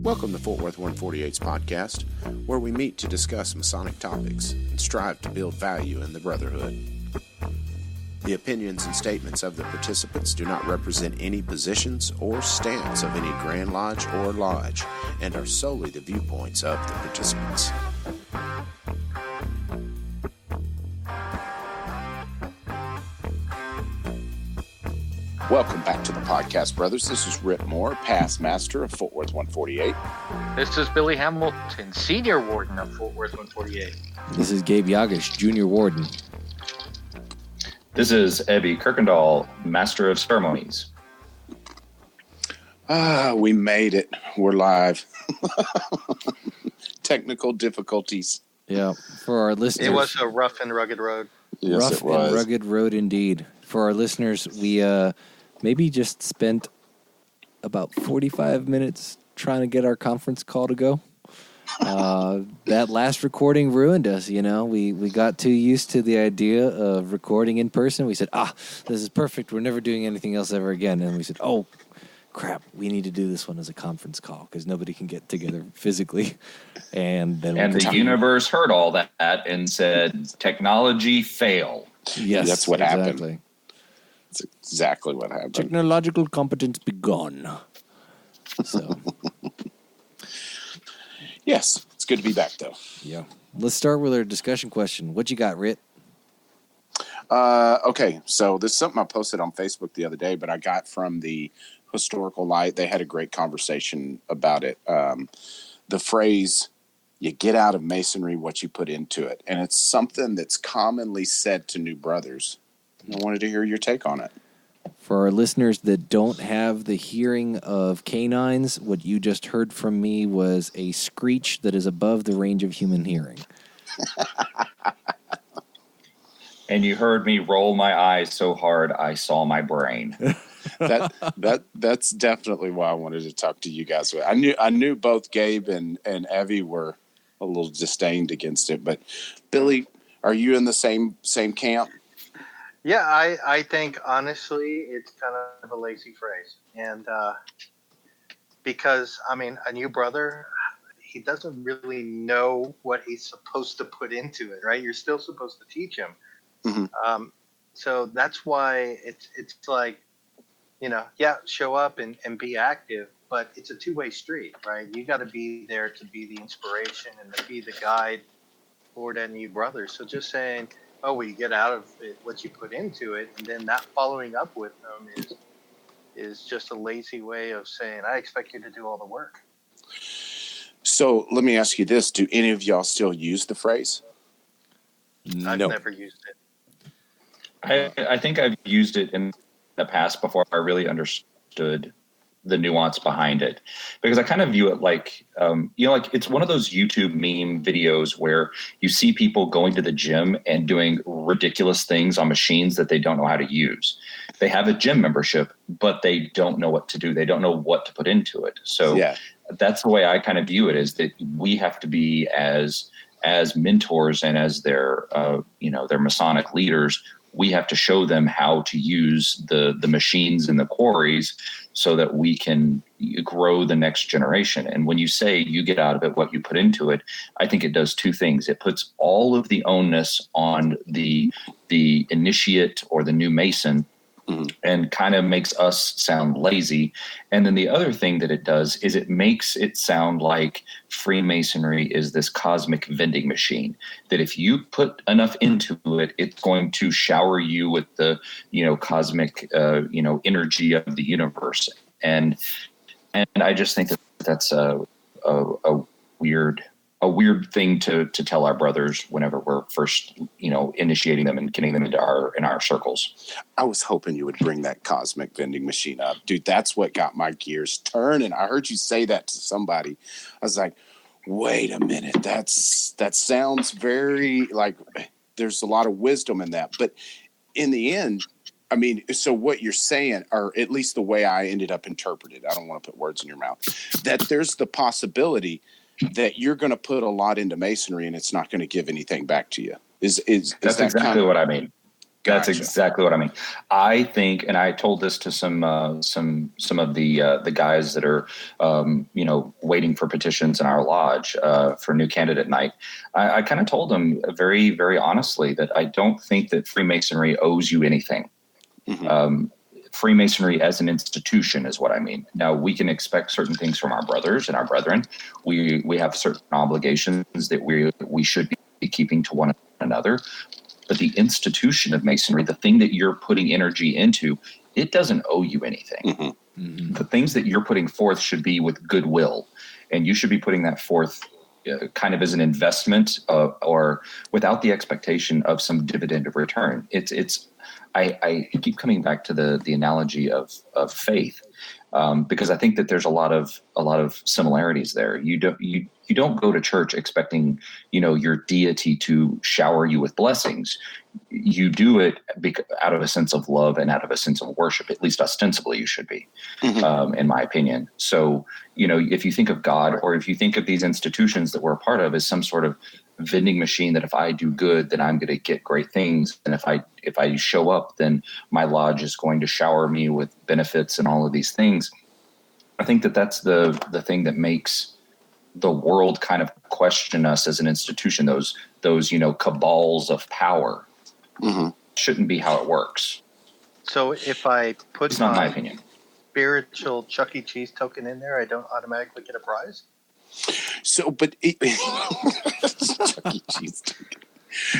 Welcome to Fort Worth 148's podcast, where we meet to discuss Masonic topics and strive to build value in the brotherhood. The opinions and statements of the participants do not represent any positions or stance of any Grand Lodge or Lodge and are solely the viewpoints of the participants. Welcome back to the podcast, brothers. This is Rhit Moore, past master of Fort Worth 148. This is Billy Hamilton, senior warden of Fort Worth 148. This is Gabriel Jagush, junior warden. This is Evve Kuykendall, master of ceremonies. We made it. We're live. Technical difficulties. Yeah, for our listeners. It was a rough and rugged road. Yes, rough it was. and rugged road indeed. For our listeners, we maybe just spent about 45 minutes trying to get our conference call to go. That last recording ruined us, you know. We got too used to the idea of recording in person. We said, this is perfect. We're never doing anything else ever again. And we said, oh, crap, we need to do this one as a conference call because nobody can get together physically. And then the universe heard all that and said, technology fail. Yes, that's what exactly. happened. That's exactly what happened. Technological competence begun. So, yes, it's good to be back, though. yeah. Let's start with our discussion question. What you got, Rhit? Okay, so this is something I posted on Facebook the other day, but I got from the Historical Light. They had a great conversation about it. The phrase, you get out of Masonry what you put into it. And it's something that's commonly said to new brothers. I wanted to hear your take on it. For our listeners that don't have the hearing of canines, what you just heard from me was a screech that is above the range of human hearing. And you heard me roll my eyes so hard I saw my brain. That's definitely why I wanted to talk to you guys. I knew both Gabe and Evve were a little disdained against it, but Billy, are you in the same camp? Yeah, I think, honestly, it's kind of a lazy phrase. And because, I mean, a new brother, he doesn't really know what he's supposed to put into it, right? You're still supposed to teach him. Mm-hmm. So that's why it's like, you know, show up and be active, but it's a two-way street, right? You got to be there to be the inspiration and to be the guide for that new brother. So just saying, oh, well, you get out of it what you put into it, and then not following up with them is just a lazy way of saying, I expect you to do all the work. So let me ask you this. Do any of y'all still use the phrase? I've never used it. I think I've used it in the past before I really understood the nuance behind it, because I kind of view it like, like it's one of those YouTube meme videos where you see people going to the gym and doing ridiculous things on machines that they don't know how to use. They have a gym membership, but they don't know what to do. They don't know what to put into it. So that's the way I kind of view it, is that we have to be as mentors and as their Masonic leaders. We have to show them how to use the machines and the quarries so that we can grow the next generation. And when you say you get out of it what you put into it, I think it does two things. It puts all of the onus on the initiate or the new Mason, and kind of makes us sound lazy. And then the other thing that it does is it makes it sound like Freemasonry is this cosmic vending machine, that if you put enough into it, it's going to shower you with the, cosmic, energy of the universe. And I just think that that's a weird thing to tell our brothers whenever we're first, initiating them and getting them into our circles. I was hoping you would bring that cosmic vending machine up. Dude, that's what got my gears turning. I heard you say that to somebody. I was like, wait a minute. That sounds very like there's a lot of wisdom in that. But in the end, I mean, so what you're saying, or at least the way I ended up interpreted, I don't want to put words in your mouth, that there's the possibility that you're going to put a lot into Masonry and it's not going to give anything back to you. That's exactly what I mean. That's Gotcha. exactly what I mean. I think, and I told this to some of the guys that are waiting for petitions in our lodge for new candidate night. I kind of told them very, very honestly that I don't think that Freemasonry owes you anything. Mm-hmm. Freemasonry as an institution is what I mean. Now, we can expect certain things from our brothers and our brethren. We have certain obligations that we should be keeping to one another. But the institution of Masonry, the thing that you're putting energy into, it doesn't owe you anything. Mm-hmm. Mm-hmm. The things that you're putting forth should be with goodwill, and you should be putting that forth kind of as an investment or without the expectation of some dividend of return. I keep coming back to the analogy of faith, because I think that there's a lot of similarities there. You don't go to church expecting your deity to shower you with blessings. You do it out of a sense of love and out of a sense of worship. At least ostensibly, you should be, in my opinion. So if you think of God, or if you think of these institutions that we're a part of as some sort of vending machine, that if I do good, then I'm going to get great things, and if I show up, then my lodge is going to shower me with benefits and all of these things. I think that that's the thing that makes the world kind of question us as an institution. Those cabals of power shouldn't be how it works. So if I put It's not my opinion. Spiritual Chuck E. Cheese token in there, I don't automatically get a prize? So, but Chuck E. Cheese token.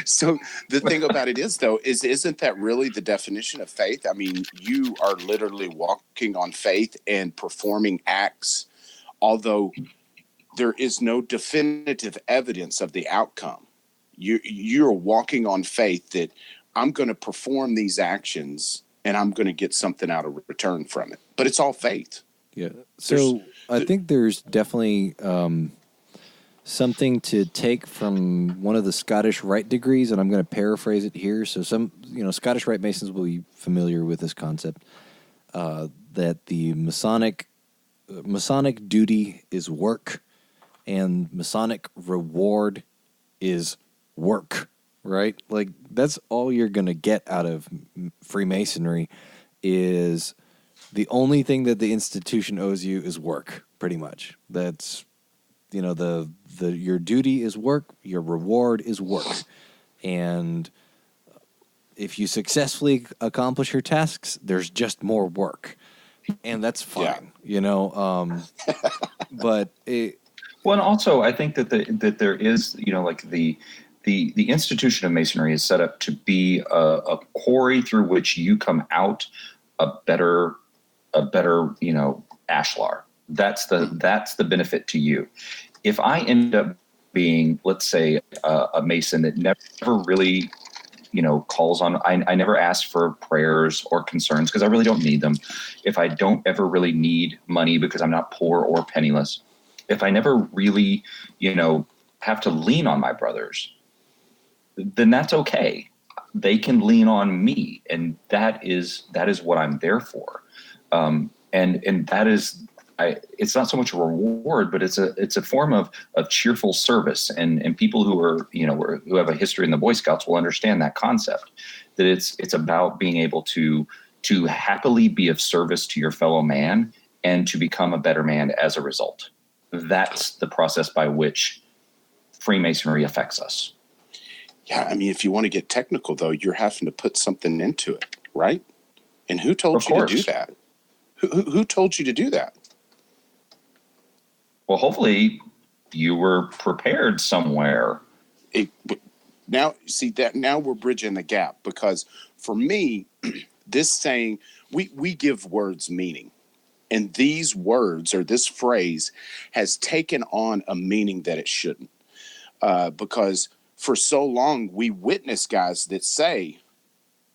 So the thing about it is, though, isn't that really the definition of faith? I mean, you are literally walking on faith and performing acts, although there is no definitive evidence of the outcome. You're walking on faith that I'm going to perform these actions and I'm going to get something out of return from it. But it's all faith. Yeah. So I think there's definitely something to take from one of the Scottish Rite degrees, and I'm going to paraphrase it here. So some, Scottish Rite Masons will be familiar with this concept, that the Masonic duty is work, and Masonic reward is work, right? Like, that's all you're going to get out of Freemasonry. Is the only thing that the institution owes you is work, pretty much. That's, your duty is work, your reward is work. And if you successfully accomplish your tasks, there's just more work. And that's fine, but well, and also I think that there is, the institution of Masonry is set up to be a quarry through which you come out a better ashlar. That's the benefit to you. If I end up being, let's say, a Mason that never really, calls on, I never ask for prayers or concerns because I really don't need them. If I don't ever really need money because I'm not poor or penniless, if I never really, have to lean on my brothers, then that's okay. They can lean on me, and that is what I'm there for. And that is, it's not so much a reward, but it's a form of cheerful service. And people who are, who have a history in the Boy Scouts will understand that concept, that it's about being able to happily be of service to your fellow man and to become a better man as a result. That's the process by which Freemasonry affects us. Yeah, I mean, if you want to get technical, though, you're having to put something into it, right? And who told you to do that? Who told you to do that? Well, hopefully you were prepared somewhere. Now we're bridging the gap, because for me, this saying, we give words meaning. And these words, or this phrase, has taken on a meaning that it shouldn't. Because for so long, we witness guys that say,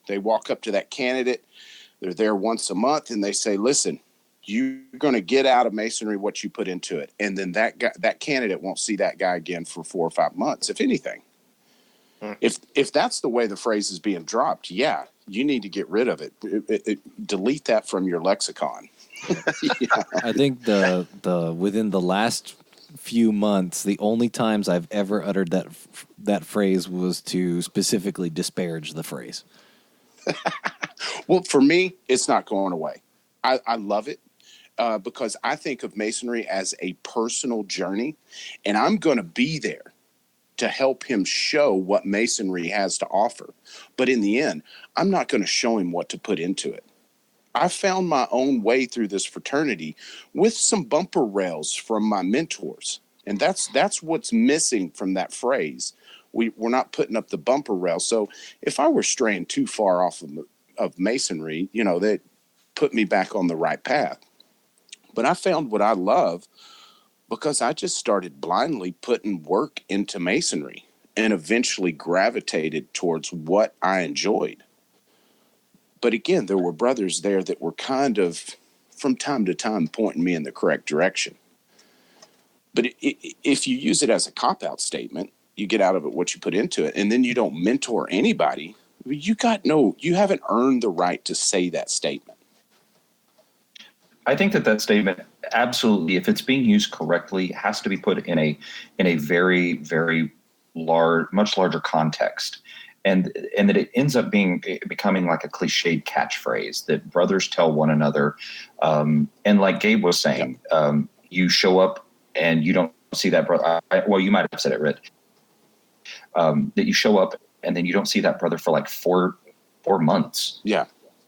they walk up to that candidate, they're there once a month, and they say, listen, you're going to get out of Masonry what you put into it. And then that candidate won't see that guy again for 4 or 5 months, if anything. If that's the way the phrase is being dropped, yeah, you need to get rid of it. Delete that from your lexicon. Yeah. I think the within the last few months, the only times I've ever uttered that phrase was to specifically disparage the phrase. Well, for me, it's not going away. I love it because I think of Masonry as a personal journey, and I'm going to be there to help him show what Masonry has to offer. But in the end, I'm not going to show him what to put into it. I found my own way through this fraternity with some bumper rails from my mentors. And that's what's missing from that phrase. We're not putting up the bumper rail. So if I were straying too far off of Masonry, that put me back on the right path. But I found what I love because I just started blindly putting work into Masonry and eventually gravitated towards what I enjoyed. But again, there were brothers there that were kind of, from time to time, pointing me in the correct direction. But if you use it as a cop-out statement, you get out of it what you put into it, and then you don't mentor anybody, you haven't earned the right to say that statement. I think that statement, absolutely, if it's being used correctly, has to be put in a very, very large, much larger context. And that it ends up becoming like a cliched catchphrase that brothers tell one another. And like Gabe was saying, you show up and you don't see that brother. Well, you might have said it, Rhit. That you show up and then you don't see that brother for like four months. Yeah.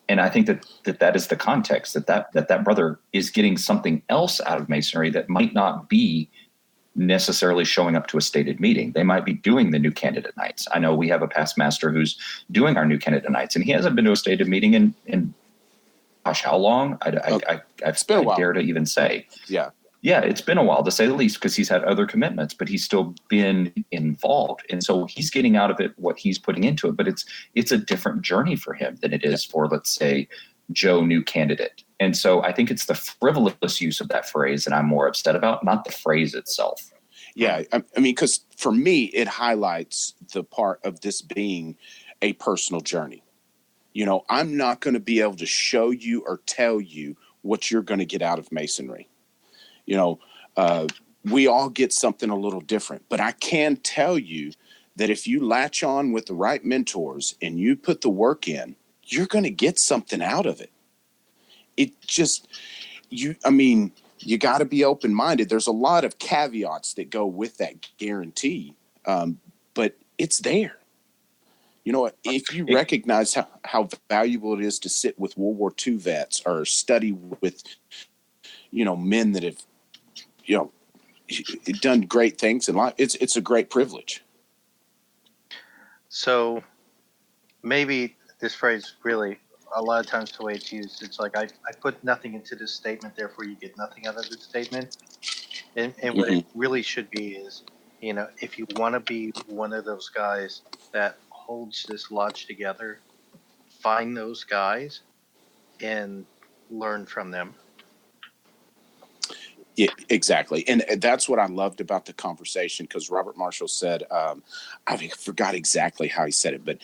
And I think that is the context, that brother is getting something else out of Masonry that might not be necessarily showing up to a stated meeting. They might be doing the new candidate nights. I know we have a past master who's doing our new candidate nights, and he hasn't been to a stated meeting in gosh, how long? I dare to even say. Yeah, it's been a while, to say the least, because he's had other commitments, but he's still been involved. And so he's getting out of it what he's putting into it. But it's a different journey for him than it is for, let's say, Joe, new candidate. And so I think it's the frivolous use of that phrase that I'm more upset about, not the phrase itself. Yeah, I mean, because for me, it highlights the part of this being a personal journey. I'm not going to be able to show you or tell you what you're going to get out of Masonry. We all get something a little different, but I can tell you that if you latch on with the right mentors and you put the work in, you're going to get something out of it. It just, you got to be open-minded. There's a lot of caveats that go with that guarantee, but it's there. If you recognize how valuable it is to sit with World War II vets or study with, men that have, done great things in life, it's a great privilege. So maybe this phrase really, a lot of times the way it's used, it's like I put nothing into this statement, therefore you get nothing out of this statement. And what it really should be is, if you want to be one of those guys that holds this lodge together, find those guys and learn from them. Yeah, exactly. And that's what I loved about the conversation, because Robert Marshall said, I forgot exactly how he said it, but,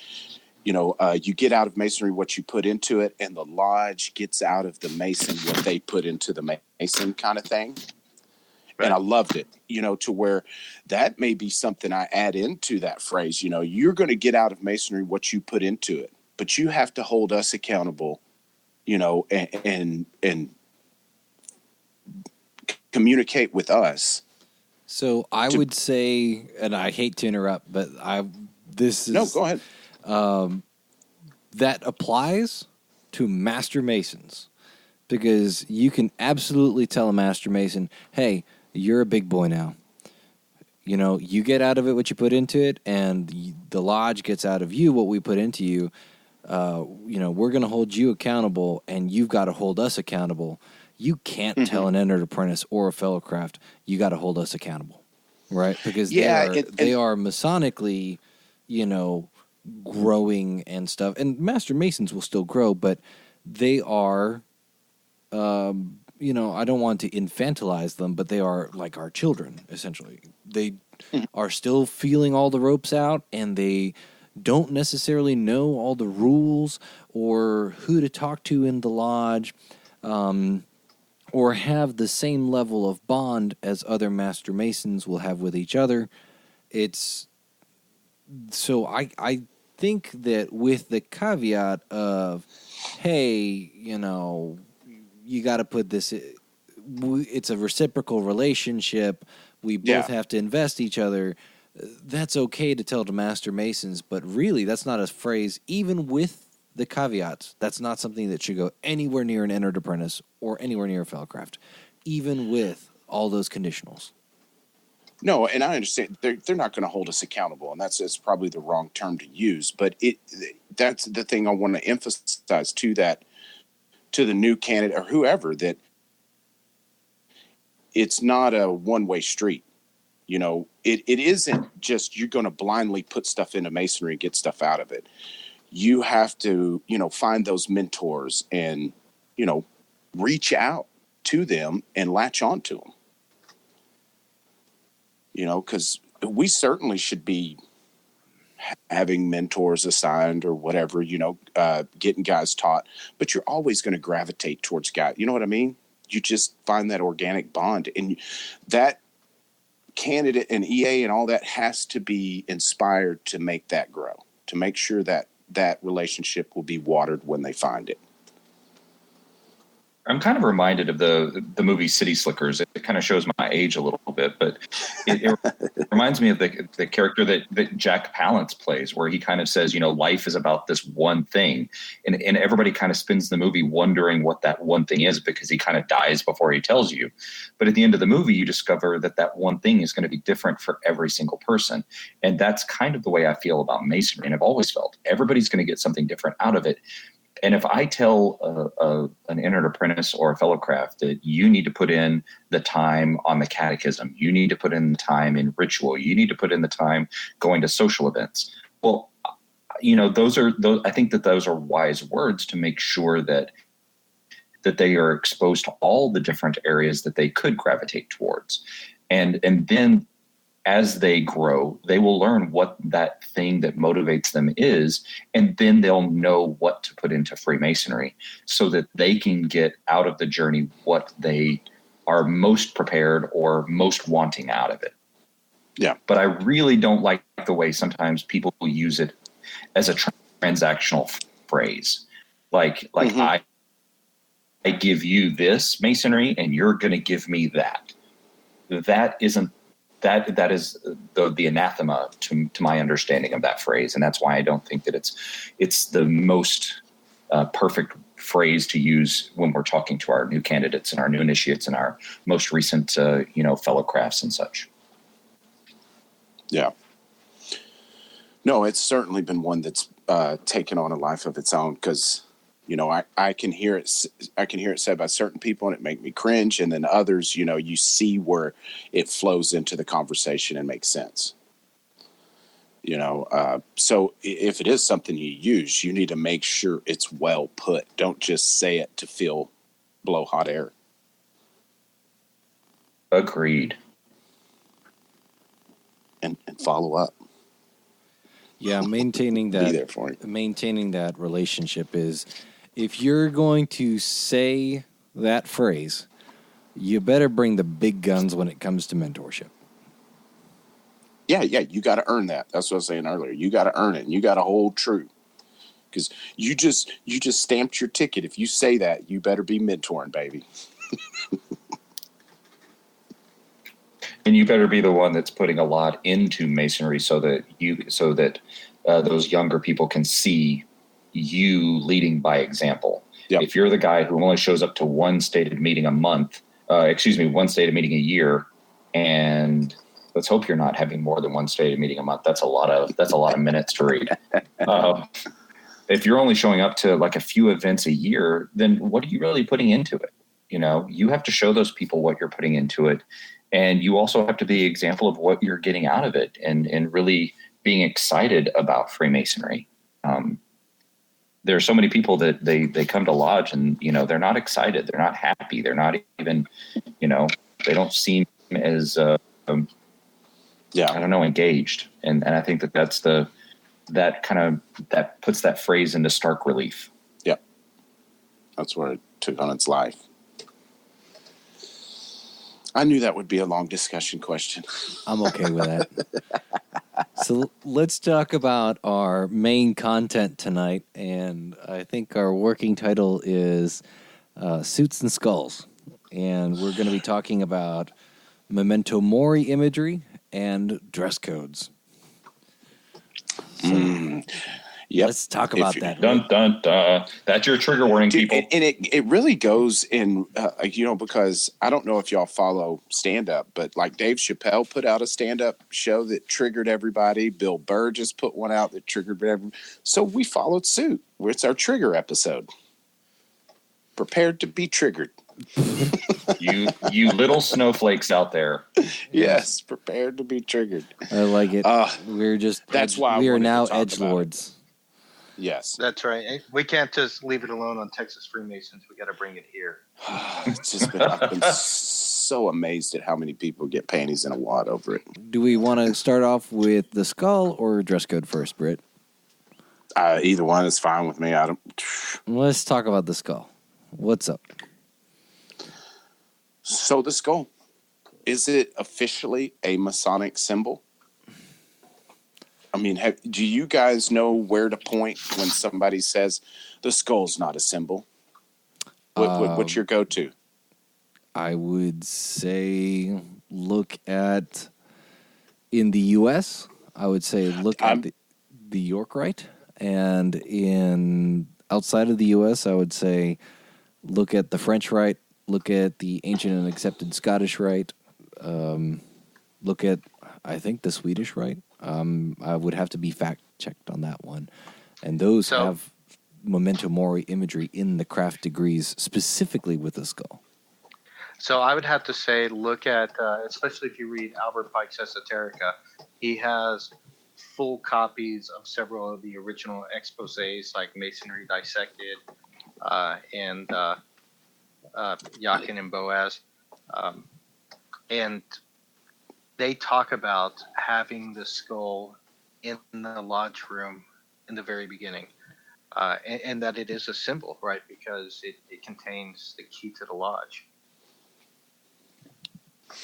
you get out of Masonry what you put into it, and the lodge gets out of the Mason what they put into the Mason, kind of thing. Right. And I loved it, to where that may be something I add into that phrase. You're going to get out of Masonry what you put into it, but you have to hold us accountable, and communicate with us. So I would say, and I hate to interrupt, but no, go ahead. That applies to Master Masons, because you can absolutely tell a Master Mason, hey, you're a big boy now. You get out of it what you put into it, and the lodge gets out of you what we put into you. We're going to hold you accountable, and you've got to hold us accountable. You can't tell an entered apprentice or a fellow craft, you got to hold us accountable, right? Because they are Masonically, growing and stuff. And Master Masons will still grow, but they are, I don't want to infantilize them, but they are like our children, essentially. They are still feeling all the ropes out, and they don't necessarily know all the rules or who to talk to in the lodge, or have the same level of bond as other Master Masons will have with each other. So I think that with the caveat of, hey, you know, you got to put this, it's a reciprocal relationship. We both have to invest each other. That's okay to tell to Master Masons, but really that's not a phrase, even with the caveats, that's not something that should go anywhere near an entered apprentice or anywhere near a fellowcraft, even with all those conditionals. No, and I understand they're not going to hold us accountable, and that's probably the wrong term to use. But that's the thing I want to emphasize to the new candidate or whoever, that it's not a one-way street. You know, it isn't just you're going to blindly put stuff into Masonry and get stuff out of it. You have to, you know, find those mentors and, you know, reach out to them and latch on to them. You know, because we certainly should be having mentors assigned or whatever, you know, getting guys taught, but you're always going to gravitate towards guys. You know what I mean? You just find that organic bond, and that candidate and EA and all that has to be inspired to make that grow, to make sure that that relationship will be watered when they find it. I'm kind of reminded of the movie City Slickers. It kind of shows my age a little bit, but it reminds me of the character that Jack Palance plays, where he kind of says, you know, life is about this one thing. And everybody kind of spends the movie wondering what that one thing is, because he kind of dies before he tells you. But at the end of the movie, you discover that one thing is going to be different for every single person. And that's kind of the way I feel about Masonry. And I've always felt everybody's going to get something different out of it. And if I tell an entered apprentice or a fellowcraft that you need to put in the time on the catechism, you need to put in the time in ritual, you need to put in the time going to social events. Well, you know, I think that those are wise words to make sure that they are exposed to all the different areas that they could gravitate towards. And then as they grow, they will learn what that thing that motivates them is, and then they'll know what to put into Freemasonry so that they can get out of the journey what they are most prepared or most wanting out of it. Yeah. But I really don't like the way sometimes people use it as a transactional phrase. Like I give you this Masonry and you're going to give me that. That is the anathema to my understanding of that phrase. And that's why I don't think that it's the most perfect phrase to use when we're talking to our new candidates and our new initiates and our most recent, fellowcrafts and such. Yeah. No, it's certainly been one that's taken on a life of its own, because, you know, I can hear it said by certain people and it make me cringe. And then others, you know, you see where it flows into the conversation and makes sense. You know, so if it is something you use, you need to make sure it's well put. Don't just say it to blow hot air. Agreed. And follow up. Yeah, maintaining that. Be there for you. Maintaining that relationship is, if you're going to say that phrase, you better bring the big guns when it comes to mentorship. Yeah, you got to earn that. That's what I was saying earlier. You got to earn it, and you got to hold true, because you just stamped your ticket. If you say that, you better be mentoring, baby. And you better be the one that's putting a lot into Masonry so that those younger people can see you leading by example. Yep. If you're the guy who only shows up to one stated meeting one stated meeting a year, and let's hope you're not having more than one stated meeting a month. That's a lot of minutes to read. If you're only showing up to like a few events a year, then what are you really putting into it? You know, you have to show those people what you're putting into it. And you also have to be an example of what you're getting out of it, and really being excited about Freemasonry. There are so many people that they come to Lodge and, you know, they're not excited. They're not happy. They're not even, you know, they don't seem as, engaged. And I think that puts that phrase into stark relief. Yep. That's where it took on its life. I knew that would be a long discussion question. I'm okay with that. So let's talk about our main content tonight, and I think our working title is Suits and Skulls, and we're going to be talking about memento mori imagery and dress codes. So Yep. let's talk about that. Dun, dun, dun. That's your trigger warning, Dude, people. and it really goes in, because I don't know if y'all follow stand-up, but like Dave Chappelle put out a stand-up show that triggered everybody. Bill Burr just put one out that triggered everybody. So we followed suit. It's our trigger episode. Prepared to be triggered. You little snowflakes out there. Yes, prepared to be triggered. I like it. We're just that's why we I are wanted now to talk about edgelords. Yes. That's right. We can't just leave it alone on Texas Freemasons. We got to bring it here. It's just I've been so amazed at how many people get panties in a wad over it. Do we want to start off with the skull or dress code first, Britt? Either one is fine with me. Let's talk about the skull. What's up? So the skull, is it officially a Masonic symbol? I mean, do you guys know where to point when somebody says the skull's not a symbol? What's your go-to? I would say look at, in the U.S., I would say look at the York Rite. And in outside of the U.S., I would say look at the French Rite, look at the ancient and accepted Scottish Rite, look at, I think, the Swedish Rite. I would have to be fact-checked on that one. And those have memento mori imagery in the craft degrees, specifically with the skull. So I would have to say look at, especially if you read Albert Pike's Esoterica, he has full copies of several of the original exposés like Masonry Dissected and Yakin and Boaz. And they talk about having the skull in the lodge room in the very beginning. And that it is a symbol, right? Because it contains the key to the lodge.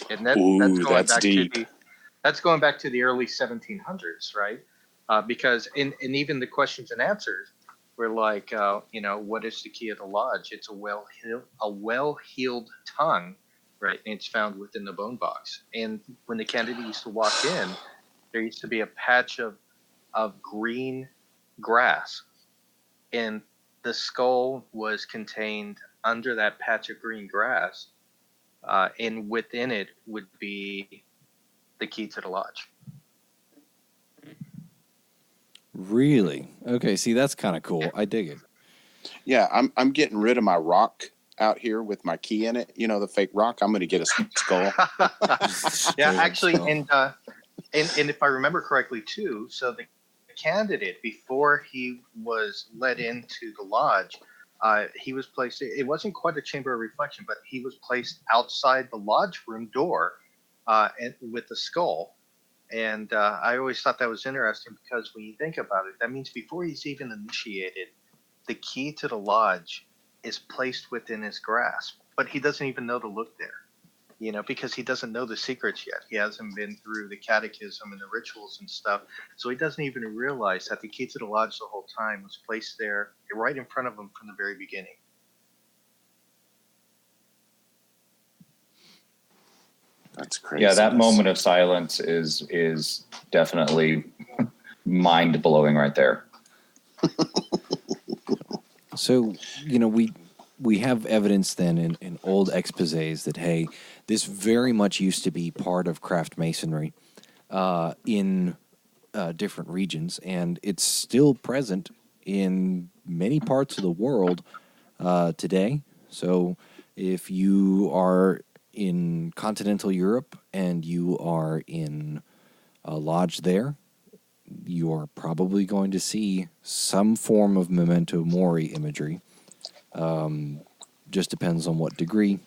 And that's going back to the early 1700s, right? Because in even the questions and answers were like, what is the key of the lodge? It's a well-healed tongue, right? And it's found within the bone box. And when the candidate used to walk in, there used to be a patch of green grass, and the skull was contained under that patch of green grass, and within it would be the key to the lodge. Really? Okay, see, that's kind of cool. I dig it. Yeah, I'm getting rid of my rock out here with my key in it. The fake rock. I'm going to get a skull. Yeah, actually, and if I remember correctly too, so the candidate, before he was let into the lodge, he was placed, it wasn't quite a chamber of reflection, but he was placed outside the lodge room door and with the skull. And I always thought that was interesting because when you think about it, that means before he's even initiated, the key to the lodge is placed within his grasp, but he doesn't even know to look there, because he doesn't know the secrets yet. He hasn't been through the catechism and the rituals and stuff. So he doesn't even realize that the key to the lodge the whole time was placed there right in front of him from the very beginning. That's crazy. Yeah, that moment of silence is definitely mind-blowing right there. So, we have evidence then in old exposés that, hey, this very much used to be part of craft masonry in different regions, and it's still present in many parts of the world today. So if you are in continental Europe and you are in a lodge there, you're probably going to see some form of memento mori imagery. Just depends on what degree.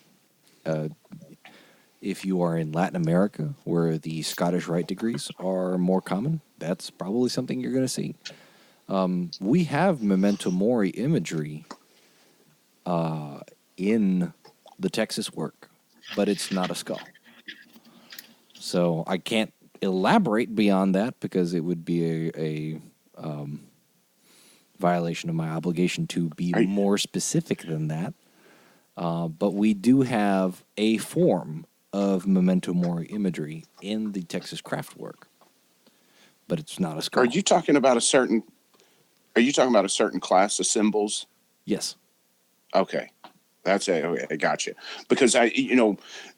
If you are in Latin America, where the Scottish Rite degrees are more common, that's probably something you're going to see. We have memento mori imagery in the Texas work, but it's not a skull. So I can't elaborate beyond that because it would be a violation of my obligation to be more specific than that. But we do have a form of memento mori imagery in the Texas craft work, but it's not a skull. Are you talking about a certain class of symbols? Yes. Okay. Okay, I got you. Because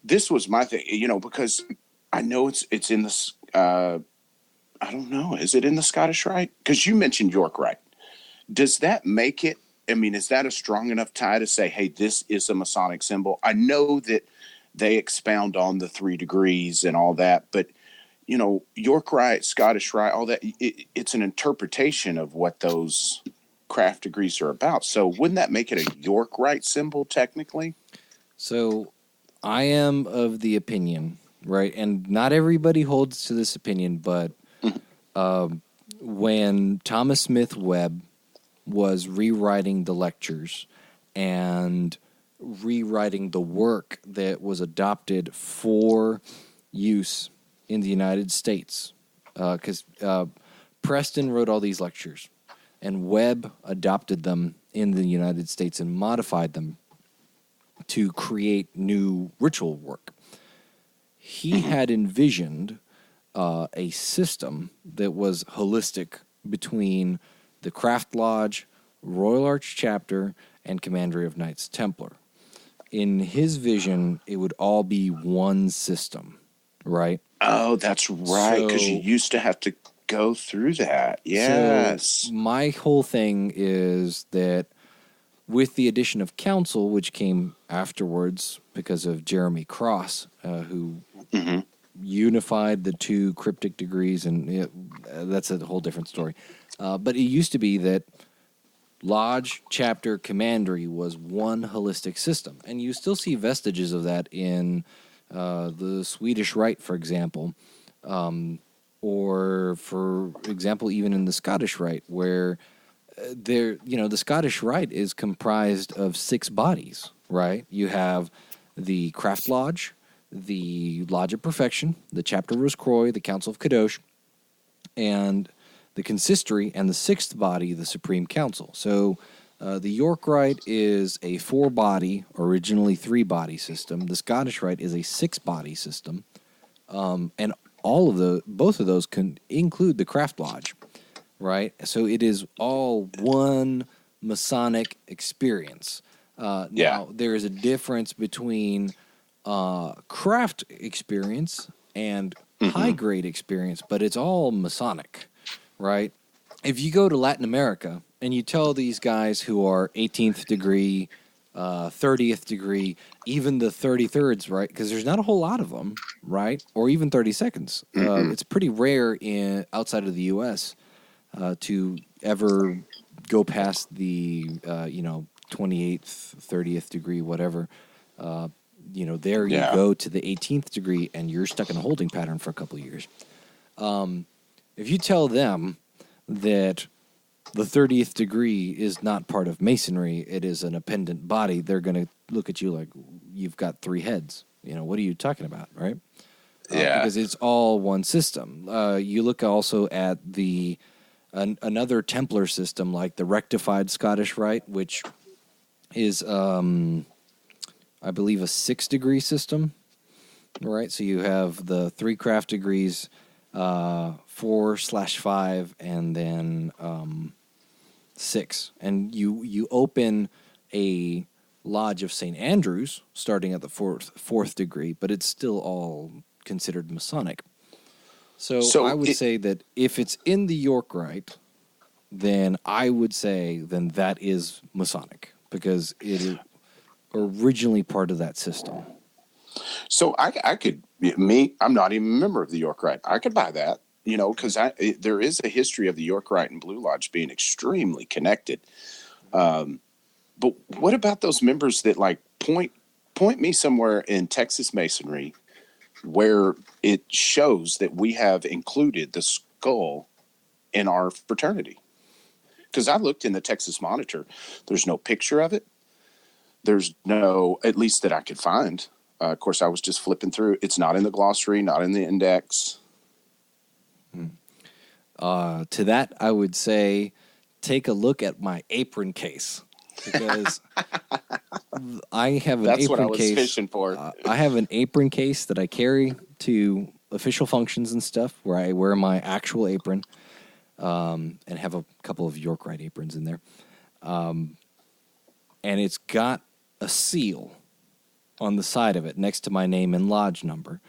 this was my thing, because I know it's in the, I don't know, is it in the Scottish Rite? Because you mentioned York Rite. Does that make it, is that a strong enough tie to say, hey, this is a Masonic symbol? I know that they expound on the 3 degrees and all that, but, York Rite, Scottish Rite, all that, it's an interpretation of what those craft degrees are about. So wouldn't that make it a York Rite symbol technically? So I am of the opinion, right, and not everybody holds to this opinion, but when Thomas Smith Webb was rewriting the lectures and rewriting the work that was adopted for use in the United States, because Preston wrote all these lectures, and Webb adopted them in the United States and modified them to create new ritual work. He had envisioned a system that was holistic between the Craft Lodge, Royal Arch Chapter, and Commandery of Knights Templar. In his vision, it would all be one system, right? Oh, that's right, because you used to have to go through that. Yes. So my whole thing is that with the addition of council, which came afterwards because of Jeremy Cross, who unified the 2 cryptic degrees, and that's a whole different story. But it used to be that Lodge, Chapter, Commandery was one holistic system. And you still see vestiges of that in the Swedish Rite, for example, or, for example, even in the Scottish Rite, where the Scottish Rite is comprised of 6 bodies, right? You have the Craft Lodge, the Lodge of Perfection, the Chapter Rose-Croix, the Council of Kadosh, and the Consistory, and the 6th body, the Supreme Council. So the York Rite is a 4-body, originally 3-body system. The Scottish Rite is a 6-body system, and both of those can include the Craft Lodge, right? So it is all one Masonic experience. Now, there is a difference between craft experience and high-grade experience, but it's all Masonic, right? If you go to Latin America and you tell these guys who are 18th degree, 30th degree, even the 33rds, right? Because there's not a whole lot of them, right? Or even 32nds. It's pretty rare outside of the U.S. To ever go past the 28th, 30th degree, whatever. There you go to the 18th degree, and you're stuck in a holding pattern for a couple of years. If you tell them that the 30th degree is not part of Masonry, it is an appendant body, they're going to look at you like, you've got 3 heads. What are you talking about, right? Because it's all one system. You look also at another Templar system, like the rectified Scottish Rite, which is, I believe, a 6-degree system, right? So you have the 3 craft degrees, 4/5, and then 6. And you open a Lodge of St. Andrews starting at the 4th degree, but it's still all considered Masonic. So I would say that if it's in the York Rite, then I would say then that is Masonic, because it is originally part of that system. So I'm not even a member of the York Rite. I could buy that, because there is a history of the York Rite and Blue Lodge being extremely connected. But what about those members that point me somewhere in Texas Masonry where it shows that we have included the skull in our fraternity? Because I looked in the Texas Monitor. There's no picture of it. There's no, at least that I could find. Of course, I was just flipping through. It's not in the glossary, not in the index. To that, I would say take a look at my apron case, because I have an That's apron what I was case. fishing for. I have an apron case that I carry to official functions and stuff, where I wear my actual apron, and have a couple of York Rite aprons in there. And it's got a seal on the side of it next to my name and lodge number.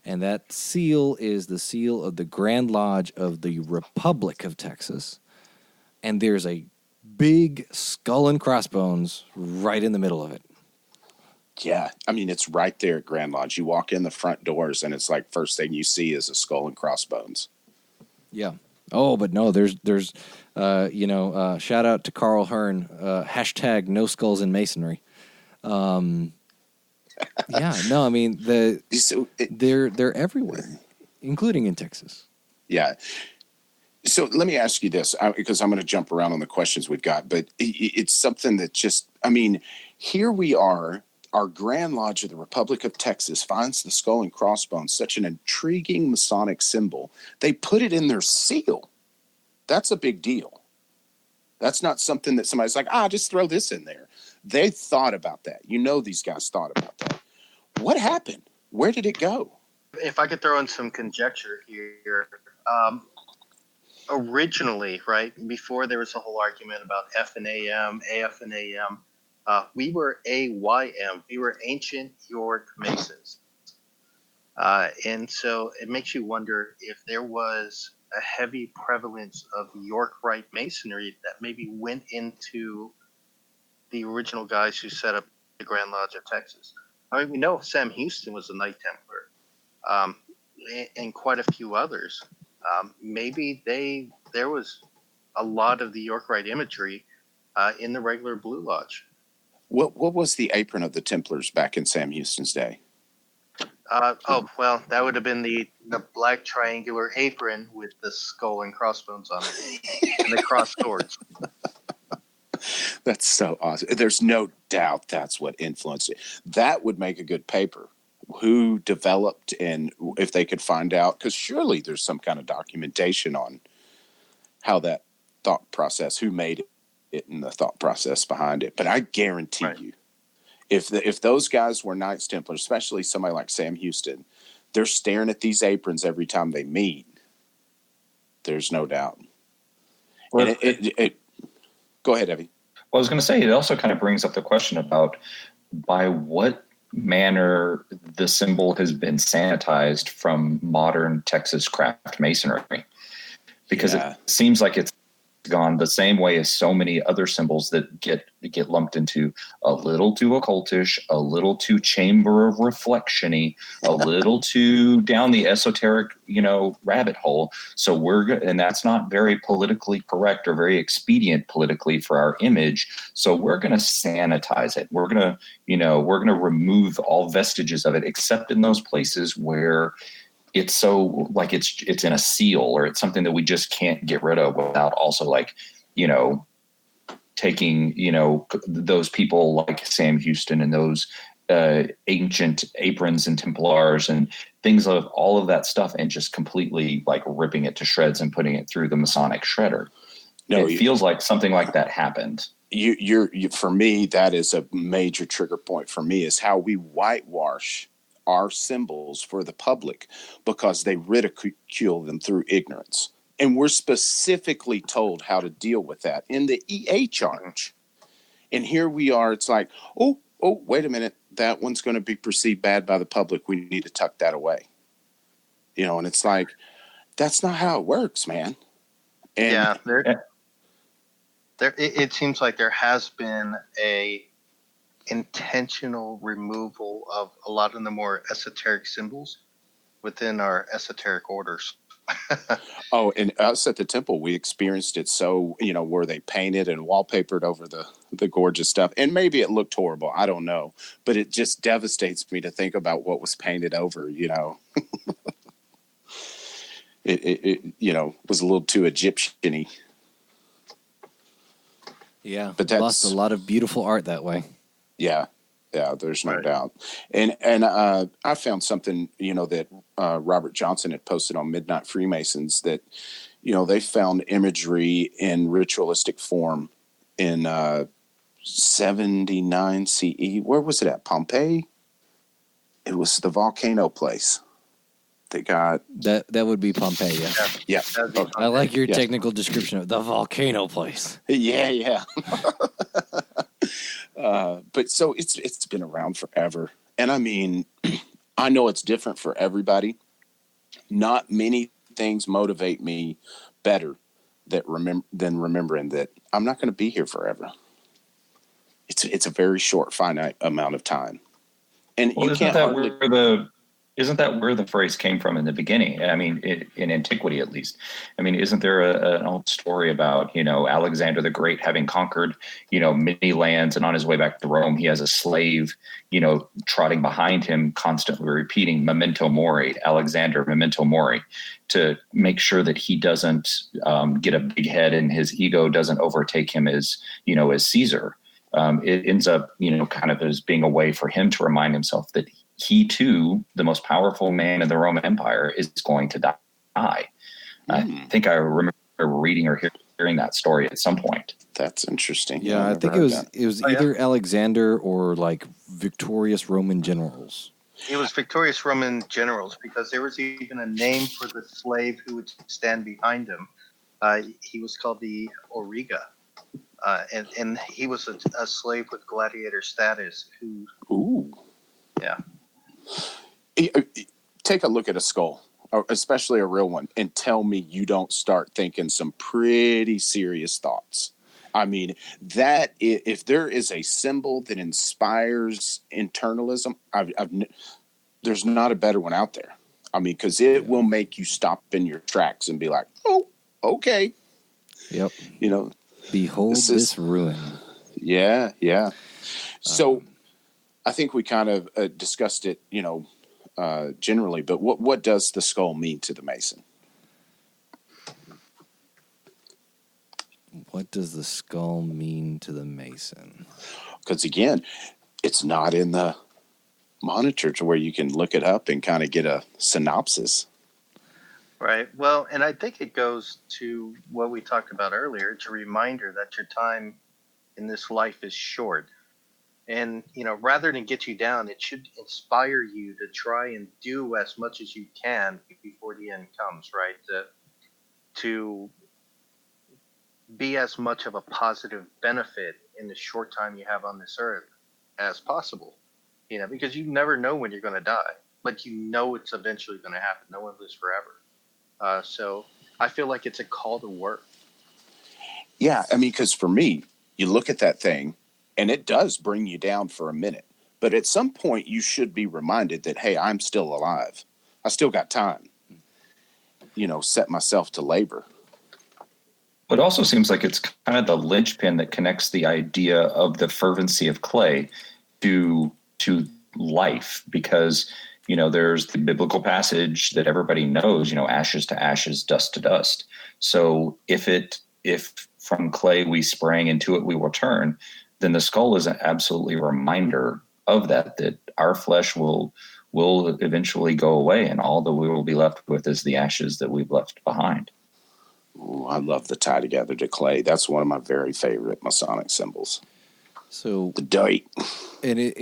And that seal is the seal of the Grand Lodge of the Republic of Texas. And there's a big skull and crossbones right in the middle of it. Yeah. I mean, it's right there at Grand Lodge. You walk in the front doors and it's like first thing you see is a skull and crossbones. Yeah. Oh, but no, there's shout out to Carl Hearn, hashtag no skulls in masonry. Yeah, no, I mean, they're everywhere, including in Texas. Yeah. So let me ask you this, because I'm going to jump around on the questions we've got, but it's something that just, I mean, here we are, our Grand Lodge of the Republic of Texas finds the skull and crossbones, such an intriguing Masonic symbol. They put it in their seal. That's a big deal. That's not something that somebody's like, just throw this in there. They thought about that. You know, these guys thought about that. What happened? Where did it go? If I could throw in some conjecture here, originally, right, before there was a whole argument about F and AM, AF and AM, we were AYM. We were Ancient York Masons. And so it makes you wonder if there was a heavy prevalence of York Rite Masonry that maybe went into the original guys who set up the Grand Lodge of Texas. I mean, we know Sam Houston was a Knight Templar, and quite a few others. Maybe there was a lot of the York Rite imagery in the regular Blue Lodge. What was the apron of the Templars back in Sam Houston's day? Well, that would have been the black triangular apron with the skull and crossbones on it, and the cross swords. That's so awesome. There's no doubt that's what influenced it. That would make a good paper. Who developed, and if they could find out, because surely there's some kind of documentation on how that thought process, who made it and the thought process behind it. But I guarantee you, if those guys were Knights Templars, especially somebody like Sam Houston, they're staring at these aprons every time they meet. There's no doubt. Well, and go ahead, Evie. Well, I was going to say, it also kind of brings up the question about by what manner the symbol has been sanitized from modern Texas craft masonry, because it seems like it's gone the same way as so many other symbols that get lumped into a little too occultish, a little too chamber of reflection-y, a little too down the esoteric, rabbit hole. So and that's not very politically correct or very expedient politically for our image. So we're going to sanitize it. We're going to remove all vestiges of it, except in those places where it's so like it's in a seal, or it's something that we just can't get rid of without also taking, those people like Sam Houston and those ancient aprons and Templars and things of all of that stuff, and just completely like ripping it to shreds and putting it through the Masonic shredder. No, it feels like something like that happened. You for me, that is a major trigger point for me, is how we whitewash our symbols for the public because they ridicule them through ignorance. And we're specifically told how to deal with that in the EA charge. And here we are, it's like, oh, wait a minute, that one's going to be perceived bad by the public. We need to tuck that away. And it's like, that's not how it works, man. And it seems like there has been a intentional removal of a lot of the more esoteric symbols within our esoteric orders. And us at the temple, we experienced it so, where they painted and wallpapered over the gorgeous stuff. And maybe it looked horrible. I don't know. But it just devastates me to think about what was painted over, It was a little too Egyptian-y. Yeah, but that's lost a lot of beautiful art that way. Yeah. Yeah, there's no Right. doubt. And I found something, that Robert Johnson had posted on Midnight Freemasons, that, they found imagery in ritualistic form in 79 CE. Where was it at? Pompeii? It was the volcano place. They got That would be Pompeii. Yeah. yeah. That'd be Okay. I like your Yeah. technical description of the volcano place. Yeah. But so it's been around forever, and I mean, I know it's different for everybody. Not many things motivate me better than remembering that I'm not going to be here forever. It's a very short, finite amount of time, and Well, you can't hardly. Isn't that where the phrase came from in the beginning? I mean, in antiquity, at least. I mean, isn't there an old story about, Alexander the Great having conquered, many lands, and on his way back to Rome, he has a slave, trotting behind him, constantly repeating "Memento Mori, Alexander, Memento Mori," to make sure that he doesn't get a big head and his ego doesn't overtake him as Caesar. It ends up, kind of as being a way for him to remind himself that he too, the most powerful man in the Roman Empire, is going to die. I think I remember reading or hearing that story at some point. That's interesting. Yeah, I think it was either Alexander or like victorious Roman generals. It was victorious Roman generals, because there was even a name for the slave who would stand behind him. He was called the Auriga. And he was a slave with gladiator status who. Ooh. Yeah. Take a look at a skull, especially a real one, and tell me you don't start thinking some pretty serious thoughts. I mean, that if there is a symbol that inspires internalism, there's not a better one out there. I mean, because it will make you stop in your tracks and be like, oh, okay. Yep. Behold this ruin. Yeah. So I think we kind of discussed it, generally, but what does the skull mean to the Mason? What does the skull mean to the Mason? Because again, it's not in the monitor to where you can look it up and kind of get a synopsis. Right. Well, and I think it goes to what we talked about earlier. It's a reminder that your time in this life is short. And, rather than get you down, it should inspire you to try and do as much as you can before the end comes, right? To be as much of a positive benefit in the short time you have on this earth as possible, because you never know when you're going to die, but it's eventually going to happen. No one lives forever. So I feel like it's a call to work. Yeah. I mean, because for me, you look at that thing, and it does bring you down for a minute. But at some point, you should be reminded that, hey, I'm still alive. I still got time. Set myself to labor. It also seems like it's kind of the linchpin that connects the idea of the fervency of clay to life, because, there's the biblical passage that everybody knows, ashes to ashes, dust to dust. So if from clay we sprang, into it we will turn, then the skull is an absolutely reminder of that our flesh will eventually go away, and all that we will be left with is the ashes that we've left behind. Ooh, I love the tie together to clay. That's one of my very favorite Masonic symbols. So the date. And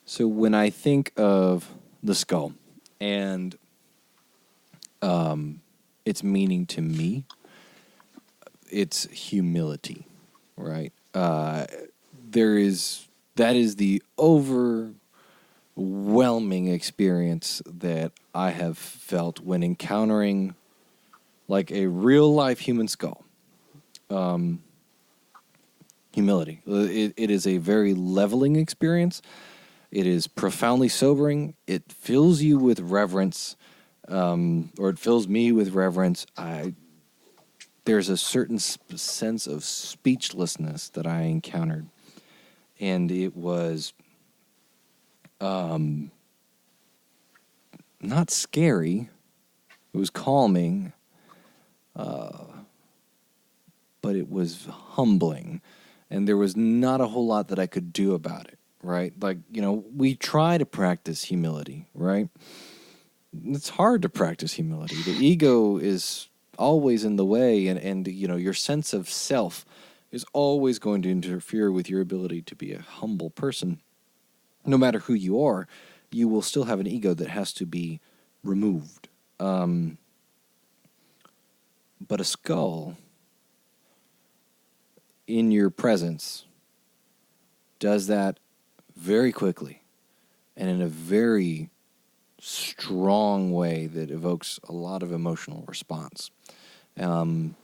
so when I think of the skull and its meaning to me, it's humility, right? That is the overwhelming experience that I have felt when encountering like a real life human skull. Humility. It is a very leveling experience. It is profoundly sobering. It fills you with reverence, or it fills me with reverence. There's a certain sense of speechlessness that I encountered, and it was not scary. It was calming, but it was humbling. and there was not a whole lot that I could do about it, right? Like, we try to practice humility, right? It's hard to practice humility. The ego is always in the way, and your sense of self is always going to interfere with your ability to be a humble person. No matter who you are, you will still have an ego that has to be removed. But a skull in your presence does that very quickly and in a very strong way that evokes a lot of emotional response. So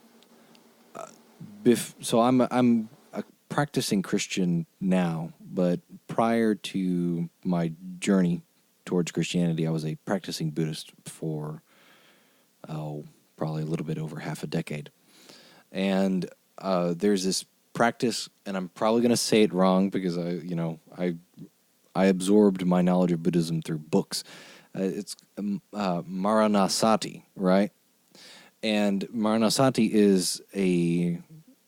I'm a practicing Christian now, but prior to my journey towards Christianity, I was a practicing Buddhist for probably a little bit over half a decade. And there's this practice, and I'm probably going to say it wrong because I absorbed my knowledge of Buddhism through books. It's Maranasati, right? And Maranasati is a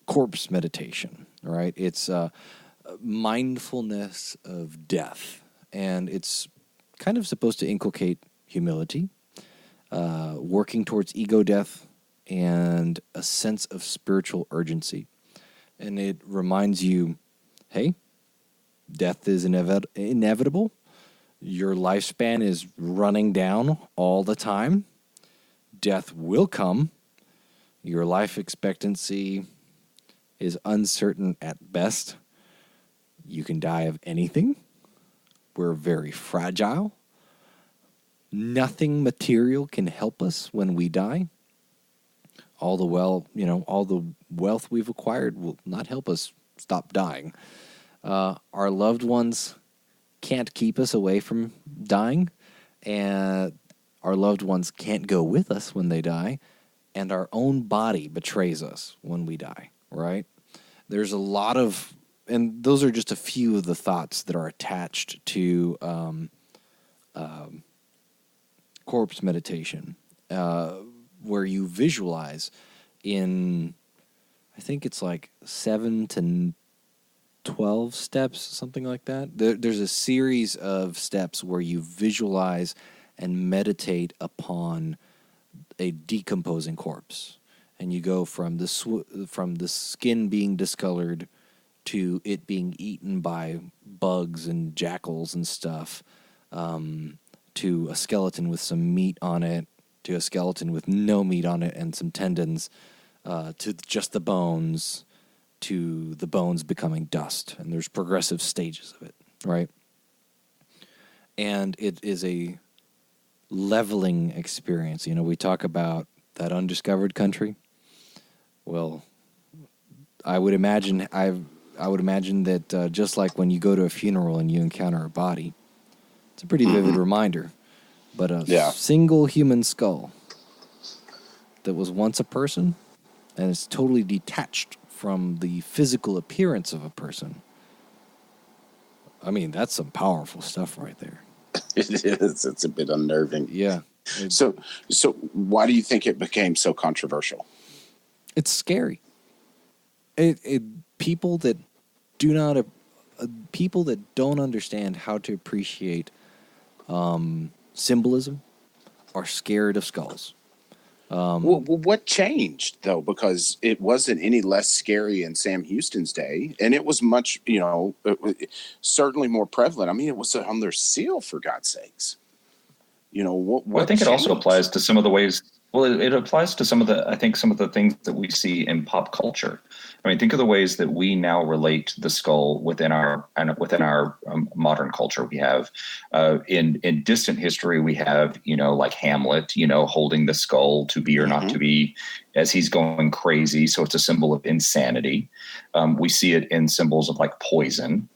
corpse meditation, right? It's mindfulness of death, and it's kind of supposed to inculcate humility, working towards ego death, and a sense of spiritual urgency. And it reminds you, hey, death is inevitable. Your lifespan is running down all the time. Death will come. Your life expectancy is uncertain at best. You can die of anything. We're very fragile. Nothing material can help us when we die. All the wealth we've acquired will not help us stop dying. Our loved ones can't keep us away from dying, and our loved ones can't go with us when they die, and our own body betrays us when we die, right? There's a lot of, and those are just a few of the thoughts that are attached to corpse meditation, where you visualize in, I think it's like 7 to 12 steps, something like that. There's a series of steps where you visualize and meditate upon a decomposing corpse, and you go from the skin being discolored to it being eaten by bugs and jackals and stuff, to a skeleton with some meat on it, to a skeleton with no meat on it and some tendons, to just the bones, to the bones becoming dust. And there's progressive stages of it, right? And it is a leveling experience. We talk about that undiscovered country. Well, I would imagine that just like when you go to a funeral and you encounter a body, it's a pretty vivid reminder. But a single human skull that was once a person and is totally detached from the physical appearance of a person. I mean, that's some powerful stuff right there. It is. It's a bit unnerving. Yeah. So why do you think it became so controversial? It's scary. People that don't understand how to appreciate symbolism are scared of skulls. Well, what changed, though? Because it wasn't any less scary in Sam Houston's day, and it was much, certainly more prevalent. I mean, it was on their seal, for God's sakes. What I think changed? it also applies to some of the ways. Well, it applies to some of the things that we see in pop culture. I mean, think of the ways that we now relate the skull within our modern culture. We have in distant history, we have like Hamlet, holding the skull to be or not to be as he's going crazy. So it's a symbol of insanity. We see it in symbols of like poison.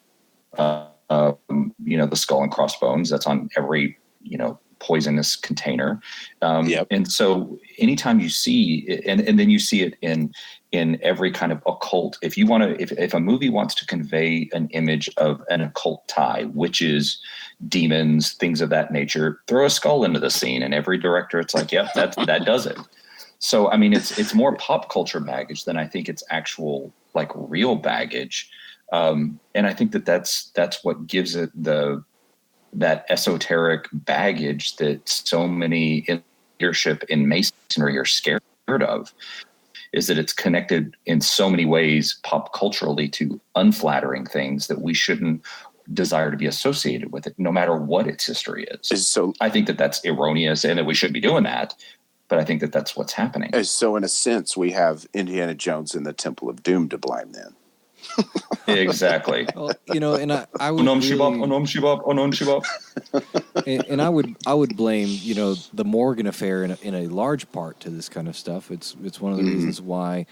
The skull and crossbones. That's on every poisonous container. And so anytime you see it, and then you see it in every kind of occult, if a movie wants to convey an image of an occult tie, witches, demons, things of that nature, throw a skull into the scene, and every director, it's like, that does it. So, I mean, it's more pop culture baggage than I think it's actual like real baggage. And I think that's what gives it that esoteric baggage that so many in leadership in Masonry are scared of, is that it's connected in so many ways pop culturally to unflattering things that we shouldn't desire to be associated with it, no matter what its history is. So I think that that's erroneous and that we shouldn't be doing that. But I think that that's what's happening. So in a sense, we have Indiana Jones and the Temple of Doom to blame then. Exactly. Well, and I would Onom really, shibab, onom shibab, onom shibab. and I would blame the Morgan affair in a large part to this kind of stuff. It's one of the reasons why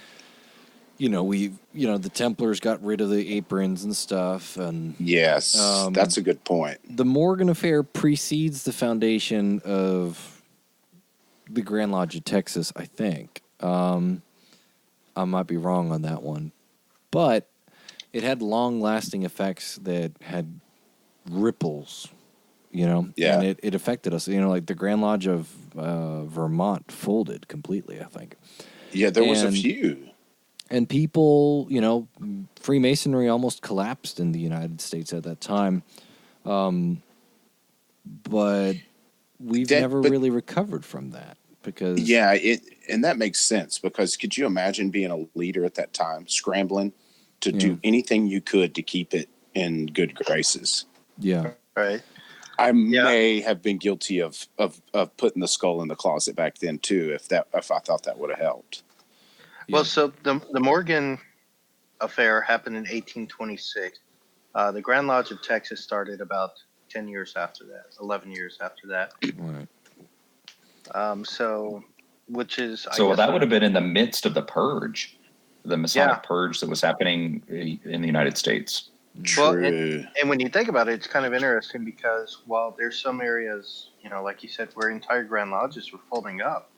the Templars got rid of the aprons and stuff, and yes, that's a good point. The Morgan affair precedes the foundation of the Grand Lodge of Texas, I think. I might be wrong on that one, but it had long-lasting effects that had ripples, and it affected us. Like the Grand Lodge of Vermont folded completely, I think. Yeah, there was a few. And people, Freemasonry almost collapsed in the United States at that time. But we've never really recovered from that because... Yeah, and that makes sense, because could you imagine being a leader at that time, scrambling to do anything you could to keep it in good graces? Yeah. Right. I may have been guilty of putting the skull in the closet back then too, if I thought that would have helped. Yeah. Well, so the Morgan affair happened in 1826. The Grand Lodge of Texas started about 10 years after that, 11 years after that. Right. Which is... So that would have been in the midst of the purge, the Masonic purge that was happening in the United States. True. Well, and when you think about it, it's kind of interesting because while there's some areas, like you said, where entire Grand Lodges were folding up,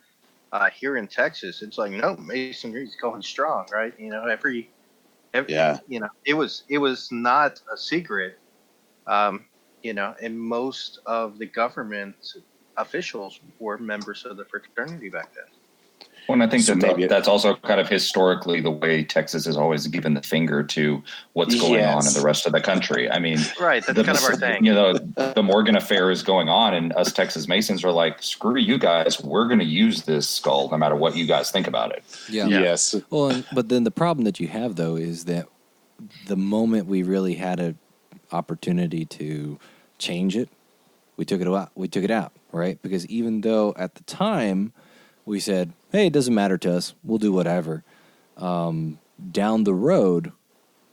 here in Texas, it's like, no, Masonry's going strong, right? Every it was not a secret, and most of the government officials were members of the fraternity back then. Well, and I think that's also kind of historically the way Texas has always given the finger to what's going on in the rest of the country. I mean, right, that's kind of our thing. The Morgan affair is going on, and us Texas Masons are like, screw you guys, we're going to use this skull no matter what you guys think about it. Yeah. Yes. Well, but then the problem that you have, though, is that the moment we really had an opportunity to change it, we took it out, right? Because even though at the time we said, hey, it doesn't matter to us, we'll do whatever, down the road,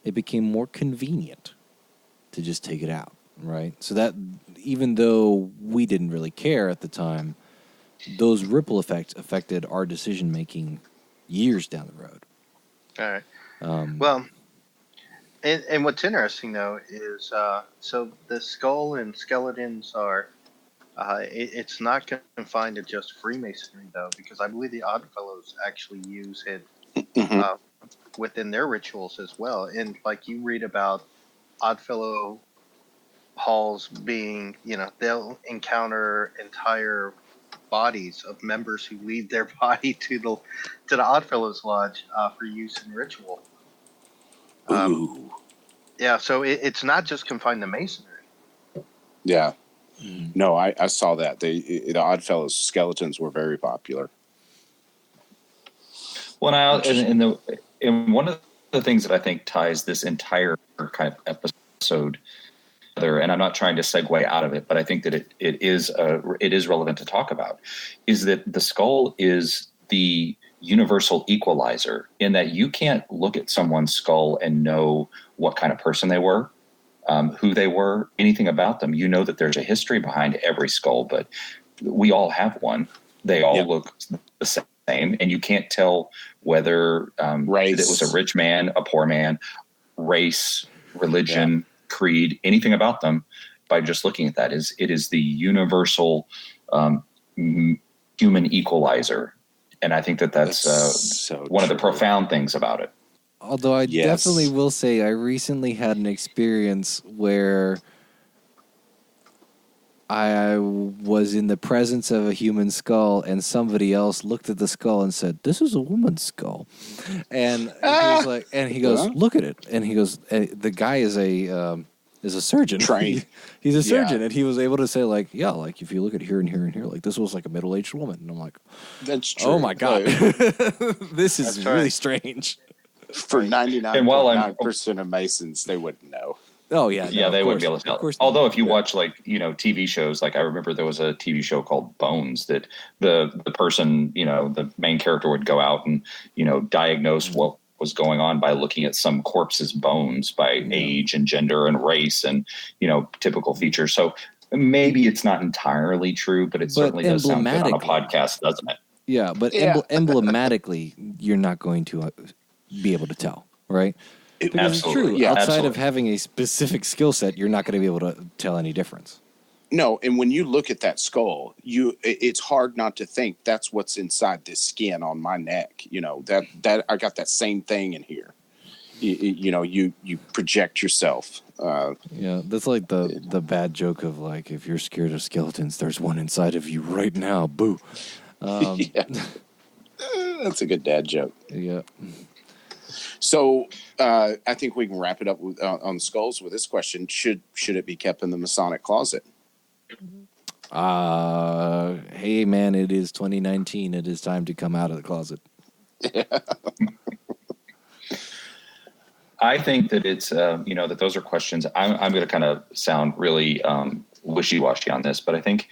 it became more convenient to just take it out, right? So that even though we didn't really care at the time, those ripple effects affected our decision-making years down the road. All right. Well, and what's interesting, though, is so the skull and skeletons are... it's not confined to just Freemasonry, though, because I believe the Oddfellows actually use it within their rituals as well. And like you read about Oddfellow halls being, they'll encounter entire bodies of members who leave their body to the Oddfellows Lodge for use in ritual. Yeah, so it's not just confined to Masonry. Yeah. No, I saw that. The Oddfellows skeletons were very popular. Well, and one of the things that I think ties this entire kind of episode together, and I'm not trying to segue out of it, but I think that it is relevant to talk about, is that the skull is the universal equalizer, in that you can't look at someone's skull and know what kind of person they were. Who they were, anything about them. You know that there's a history behind every skull, but we all have one. They all look the same, and you can't tell whether it was a rich man, a poor man, race, religion, creed, anything about them by just looking at that. It is the universal human equalizer, and I think that's one of the profound things about it. Although I definitely will say I recently had an experience where I was in the presence of a human skull, and somebody else looked at the skull and said, "This is a woman's skull," and he was like, and he goes, "Look at it," and he goes, the guy is a surgeon, trained. He's a surgeon, and he was able to say, like, yeah, like if you look at here and here and here, like this was like a middle-aged woman, and I'm like, that's true. Oh my god, this is really strange. For 99.9% of Masons, they wouldn't know. Oh yeah, yeah, they wouldn't be able to tell. Although if you watch like TV shows, like I remember there was a TV show called Bones that the person, the main character would go out and diagnose what was going on by looking at some corpse's bones by age and gender and race and typical features. So maybe it's not entirely true, but it certainly does sound good on a podcast, doesn't it? Yeah, but emblematically, you're not going to be able to tell, right? Because it's true. Yeah, outside of having a specific skill set, you're not going to be able to tell any difference. No, and when you look at that skull, it's hard not to think that's what's inside this skin on my neck. That I got that same thing in here. You project yourself. Yeah, that's like the bad joke of like, if you're scared of skeletons, there's one inside of you right now. Boo. Yeah. That's a good dad joke. Yeah. So I think we can wrap it up on skulls with this question: Should it be kept in the Masonic closet? Hey man, it is 2019. It is time to come out of the closet. I think that it's that those are questions. I'm going to kind of sound really wishy-washy on this, but I think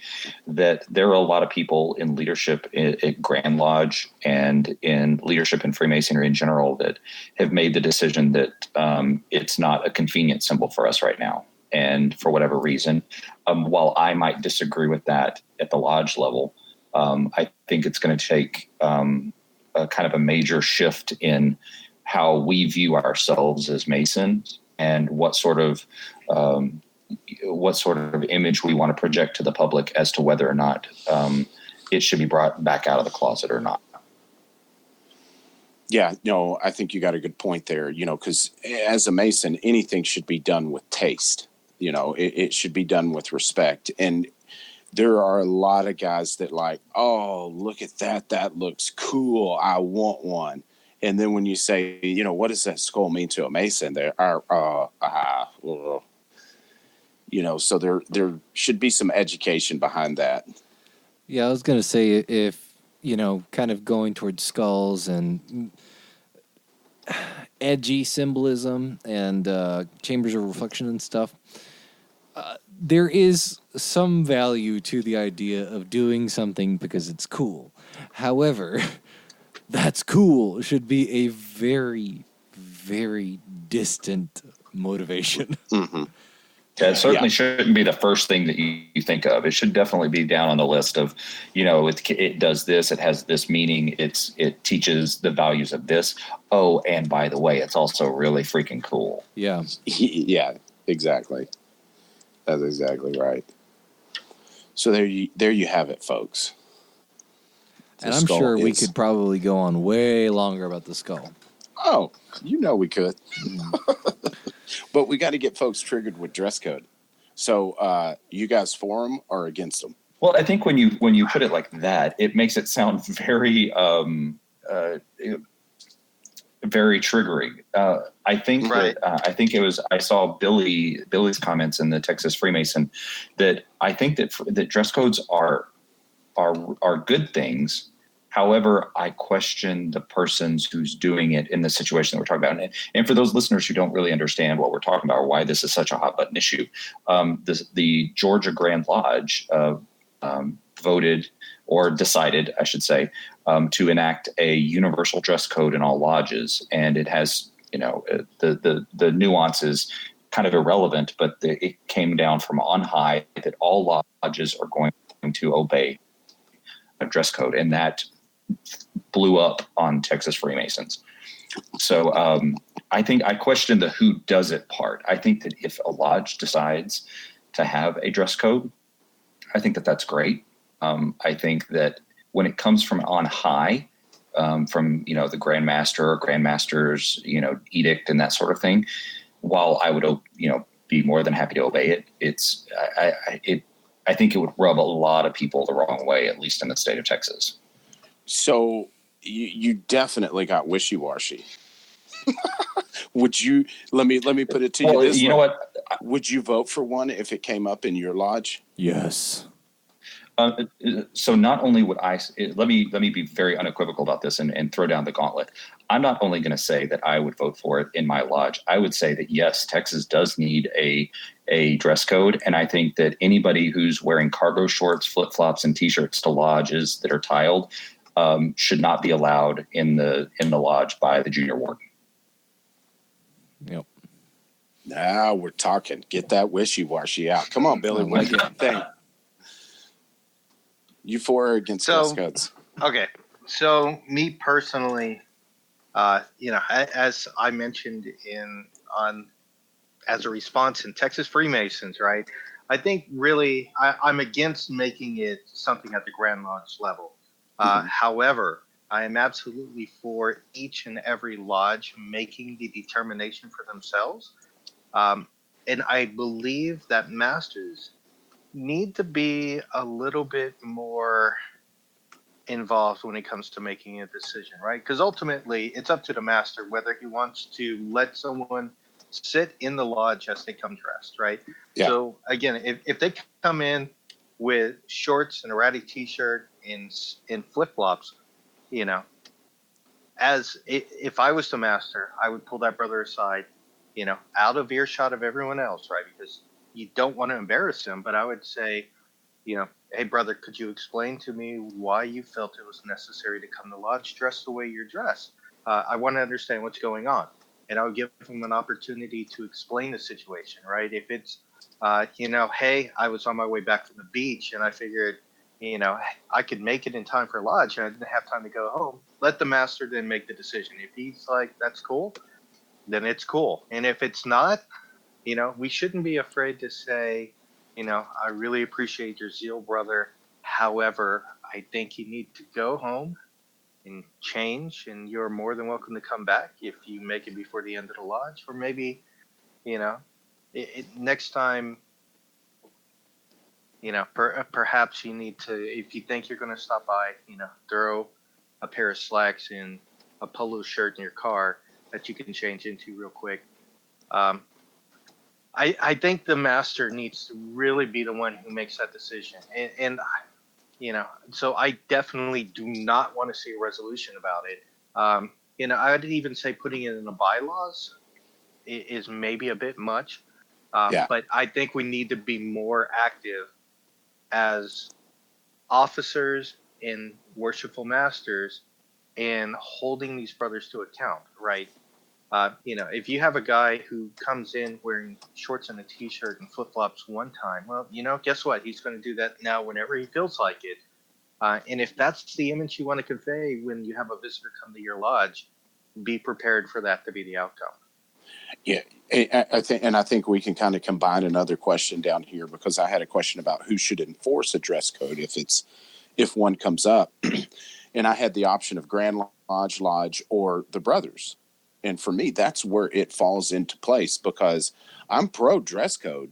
that there are a lot of people in leadership at Grand Lodge and in leadership in Freemasonry in general that have made the decision that it's not a convenient symbol for us right now. And for whatever reason, while I might disagree with that at the lodge level, I think it's going to take a kind of a major shift in how we view ourselves as Masons and what sort of image we want to project to the public as to whether or not it should be brought back out of the closet or not. Yeah, no, I think you got a good point there, because as a Mason, anything should be done with taste. It should be done with respect. And there are a lot of guys that like, oh, look at that. That looks cool. I want one. And then when you say, what does that skull mean to a Mason? So there should be some education behind that. Yeah, I was going to say, if, kind of going towards skulls and edgy symbolism and chambers of reflection and stuff, there is some value to the idea of doing something because it's cool. However, that's cool should be a very, very distant motivation. Mm-hmm. Yeah, it certainly shouldn't be the first thing that you think of. It should definitely be down on the list of, it does this, it has this meaning, it teaches the values of this. Oh, and by the way, it's also really freaking cool. Yeah. Yeah, exactly. That's exactly right. So there you have it, folks. And I'm sure we could probably go on way longer about the skull. Oh, we could. But we got to get folks triggered with dress code. So you guys for them or against them? Well, I think when you put it like that, it makes it sound very very triggering. I think that I saw Billy's comments in the Texas Freemason that I think that dress codes are good things. However, I question the persons who's doing it in the situation that we're talking about. And for those listeners who don't really understand what we're talking about or why this is such a hot button issue, the Georgia Grand Lodge voted or decided, I should say, to enact a universal dress code in all lodges. And it has, the nuances kind of irrelevant, but it came down from on high that all lodges are going to obey a dress code. And that blew up on Texas Freemasons. So I think I question the who does it part. I think that if a lodge decides to have a dress code, I think that that's great. I think that when it comes from on high, from the Grandmaster or Grandmaster's edict and that sort of thing, while I would be more than happy to obey it, I I think it would rub a lot of people the wrong way, at least in the state of Texas. So you definitely got wishy-washy. Would you, let me put it to you this way. You know what? Would you vote for one if it came up in your lodge? Yes. So not only would let me be very unequivocal about this and throw down the gauntlet. I'm not only going to say that I would vote for it in my lodge. I would say that yes, Texas does need a dress code, and I think that anybody who's wearing cargo shorts, flip flops, and t-shirts to lodges that are tiled should not be allowed in the lodge by the junior warden. Yep. Now we're talking. Get that wishy-washy out. Come on, Billy. What do you think? You for or against dress codes? Okay. So me personally, as I mentioned as a response in Texas Freemasons, right? I think really I'm against making it something at the Grand Lodge level. However, I am absolutely for each and every lodge making the determination for themselves. And I believe that masters need to be a little bit more involved when it comes to making a decision, right? Because ultimately it's up to the master whether he wants to let someone sit in the lodge as they come dressed, right? Yeah. So again, if they come in with shorts and a ratty t-shirt in flip-flops, if I was the master, I would pull that brother aside, out of earshot of everyone else, right? Because you don't want to embarrass him, but I would say, hey, brother, could you explain to me why you felt it was necessary to come to lodge dressed the way you're dressed? I want to understand what's going on. And I would give him an opportunity to explain the situation, right? If it's, hey, I was on my way back from the beach and I figured, I could make it in time for lodge and I didn't have time to go home. Let the master then make the decision. If he's like, that's cool, then it's cool. And if it's not, we shouldn't be afraid to say, I really appreciate your zeal, brother. However, I think you need to go home and change, and you're more than welcome to come back if you make it before the end of the lodge. Or maybe, next time, perhaps you need to, if you think you're going to stop by, throw a pair of slacks and a polo shirt in your car that you can change into real quick. I think the master needs to really be the one who makes that decision. And so I definitely do not want to see a resolution about it. I would even say putting it in the bylaws is maybe a bit much. But I think we need to be more active as officers and worshipful masters and holding these brothers to account, right? If you have a guy who comes in wearing shorts and a t-shirt and flip-flops one time, well, guess what? He's going to do that now whenever he feels like it. And if that's the image you want to convey when you have a visitor come to your lodge, be prepared for that to be the outcome. Yeah, I think we can kind of combine another question down here, because I had a question about who should enforce a dress code if one comes up, and I had the option of Grand Lodge, or the brothers. And for me, that's where it falls into place, because I'm pro dress code,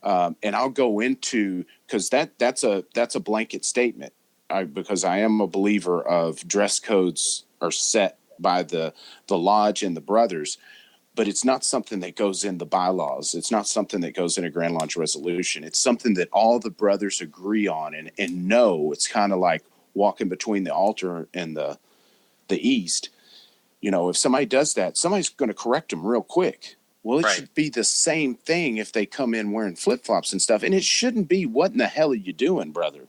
and I'll go into, because that's a blanket statement. Because I am a believer of dress codes are set by the lodge and the brothers, but it's not something that goes in the bylaws. It's not something that goes in a Grand Lodge resolution. It's something that all the brothers agree on and know. It's kind of like walking between the altar and the east. If somebody does that, somebody's going to correct them real quick. Well, it should be the same thing if they come in wearing flip-flops and stuff. And it shouldn't be, what in the hell are you doing, brother?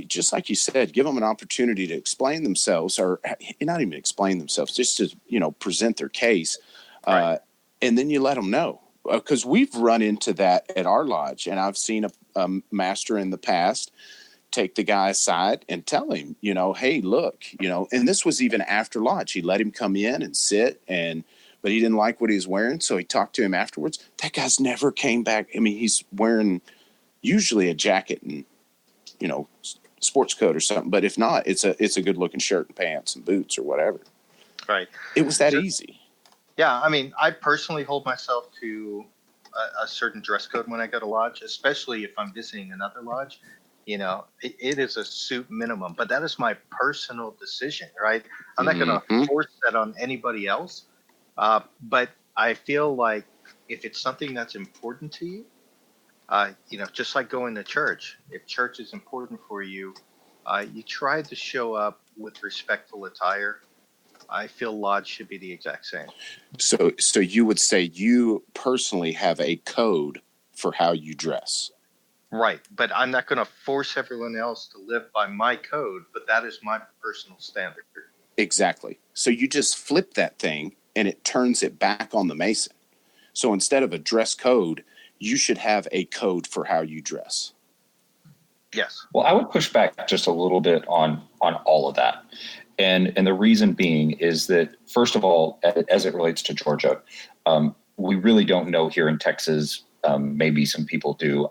Just like you said, give them an opportunity to explain themselves, or not even explain themselves, just to, present their case. And then you let them know. Because we've run into that at our lodge, and I've seen a master in the past take the guy aside and tell him, hey, look, and this was even after lodge. He let him come in and sit, but he didn't like what he was wearing. So he talked to him afterwards. That guy's never came back. I mean, he's wearing usually a jacket and, sports coat or something. But if not, it's a good looking shirt and pants and boots or whatever. Right. It was that easy. Yeah. I mean, I personally hold myself to a certain dress code when I go to lodge, especially if I'm visiting another lodge. It is a suit minimum, but that is my personal decision, right? I'm not going to force that on anybody else. But I feel like if it's something that's important to you, just like going to church, if church is important for you, you try to show up with respectful attire. I feel lodge should be the exact same. So you would say you personally have a code for how you dress. Right, but I'm not going to force everyone else to live by my code, but that is my personal standard. Exactly. So you just flip that thing and it turns it back on the Mason. So instead of a dress code, you should have a code for how you dress. Yes. Well, I would push back just a little bit on all of that. And the reason being is that, first of all, as it relates to Georgia, we really don't know here in Texas. Maybe some people do.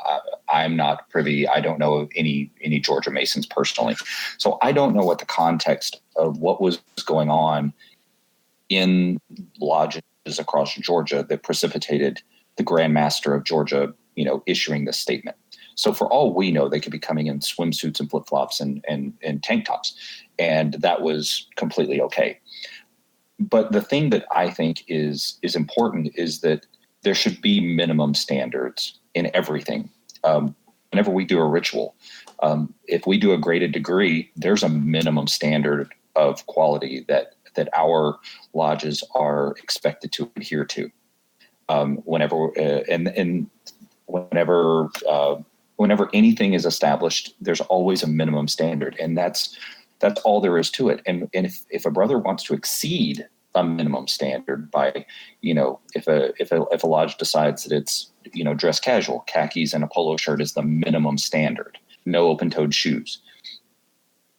I'm not privy. I don't know of any Georgia Masons personally. So I don't know what the context of what was going on in lodges across Georgia that precipitated the Grand Master of Georgia, issuing this statement. So for all we know, they could be coming in swimsuits and flip-flops and tank tops. And that was completely okay. But the thing that I think is important is that there should be minimum standards in everything. Whenever we do a ritual, if we do a graded degree, there's a minimum standard of quality that our lodges are expected to adhere to. Whenever anything is established, there's always a minimum standard, and that's all there is to it. And if a brother wants to exceed a minimum standard by, if a lodge decides that it's, dress casual, khakis and a polo shirt is the minimum standard, no open-toed shoes.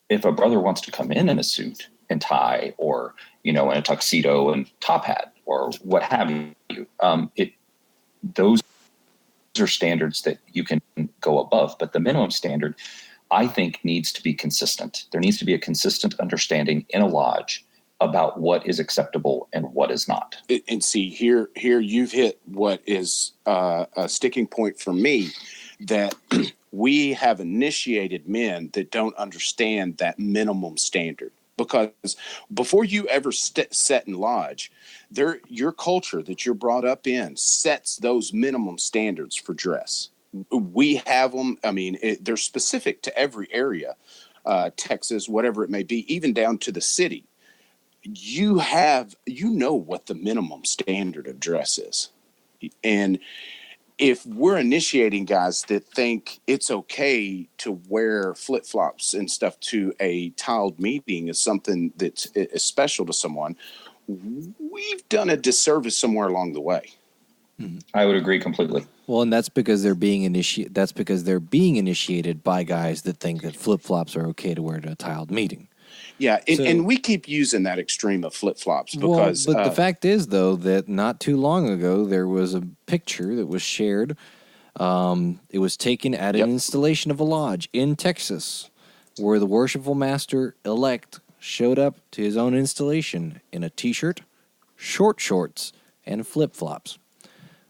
If a brother wants to come in a suit and tie, or, in a tuxedo and top hat, or what have you, those are standards that you can go above. But the minimum standard, I think, needs to be consistent. There needs to be a consistent understanding in a lodge about what is acceptable and what is not. And see, here you've hit what is a sticking point for me, that we have initiated men that don't understand that minimum standard. Because before you ever set in lodge, your culture that you're brought up in sets those minimum standards for dress. We have them. I mean, they're specific to every area, Texas, whatever it may be, even down to the city. You know what the minimum standard of dress is. And if we're initiating guys that think it's okay to wear flip-flops and stuff to a tiled meeting is something that is special to someone, we've done a disservice somewhere along the way. I would agree completely. Well, and that's because they're being initiated by guys that think that flip-flops are okay to wear at a tiled meeting. Yeah, and we keep using that extreme of flip-flops because... But the fact is, though, that not too long ago, there was a picture that was shared. It was taken at an installation of a lodge in Texas, where the worshipful master-elect showed up to his own installation in a T-shirt, short shorts, and flip-flops.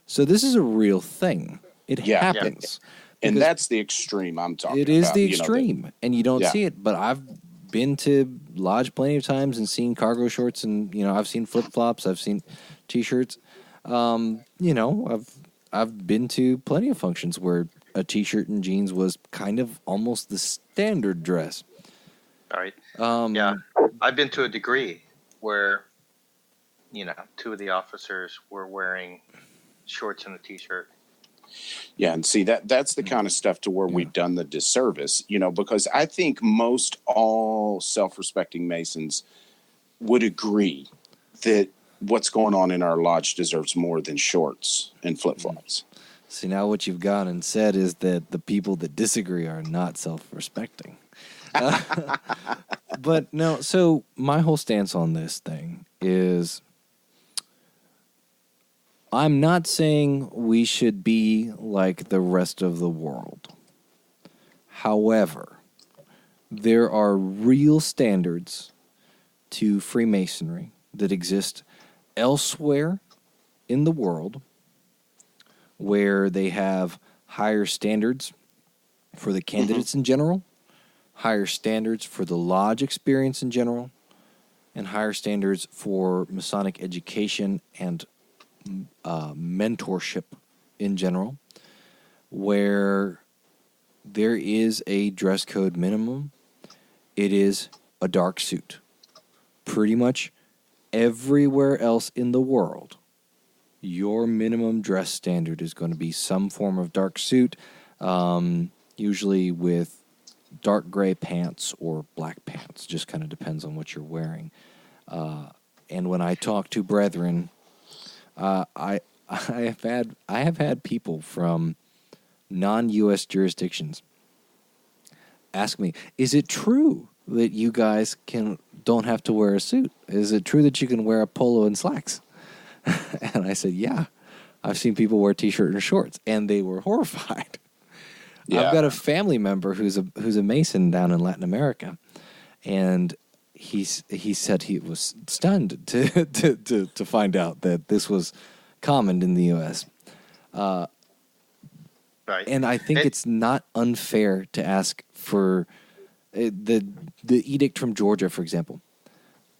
So this is a real thing. It happens. And that's the extreme I'm talking about. It is the extreme, and you don't see it, but I've been to lodge plenty of times and seen cargo shorts, and I've seen flip-flops, I've seen T-shirts. I've been to plenty of functions where a T-shirt and jeans was kind of almost the standard dress. All right. I've been to a degree where two of the officers were wearing shorts and a T-shirt. Yeah, and see, that's the kind of stuff to where we've done the disservice, because I think most all self-respecting Masons would agree that what's going on in our lodge deserves more than shorts and flip-flops. See, now what you've gone and said is that the people that disagree are not self-respecting. But no, so my whole stance on this thing is, I'm not saying we should be like the rest of the world. However, there are real standards to Freemasonry that exist elsewhere in the world where they have higher standards for the candidates in general, higher standards for the lodge experience in general, and higher standards for Masonic education and mentorship in general, where there is a dress code minimum. It is a dark suit. Pretty much everywhere else in the world, your minimum dress standard is going to be some form of dark suit, usually with dark gray pants or black pants. Just kind of depends on what you're wearing. And when I talk to brethren, I have had people from non-U.S. jurisdictions ask me, "Is it true that you guys don't have to wear a suit? Is it true that you can wear a polo and slacks?" And I said, "Yeah, I've seen people wear t-shirt and shorts," and they were horrified. Yeah. I've got a family member who's a Mason down in Latin America, and he said he was stunned to find out that this was common in the U.S. Right. And I think it's not unfair to ask for the edict from Georgia, for example.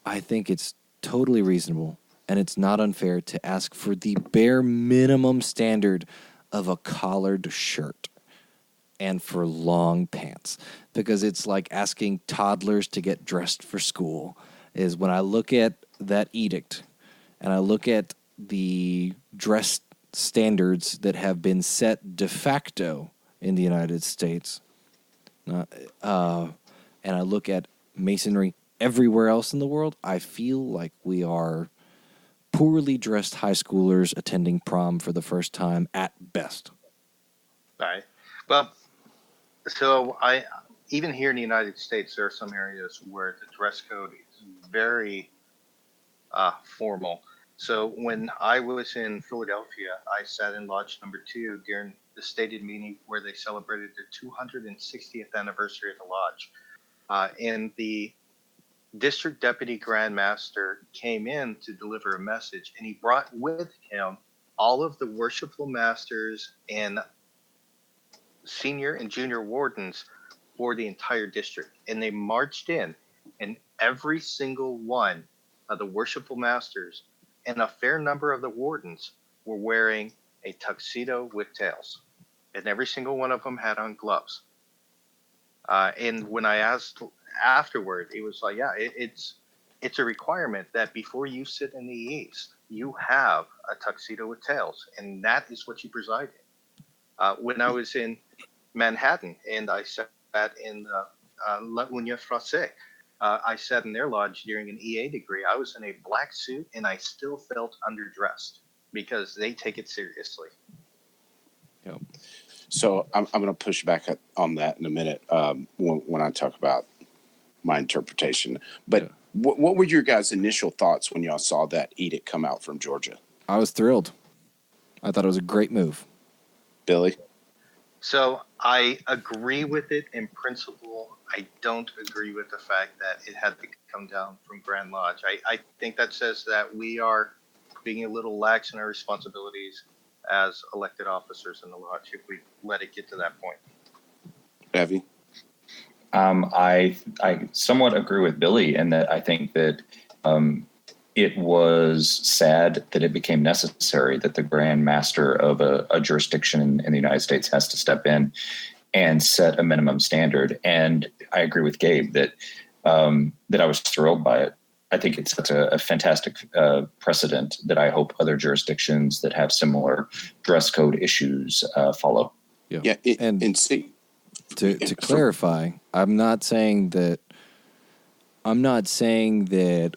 I think it's totally reasonable, and it's not unfair to ask for the bare minimum standard of a collared shirt and for long pants, because it's like asking toddlers to get dressed for school. Is when I look at that edict and I look at the dress standards that have been set de facto in the United States, and I look at Masonry everywhere else in the world, I feel like we are poorly dressed high schoolers attending prom for the first time at best. Right. Well, so even here in the United States, there are some areas where the dress code is very formal. So when I was in Philadelphia, I sat in Lodge Number 2 during the stated meeting where they celebrated the 260th anniversary of the lodge. And the district deputy grand master came in to deliver a message, and he brought with him all of the worshipful masters and senior and junior wardens for the entire district. And they marched in, and every single one of the worshipful masters and a fair number of the wardens were wearing a tuxedo with tails. And every single one of them had on gloves. And when I asked afterward, it was like, yeah, it's a requirement that before you sit in the East, you have a tuxedo with tails. And that is what you preside in. When I was in Manhattan and I sat in La Union Française, I sat in their lodge during an EA degree. I was in a black suit and I still felt underdressed because they take it seriously. Yep. So I'm going to push back on that in a minute when I talk about my interpretation. But yeah. What were your guys' initial thoughts when y'all saw that edict come out from Georgia? I was thrilled. I thought it was a great move. Billy? So I agree with it in principle. I don't agree with the fact that it had to come down from Grand Lodge. I think that says that we are being a little lax in our responsibilities as elected officers in the lodge if we let it get to that point. Evve? I somewhat agree with Billy in that I think that it was sad that it became necessary that the Grand Master of a jurisdiction in the United States has to step in and set a minimum standard. And I agree with Gabe that I was thrilled by it. I think it's such a fantastic precedent that I hope other jurisdictions that have similar dress code issues follow. Yeah. To clarify, I'm not saying that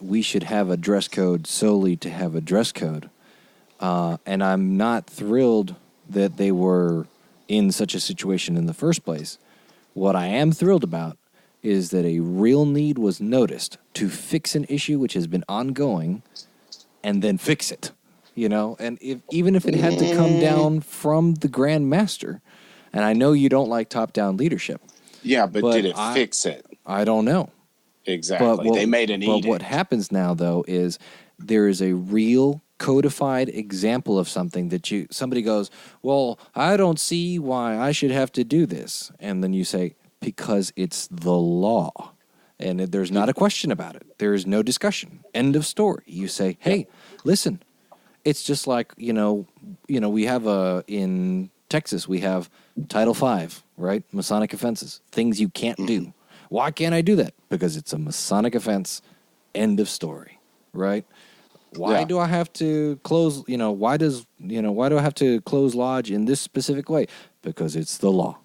we should have a dress code solely to have a dress code. And I'm not thrilled that they were in such a situation in the first place. What I am thrilled about is that a real need was noticed to fix an issue which has been ongoing and then fix it, and even if it had to come down from the Grand Master, and I know you don't like top-down leadership. Yeah, but did it fix it? I don't know. Exactly. They made an edict. But what happens now, though, is there is a real codified example of something that somebody goes, well, I don't see why I should have to do this. And then you say, because it's the law. And there's not a question about it. There is no discussion. End of story. You say, hey, listen, it's just like, we have in Texas, we have Title V, right? Masonic offenses, things you can't do. Why can't I do that? Because it's a Masonic offense. End of story, right? Why do I have to close, why do I have to close lodge in this specific way? Because it's the law.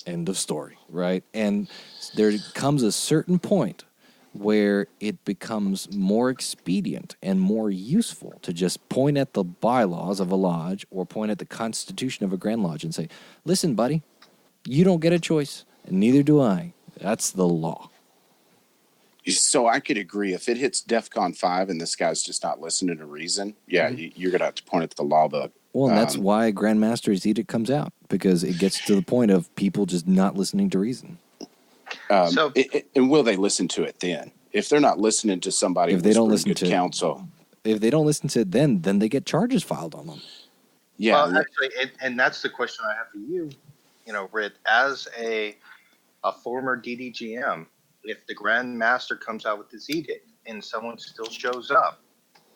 End of story, right? And there comes a certain point where it becomes more expedient and more useful to just point at the bylaws of a lodge or point at the constitution of a Grand Lodge and say, listen, buddy, you don't get a choice, and neither do I. That's the law. So I could agree. If it hits DEFCON 5 and this guy's just not listening to reason, you're going to have to point at the law book. Well, and that's why Grand Master's Edict comes out, because it gets to the point of people just not listening to reason. And will they listen to it then? If they're not listening to somebody, if they don't listen to counsel, if they don't listen to it, then they get charges filed on them. Yeah, well, actually, and that's the question I have for you, Rhit, as a former DDGM. If the Grand Master comes out with this edict and someone still shows up,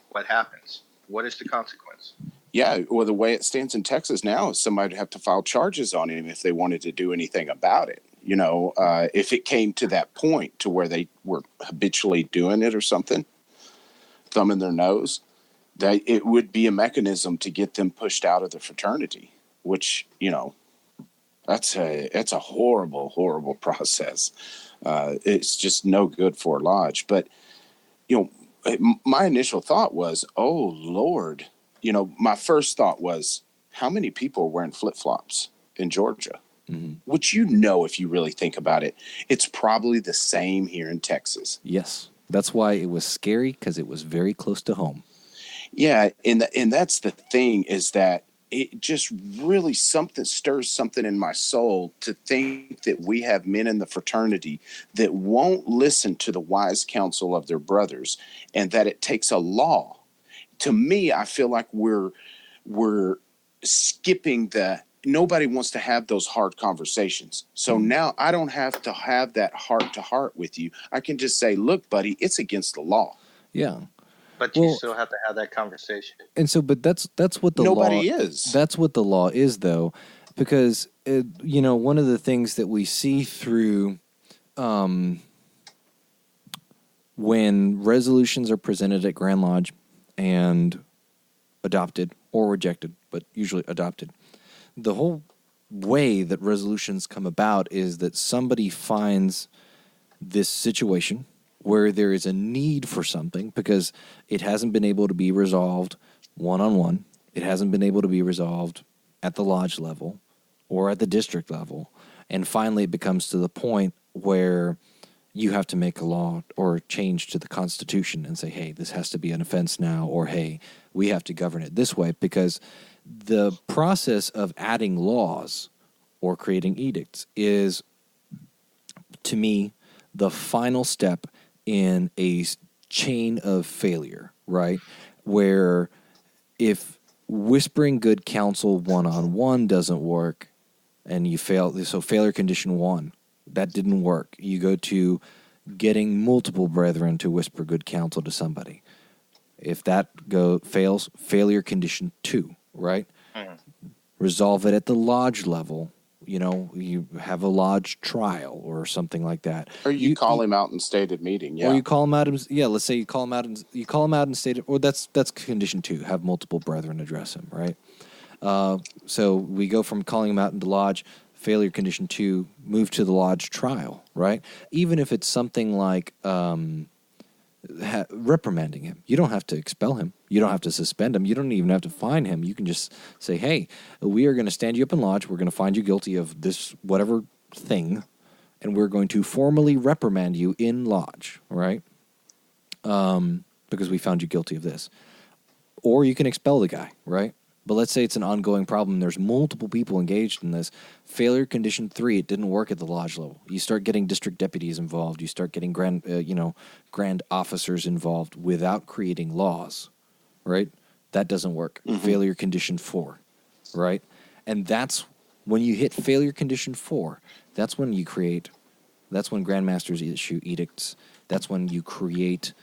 what happens? What is the consequence? Yeah, well, the way it stands in Texas now is somebody would have to file charges on him if they wanted to do anything about it. If it came to that point to where they were habitually doing it or something, thumbing their nose, that it would be a mechanism to get them pushed out of the fraternity, which, that's a horrible, horrible process. It's just no good for a lodge. But, my initial thought was, oh, Lord, my first thought was, how many people are wearing flip-flops in Georgia? Mm-hmm. Which, if you really think about it, it's probably the same here in Texas. Yes. That's why it was scary, because it was very close to home. Yeah. And that's the thing, is that it just really stirs something in my soul to think that we have men in the fraternity that won't listen to the wise counsel of their brothers, and that it takes a law. To me, I feel like we're skipping nobody wants to have those hard conversations. So now I don't have to have that heart to heart with you. I can just say, look, buddy, it's against the law. Yeah. But you still have to have that conversation. And so, but that's what the nobody law is. That's what the law is, though, because one of the things that we see through when resolutions are presented at Grand Lodge and adopted or rejected, but usually adopted, the whole way that resolutions come about is that somebody finds this situation where there is a need for something because it hasn't been able to be resolved one-on-one. It hasn't been able to be resolved at the lodge level or at the district level. And finally it becomes to the point where you have to make a law or change to the Constitution and say, hey, this has to be an offense now, or hey, we have to govern it this way, because the process of adding laws or creating edicts is, to me, the final step in a chain of failure, right? Where if whispering good counsel one-on-one doesn't work and you fail, so failure condition 1, that didn't work. You go to getting multiple brethren to whisper good counsel to somebody. If that fails, failure condition 2, right? Mm-hmm. Resolve it at the lodge level. You have a lodge trial or something like that. Or you call him out in stated meeting, yeah. Or you call him out. Let's say you call him out in stated. Or that's condition 2. Have multiple brethren address him, right? So we go from calling him out into lodge, failure condition 2, move to the lodge trial, right? Even if it's something like reprimanding him, you don't have to expel him. You don't have to suspend him. You don't even have to fine him. You can just say, hey, we are going to stand you up in lodge. We're going to find you guilty of this whatever thing, and we're going to formally reprimand you in lodge, right? Because we found you guilty of this. Or you can expel the guy, right? But let's say it's an ongoing problem. There's multiple people engaged in this. Failure condition 3, it didn't work at the lodge level. You start getting district deputies involved. You start getting grand officers involved without creating laws, right? That doesn't work. Failure condition 4, right? And that's when you hit failure condition 4, that's when grandmasters issue edicts. That's when you create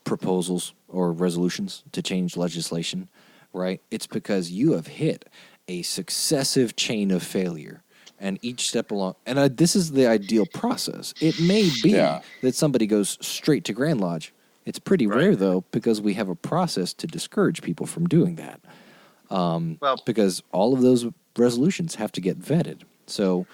proposals or resolutions to change legislation, right? It's because you have hit a successive chain of failure. And each step along, and this is the ideal process. It may be that somebody goes straight to Grand Lodge. It's pretty rare, though, because we have a process to discourage people from doing that. Because all of those resolutions have to get vetted. So,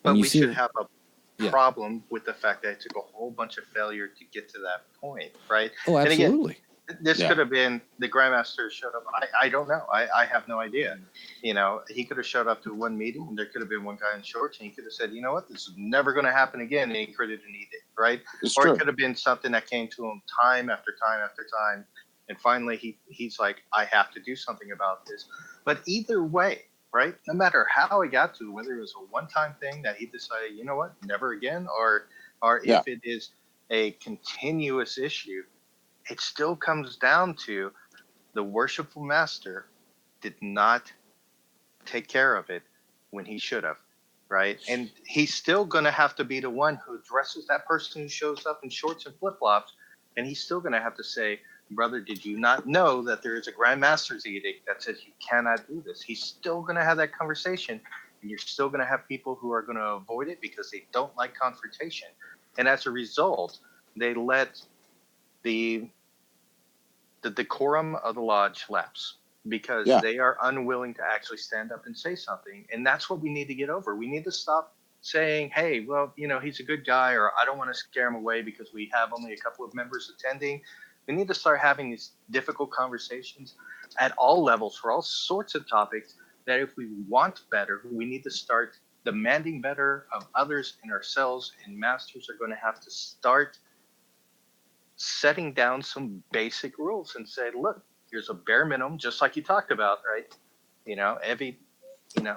but we should have a problem with the fact that it took a whole bunch of failure to get to that point, right? Oh, absolutely. And again, this could have been the Grandmaster showed up. I don't know. I have no idea. You know, he could have showed up to one meeting, and there could have been one guy in shorts, and he could have said, you know what, this is never going to happen again, and he created an edict, right? It's or true. It could have been something that came to him time after time after time, and finally he's like, I have to do something about this. But either way, right, no matter how it got to, whether it was a one-time thing that he decided, you know what, never again, or if it is a continuous issue, it still comes down to the worshipful master did not take care of it when he should have, right? And he's still going to have to be the one who addresses that person who shows up in shorts and flip-flops, and he's still going to have to say, brother, did you not know that there is a Grand Master's edict that says you cannot do this? He's still going to have that conversation, and you're still going to have people who are going to avoid it because they don't like confrontation. And as a result, they let the decorum of the lodge lapse because they are unwilling to actually stand up and say something. And that's what we need to get over. We need to stop saying, hey, well, you know, he's a good guy, or I don't want to scare him away because we have only a couple of members attending. We need to start having these difficult conversations at all levels for all sorts of topics, that if we want better, we need to start demanding better of others and ourselves, and masters are going to have to start setting down some basic rules and say, look, here's a bare minimum, just like you talked about, right? You know,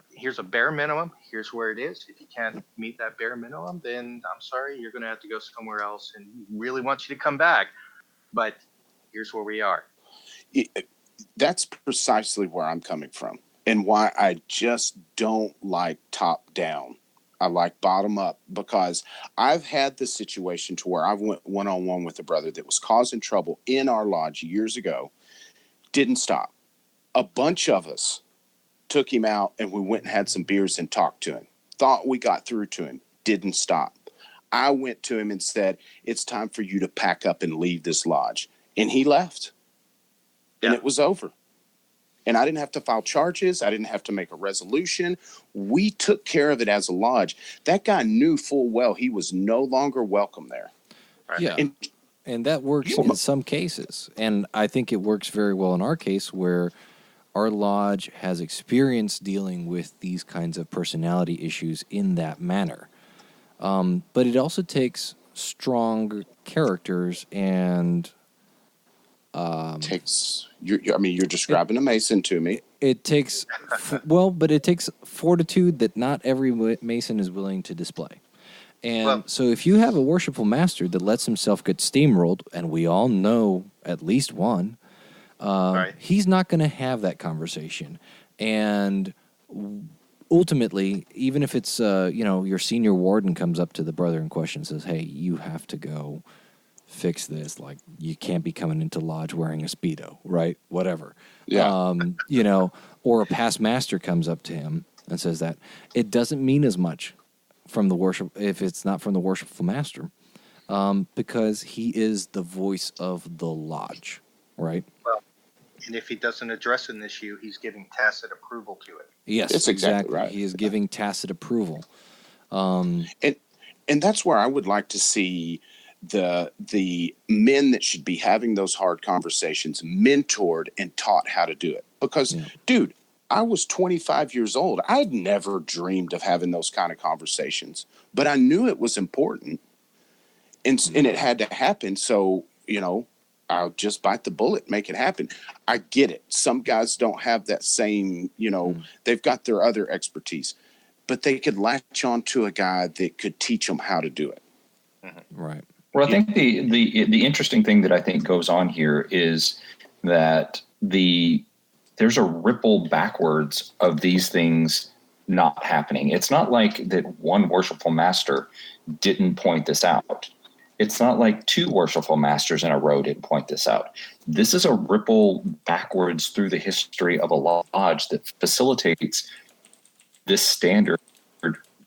here's a bare minimum. Here's where it is. If you can't meet that bare minimum, then I'm sorry, you're going to have to go somewhere else, and we really want you to come back. But here's where we are. That's precisely where I'm coming from, and why I just don't like top down. I like bottom up, because I've had the situation to where I went one-on-one with a brother that was causing trouble in our lodge years ago. Didn't stop. A bunch of us took him out, and we went and had some beers and talked to him. Thought we got through to him. Didn't stop. I went to him and said, it's time for you to pack up and leave this lodge. And he left. And it was over. And I didn't have to file charges. I didn't have to make a resolution. We took care of it as a lodge. That guy knew full well he was no longer welcome there. Right. Yeah. And that works in some cases. And I think it works very well in our case, where our lodge has experience dealing with these kinds of personality issues in that manner. But it also takes strong characters and you're describing a Mason to me. It takes but it takes fortitude that not every Mason is willing to display. And so if you have a worshipful master that lets himself get steamrolled, and we all know at least one, he's not going to have that conversation. And ultimately, even if it's, your senior warden comes up to the brother in question and says, hey, you have to go fix this. Like, you can't be coming into lodge wearing a Speedo, right? Whatever. Yeah. Or a past master comes up to him and says that. It doesn't mean as much from the worship, if it's not from the worshipful master, because he is the voice of the lodge, right? Well, and if he doesn't address an issue, he's giving tacit approval to it. Yes, that's exactly right. He is giving tacit approval. And that's where I would like to see the men that should be having those hard conversations mentored and taught how to do it. Because, dude, I was 25 years old. I'd never dreamed of having those kind of conversations, but I knew it was important, and it had to happen. So, I'll just bite the bullet, make it happen. I get it. Some guys don't have that same, they've got their other expertise, but they could latch on to a guy that could teach them how to do it. Right. Well, I think the interesting thing that I think goes on here is that there's a ripple backwards of these things not happening. It's not like that one worshipful master didn't point this out. It's not like two worshipful masters in a row didn't point this out. This is a ripple backwards through the history of a lodge that facilitates this standard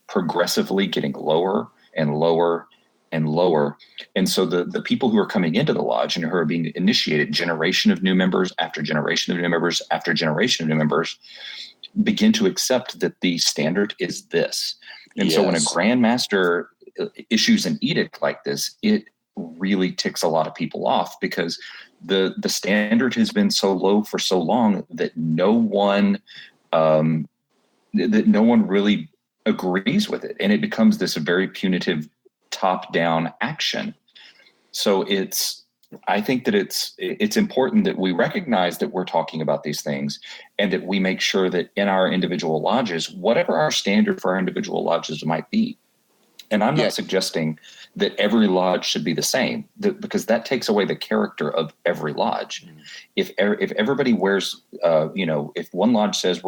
progressively getting lower and lower and lower. And so the people who are coming into the lodge and who are being initiated, generation of new members after generation of new members after generation of new members, begin to accept that the standard is this. And so when a Grand Master issues an edict like this, it really ticks a lot of people off, because the standard has been so low for so long that no one really agrees with it, and it becomes this very punitive top-down action. So I think that it's important that we recognize that we're talking about these things, and that we make sure that in our individual lodges, whatever our standard for our individual lodges might be. And I'm not suggesting that every lodge should be the same, because that takes away the character of every lodge. Mm-hmm. If everybody wears, if one lodge says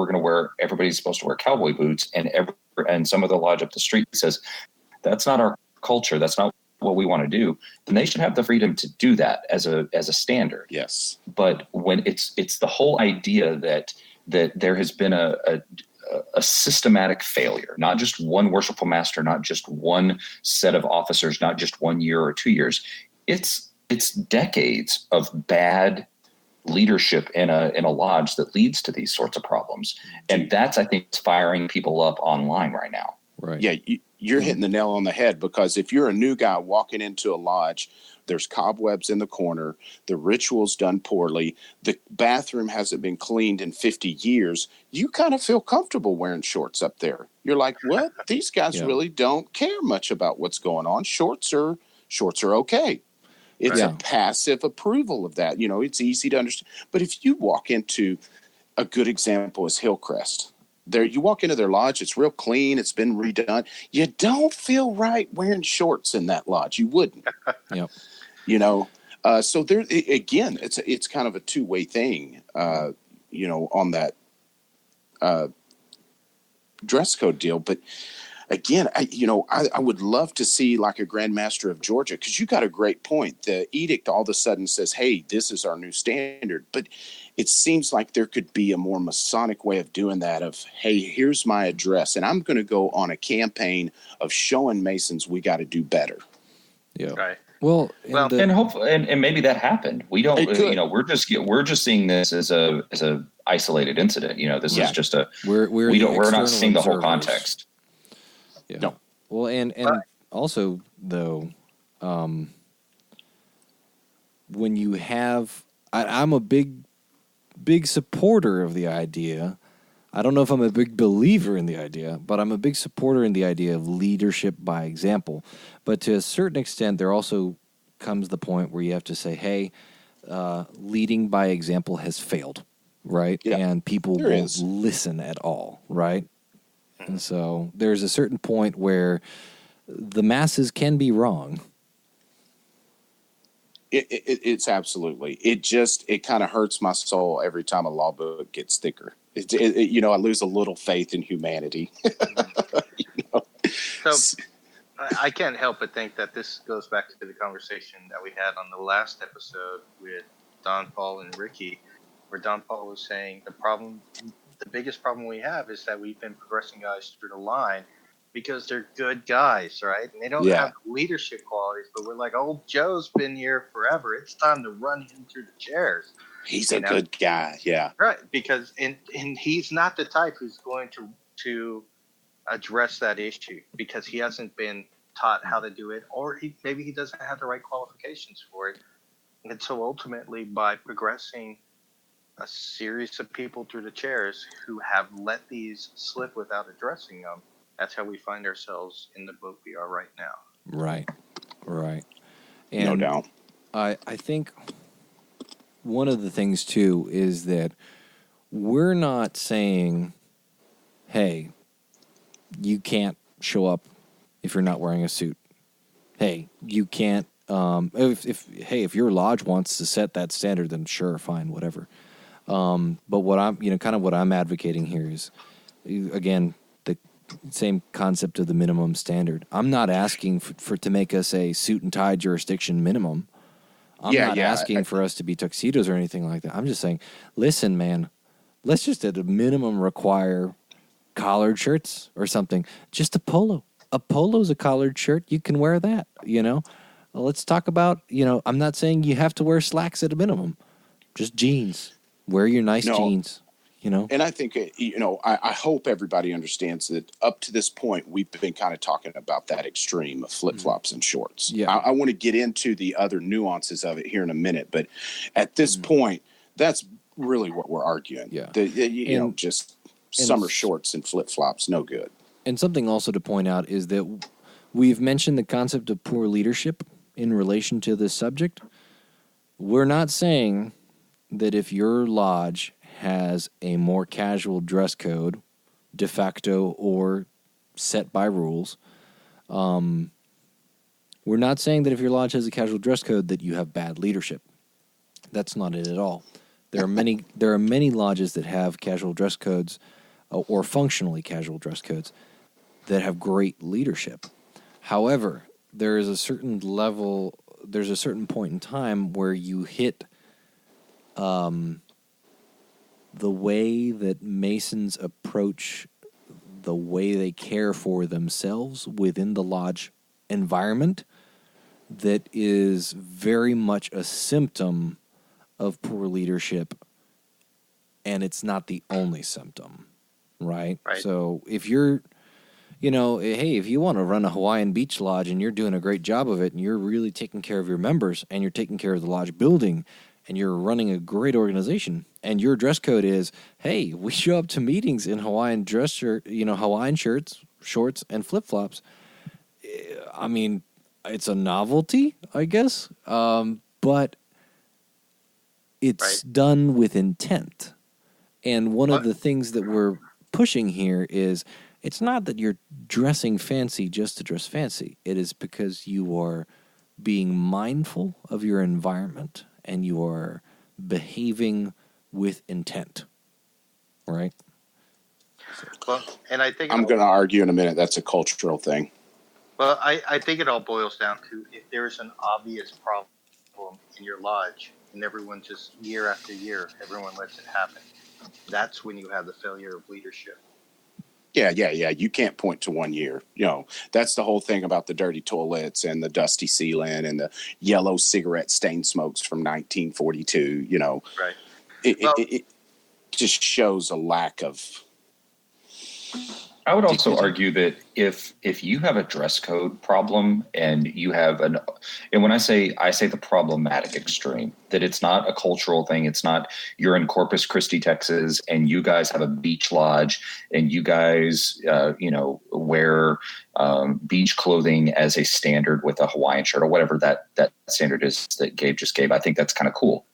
everybody's supposed to wear cowboy boots, and some other lodge up the street says that's not our culture, that's not what we want to do, then they should have the freedom to do that as a standard. Yes. But when it's the whole idea that there has been a systematic failure, not just one worshipful master, not just one set of officers, not just 1 year or 2 years. It's decades of bad leadership in a lodge that leads to these sorts of problems. And that's, I think, firing people up online right now. Right. Yeah, you're hitting the nail on the head, because if you're a new guy walking into a lodge, there's cobwebs in the corner, the ritual's done poorly, the bathroom hasn't been cleaned in 50 years, you kind of feel comfortable wearing shorts up there. You're like, what? These guys really don't care much about what's going on. Shorts are okay. It's a passive approval of that. It's easy to understand. But if you walk into, a good example is Hillcrest. You walk into their lodge, it's real clean, it's been redone. You don't feel right wearing shorts in that lodge. You wouldn't. Yep. So there again, it's kind of a two-way thing, on that dress code deal. But again, I would love to see like a Grand Master of Georgia, because you got a great point. The edict all of a sudden says, hey, this is our new standard. But it seems like there could be a more Masonic way of doing that, of, hey, here's my address, and I'm going to go on a campaign of showing Masons we got to do better. Yeah. Right. Well, and hopefully, and maybe that happened. We don't, we're just seeing this as a isolated incident. This is just we're not seeing the whole context. Yeah. No. Well, and also though, when you have, I'm a big supporter of the idea. I don't know if I'm a big believer in the idea, but I'm a big supporter in the idea of leadership by example. But to a certain extent, there also comes the point where you have to say, hey, leading by example has failed, right? Yeah. And people won't listen at all, right? And so there's a certain point where the masses can be wrong. It's absolutely. It kind of hurts my soul every time a law book gets thicker. I lose a little faith in humanity. So I can't help but think that this goes back to the conversation that we had on the last episode with Don Paul and Ricky, where Don Paul was saying the biggest problem we have is that we've been progressing guys through the line because they're good guys, right? And they don't have leadership qualities, but we're like, old Joe's been here forever. It's time to run him through the chairs. He's a good guy, yeah. Right, because and he's not the type who's going to address that issue because he hasn't been taught how to do it, or maybe he doesn't have the right qualifications for it. And so ultimately, by progressing a series of people through the chairs who have let these slip without addressing them, that's how we find ourselves in the boat we are right now. Right. And no doubt. I think one of the things, too, is that we're not saying, hey, you can't show up if you're not wearing a suit. Hey, you can't If your lodge wants to set that standard, then sure, fine, whatever. But what I'm advocating here is, again, the same concept of the minimum standard. I'm not asking to make us a suit and tie jurisdiction minimum. I'm not asking for us to be tuxedos or anything like that. I'm just saying, listen, man, let's just at a minimum require collared shirts or something. Just a polo. A polo's a collared shirt. You can wear that, Well, let's talk about, I'm not saying you have to wear slacks at a minimum. Just jeans. Wear your nice jeans, And I think, I hope everybody understands that up to this point, we've been kind of talking about that extreme of flip-flops and shorts. Yeah. I want to get into the other nuances of it here in a minute, but at this point, that's really what we're arguing. Yeah. Just summer shorts and flip-flops, no good. And something also to point out is that we've mentioned the concept of poor leadership in relation to this subject. We're not saying that if your lodge has a more casual dress code, de facto or set by rules, we're not saying that if your lodge has a casual dress code that you have bad leadership. That's not it at all. There are many lodges that have casual dress codes or functionally casual dress codes that have great leadership. However, there's a certain point in time where you hit the way that Masons approach the way they care for themselves within the lodge environment that is very much a symptom of poor leadership, and it's not the only symptom, right? So if you're, if you want to run a Hawaiian beach lodge and you're doing a great job of it and you're really taking care of your members and you're taking care of the lodge building and you're running a great organization, and your dress code is, hey, we show up to meetings in Hawaiian dress shirt, Hawaiian shirts, shorts, and flip-flops. I mean, it's a novelty, I guess, but it's done with intent. And one of the things that we're pushing here is it's not that you're dressing fancy just to dress fancy. It is because you are being mindful of your environment and you are behaving with intent, right? Well, and I think I'm going to argue in a minute that's a cultural thing. Well, I think it all boils down to if there is an obvious problem in your lodge and everyone just year after year, everyone lets it happen. That's when you have the failure of leadership. Yeah. You can't point to 1 year. That's the whole thing about the dirty toilets and the dusty ceiling and the yellow cigarette stain smokes from 1942. Right. It just shows a lack of. I would also argue that if you have a dress code problem and you have and when I say the problematic extreme, that it's not a cultural thing. It's not you're in Corpus Christi, Texas, and you guys have a beach lodge and you guys, wear beach clothing as a standard with a Hawaiian shirt or whatever that standard is that Gabe just gave. I think that's kind of cool.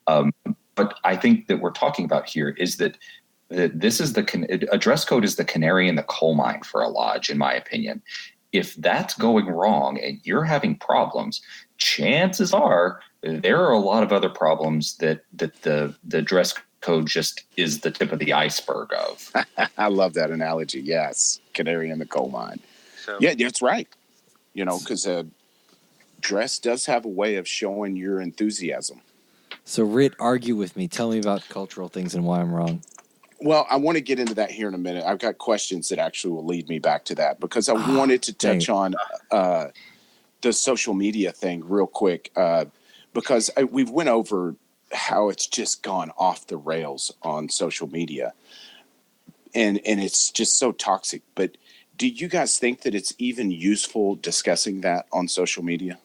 But I think that we're talking about here is that this is a dress code is the canary in the coal mine for a lodge, in my opinion. If that's going wrong and you're having problems, chances are there are a lot of other problems that the dress code just is the tip of the iceberg of. I love that analogy. Yes, canary in the coal mine. So, yeah, that's right. Because dress does have a way of showing your enthusiasm. So, Rhit, argue with me. Tell me about cultural things and why I'm wrong. Well, I want to get into that here in a minute. I've got questions that actually will lead me back to that because I wanted to touch on the social media thing real quick because we've went over how it's just gone off the rails on social media and it's just so toxic. But do you guys think that it's even useful discussing that on social media?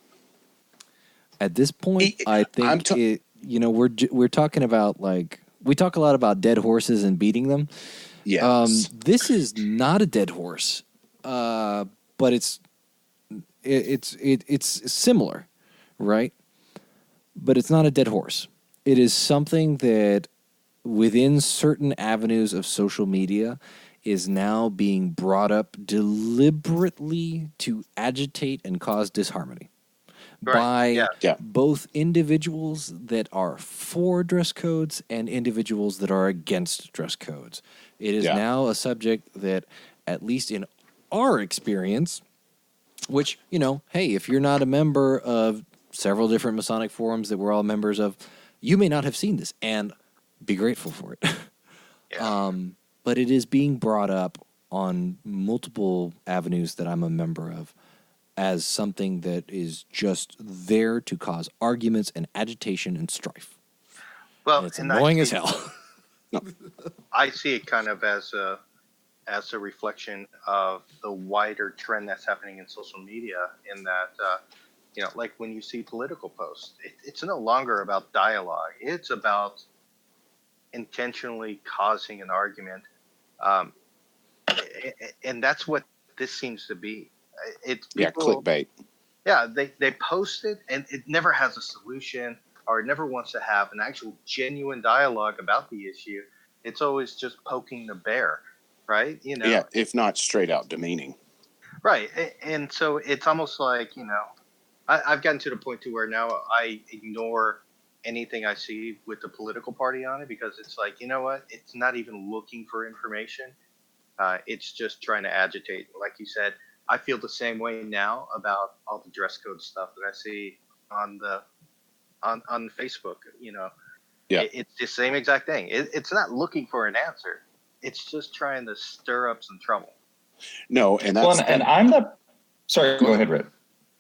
At this point, I think we're talking about we talk a lot about dead horses and beating them. Yes. This is not a dead horse, but it's similar, right? But it's not a dead horse. It is something that within certain avenues of social media is now being brought up deliberately to agitate and cause disharmony. by Yeah. both individuals that are for dress codes and individuals that are against dress codes. It is now a subject that, at least in our experience, which, you know, hey, if you're not a member of several different Masonic forums that we're all members of, you may not have seen this, and be grateful for it. But it is being brought up on multiple avenues that I'm a member of as something that is just there to cause arguments and agitation and strife. Well, and it's annoying as hell. I see it kind of as a reflection of the wider trend that's happening in social media, in that, you know, like when you see political posts, it's no longer about dialogue. It's about intentionally causing an argument. And that's what this seems to be. It's people, clickbait. Yeah, they post it, and it never has a solution, or it never wants to have an actual genuine dialogue about the issue. It's always just poking the bear, right? You know. Yeah, if not straight out demeaning. Right, and so it's almost like, you know, I've gotten to the point to where now I ignore anything I see with the political party on it, because it's like, you know what? It's not even looking for information. It's just trying to agitate. Like you said, I feel the same way now about all the dress code stuff that I see on Facebook. You know, it's the same exact thing. It's not looking for an answer. It's just trying to stir up some trouble. No, and that's and I'm the. Sorry, go ahead, Rhit.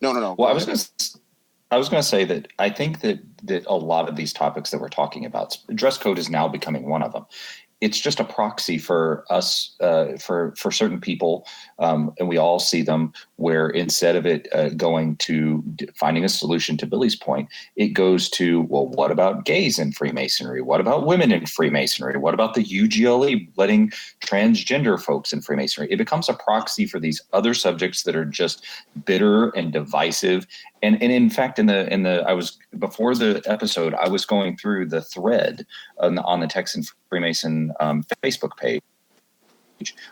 No. Well, I was going to say that I think that a lot of these topics that we're talking about, dress code is now becoming one of them. It's just a proxy for us, for certain people, and we all see them, where instead of it going to finding a solution to Billy's point, it goes to, well, what about gays in Freemasonry? What about women in Freemasonry? What about the UGLE letting transgender folks in Freemasonry? It becomes a proxy for these other subjects that are just bitter and divisive. And in fact, I was, before the episode, I was going through the thread on the Texan Freemason Facebook page,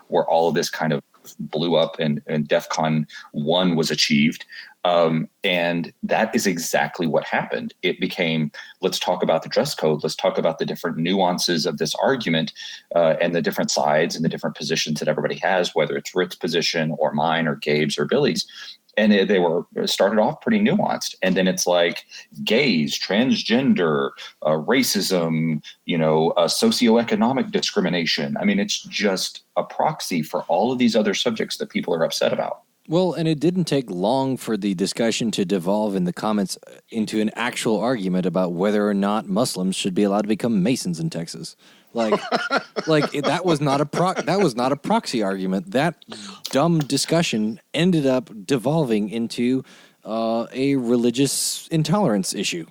where all of this kind of blew up and DEF CON 1 was achieved. And that is exactly what happened. It became, let's talk about the dress code. Let's talk about the different nuances of this argument, and the different sides and the different positions that everybody has, whether it's Rhit's position or mine or Gabe's or Billy's. And they were started off pretty nuanced. And then it's like gays, transgender, racism, you know, socioeconomic discrimination. I mean, it's just a proxy for all of these other subjects that people are upset about. Well, and it didn't take long for the discussion to devolve in the comments into an actual argument about whether or not Muslims should be allowed to become Masons in Texas. Like that was not a proxy argument. That dumb discussion ended up devolving into a religious intolerance issue.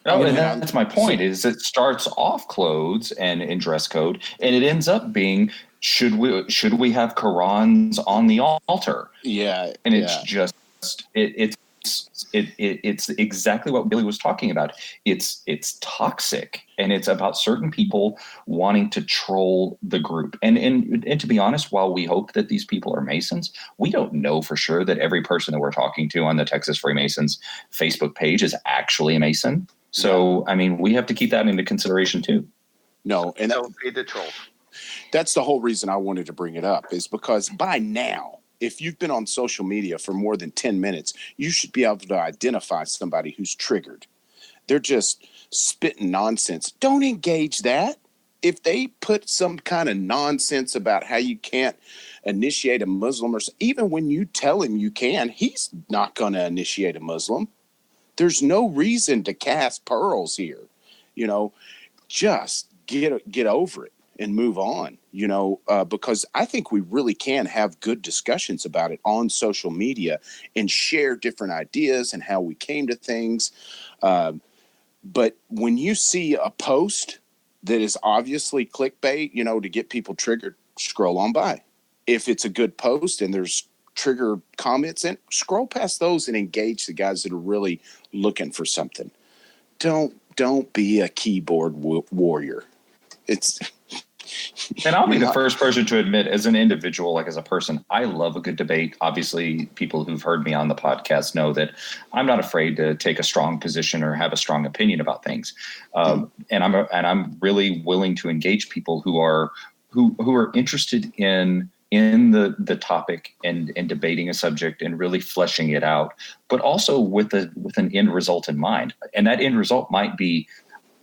Oh, and that's my point. Is it starts off clothes and in dress code, and it ends up being, should we have Qurans on the altar? Yeah, and it's just it's exactly what Billy was talking about. It's toxic, and it's about certain people wanting to troll the group. And to be honest, while we hope that these people are Masons, we don't know for sure that every person that we're talking to on the Texas Freemasons Facebook page is actually a Mason. So, I mean, we have to keep that into consideration too. No, and don't feed the trolls. That's the whole reason I wanted to bring it up, is because by now, if you've been on social media for more than 10 minutes, you should be able to identify somebody who's triggered. They're just spitting nonsense. Don't engage that. If they put some kind of nonsense about how you can't initiate a Muslim, or even when you tell him you can, he's not going to initiate a Muslim. There's no reason to cast pearls here. You know, just get over it and move on, you know, because I think we really can have good discussions about it on social media and share different ideas and how we came to things. But when you see a post that is obviously clickbait, you know, to get people triggered, scroll on by. If it's a good post and there's trigger comments, and scroll past those and engage the guys that are really looking for something. Don't be a keyboard warrior. And I'll be the first person to admit, as an individual, like as a person, I love a good debate. Obviously, people who've heard me on the podcast know that I'm not afraid to take a strong position or have a strong opinion about things. And I'm really willing to engage people who are interested in the topic and debating a subject and really fleshing it out, but also with an end result in mind. And that end result might be,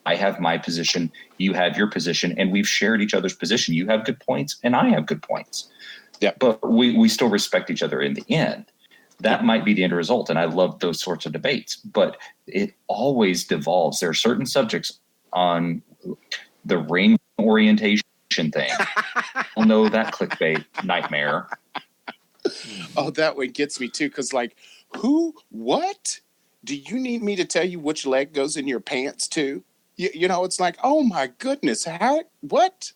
I have my position, you have your position, and we've shared each other's position. You have good points and I have good points. Yeah. But we still respect each other in the end. That might be the end result. And I love those sorts of debates, but it always devolves. There are certain subjects on the ring orientation thing. I'll know that clickbait nightmare. Oh, that one gets me too. Cause like, what? Do you need me to tell you which leg goes in your pants too? You know, it's like, oh my goodness, what?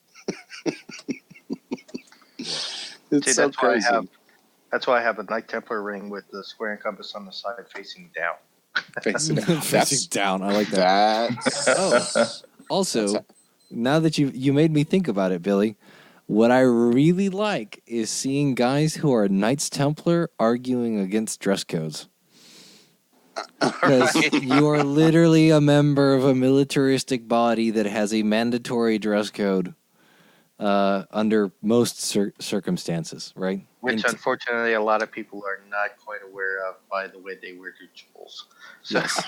It's See, so that's why crazy. that's why I have a Knight Templar ring with the square and compass on the side facing down. Facing down. Facing down. I like that. Also, now that you made me think about it, Billy, what I really like is seeing guys who are Knights Templar arguing against dress codes. Because you are literally a member of a militaristic body that has a mandatory dress code under most circumstances, right? Which, unfortunately, a lot of people are not quite aware of by the way they wear their jewels. So. Yes.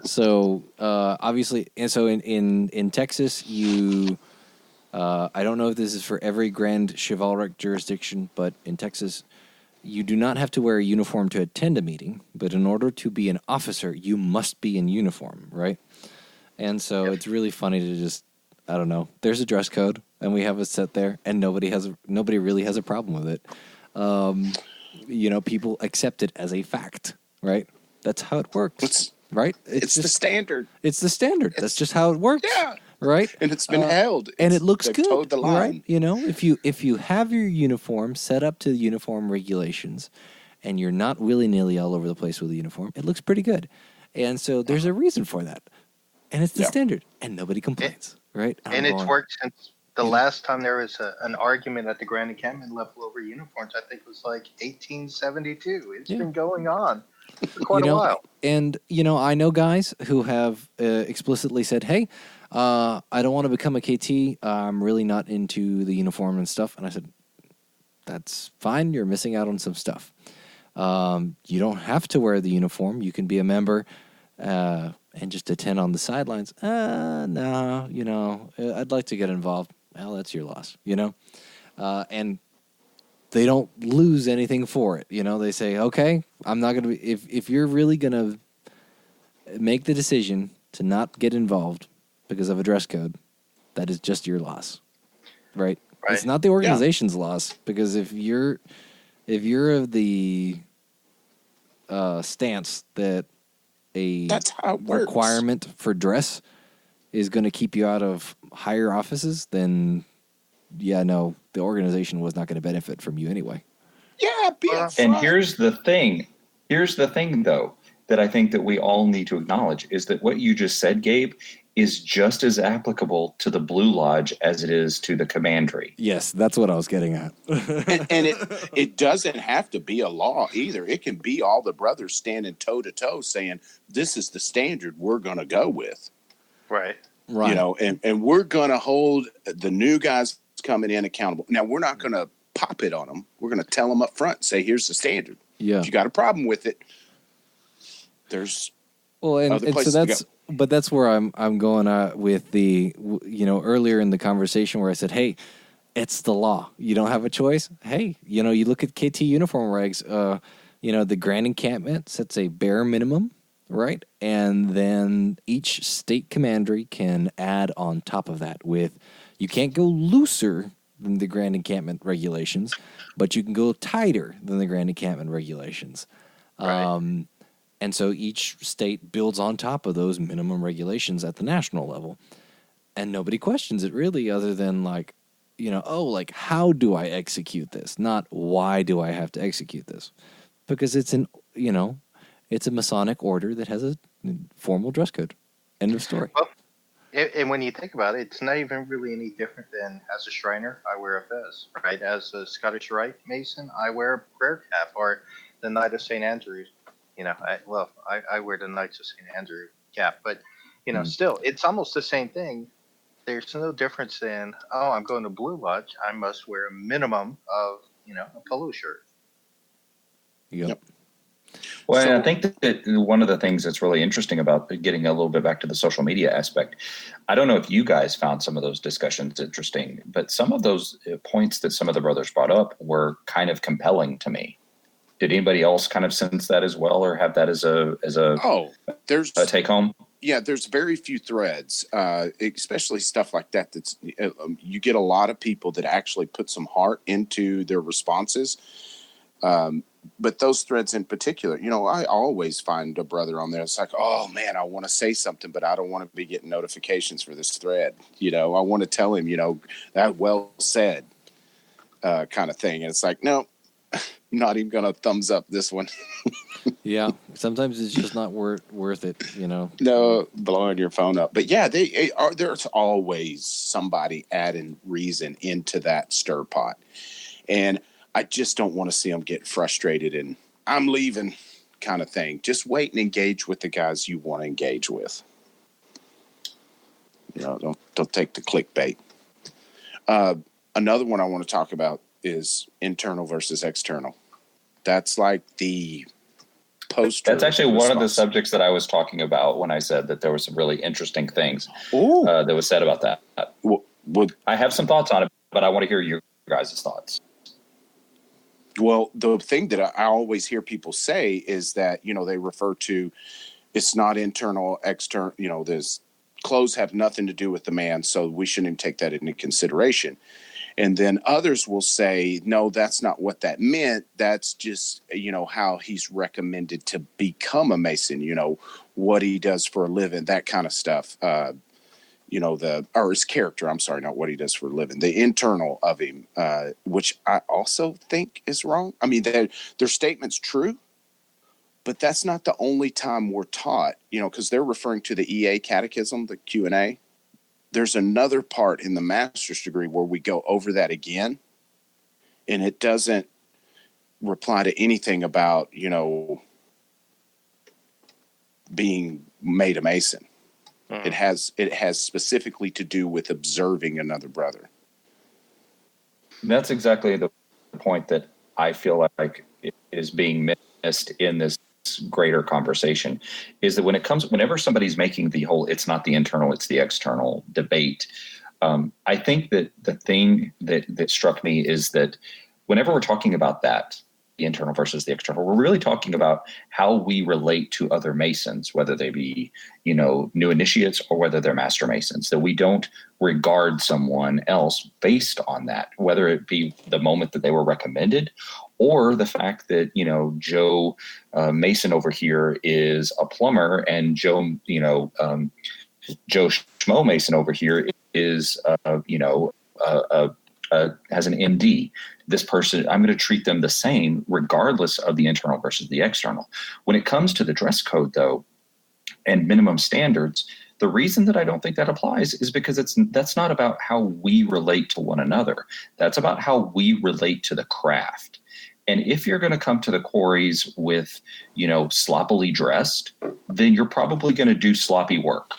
So, obviously, and so in Texas, I don't know if this is for every grand chivalric jurisdiction, but in Texas, you do not have to wear a uniform to attend a meeting, but in order to be an officer, you must be in uniform, right? And so It's really funny to just, I don't know, there's a dress code, and we have it set there, and nobody really has a problem with it. People accept it as a fact, right? That's how it works, right? It's the standard. It's the standard. That's just how it works. Yeah. Right, and it's been held, and it looks good. Towed the line. Right, if you have your uniform set up to the uniform regulations, and you're not willy-nilly all over the place with the uniform, it looks pretty good. And so there's a reason for that, and it's the standard, and nobody complains, right? And it's worked since the last time there was an argument at the Grand Encampment level over uniforms. I think it was like 1872. It's been going on for quite a while. And I know guys who have explicitly said, "Hey, I don't want to become a KT. I'm really not into the uniform and stuff." And I said, "That's fine. You're missing out on some stuff. You don't have to wear the uniform. You can be a member and just attend on the sidelines." No, I'd like to get involved. Well, that's your loss, and they don't lose anything for it. They say, "Okay, I'm not going to be." If you're really going to make the decision to not get involved because of a dress code, that is just your loss, right? It's not the organization's loss, because if you're of the stance that that's how it works. Requirement for dress is going to keep you out of higher offices, then the organization was not going to benefit from you anyway. Yeah, and here's the thing, though, that I think that we all need to acknowledge is that what you just said, Gabe, is just as applicable to the Blue Lodge as it is to the Commandery. Yes, that's what I was getting at. and it doesn't have to be a law either. It can be all the brothers standing toe to toe saying, "This is the standard we're going to go with." Right. And we're going to hold the new guys coming in accountable. Now, we're not going to pop it on them. We're going to tell them up front, say, "Here's the standard. Yeah. If you got a problem with it, there's and so that's where I'm going with the, earlier in the conversation where I said, "Hey, it's the law. You don't have a choice." Hey, you look at KT uniform regs. The Grand Encampment sets a bare minimum, right? And then each state commandery can add on top of that with, you can't go looser than the Grand Encampment regulations, but you can go tighter than the Grand Encampment regulations. Right. And so each state builds on top of those minimum regulations at the national level. And nobody questions it really, other than how do I execute this? Not why do I have to execute this? Because it's it's a Masonic order that has a formal dress code. End of story. Well, And when you think about it, it's not even really any different than as a Shriner, I wear a fez, right? As a Scottish Rite Mason, I wear a prayer cap, or the Knight of St. Andrews. I wear the Knights of St. Andrew cap, but still, it's almost the same thing. There's no difference in, oh, I'm going to Blue Lodge, I must wear a minimum of, a polo shirt. Yep. Well, and I think that one of the things that's really interesting about getting a little bit back to the social media aspect, I don't know if you guys found some of those discussions interesting, but some of those points that some of the brothers brought up were kind of compelling to me. Did anybody else kind of sense that as well, or have that as a take home? Yeah, there's very few threads, especially stuff like that. That's you get a lot of people that actually put some heart into their responses. But those threads in particular, I always find a brother on there. It's like, oh man, I want to say something, but I don't want to be getting notifications for this thread. I want to tell him, that well said, kind of thing. And it's like, no, I'm not even going to thumbs up this one. Yeah. Sometimes it's just not worth it, No, blowing your phone up. But yeah, there's always somebody adding reason into that stir pot. And I just don't want to see them get frustrated and I'm leaving kind of thing. Just wait and engage with the guys you want to engage with. Don't take the clickbait. Another one I want to talk about is internal versus external. That's like the poster. That's actually one of the subjects that I was talking about when I said that there were some really interesting things that was said about that. I have some thoughts on it, but I want to hear your guys' thoughts. Well, the thing that I always hear people say is that, they refer to it's not internal, external, this clothes have nothing to do with the man, so we shouldn't even take that into consideration. And then others will say, no, that's not what that meant. That's just, how he's recommended to become a Mason, what he does for a living, that kind of stuff. Or his character, I'm sorry, not what he does for a living, the internal of him, which I also think is wrong. I mean, their statement's true, but that's not the only time we're taught, because they're referring to the EA catechism, the Q&A. There's another part in the master's degree where we go over that again, and it doesn't reply to anything about, being made a Mason. It has specifically to do with observing another brother. That's exactly the point that I feel like is being missed in this greater conversation, is that whenever somebody's making the whole it's not the internal, it's the external debate, I think that the thing that struck me is that whenever we're talking about that, the internal versus the external, we're really talking about how we relate to other Masons, whether they be, new initiates or whether they're master Masons, that we don't regard someone else based on that, whether it be the moment that they were recommended or the fact that, Joe Mason over here is a plumber and Joe Schmo Mason over here is, has an MD. This person, I'm going to treat them the same regardless of the internal versus the external. When it comes to the dress code, though, and minimum standards, the reason that I don't think that applies is because that's not about how we relate to one another. That's about how we relate to the craft. And if you're going to come to the quarries with, sloppily dressed, then you're probably going to do sloppy work.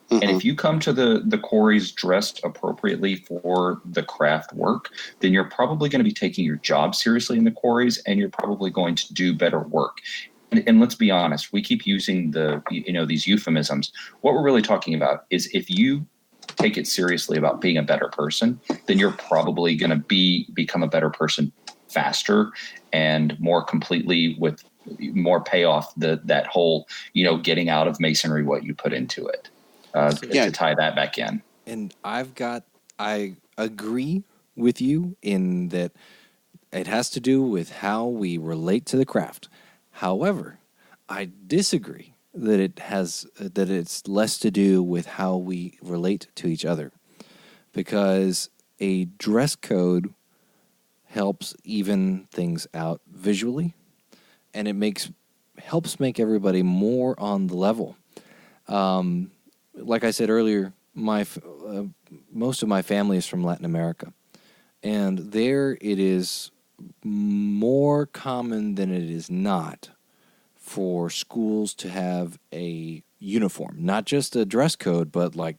Mm-hmm. And if you come to the quarries dressed appropriately for the craft work, then you're probably going to be taking your job seriously in the quarries, and you're probably going to do better work. And let's be honest, we keep using these euphemisms. What we're really talking about is if you take it seriously about being a better person, then you're probably going to become a better person faster and more completely with more payoff that whole, getting out of Masonry what you put into it. To tie that back in. And I agree with you in that it has to do with how we relate to the craft. However, I disagree that it's less to do with how we relate to each other, because a dress code helps even things out visually, and it helps make everybody more on the level. Like I said earlier, most of my family is from Latin America, and there it is more common than it is not for schools to have a uniform, not just a dress code, but like,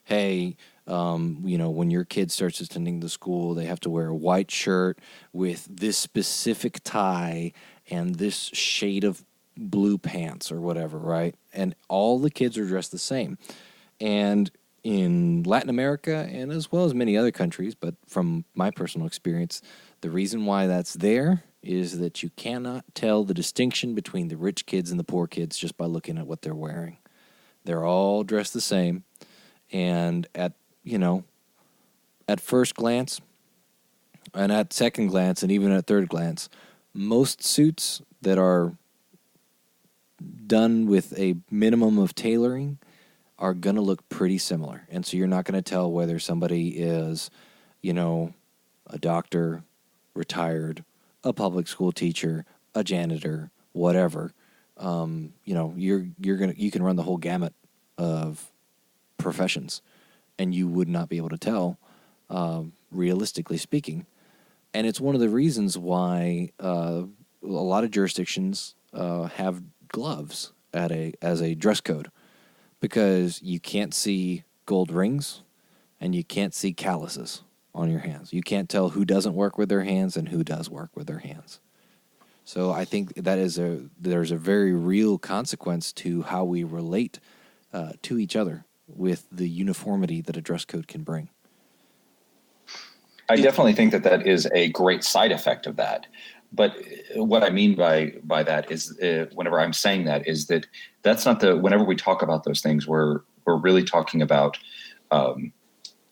hey, when your kid starts attending the school, they have to wear a white shirt with this specific tie and this shade of blue pants or whatever, right? And all the kids are dressed the same. And in Latin America, and as well as many other countries, but from my personal experience, the reason why that's there is that you cannot tell the distinction between the rich kids and the poor kids just by looking at what they're wearing. They're all dressed the same, and at first glance, and at second glance, and even at third glance, most suits that are done with a minimum of tailoring are going to look pretty similar. And so you're not going to tell whether somebody is, a doctor, retired, a public school teacher, a janitor, whatever. You can run the whole gamut of professions, and you would not be able to tell, realistically speaking. And it's one of the reasons why a lot of jurisdictions have gloves as a dress code, because you can't see gold rings and you can't see calluses on your hands. You can't tell who doesn't work with their hands and who does work with their hands. So I think there's a very real consequence to how we relate to each other with the uniformity that a dress code can bring. I definitely think that is a great side effect of that. But what I mean by that is, whenever I'm saying that, is that that's not whenever we talk about those things, we're really talking about,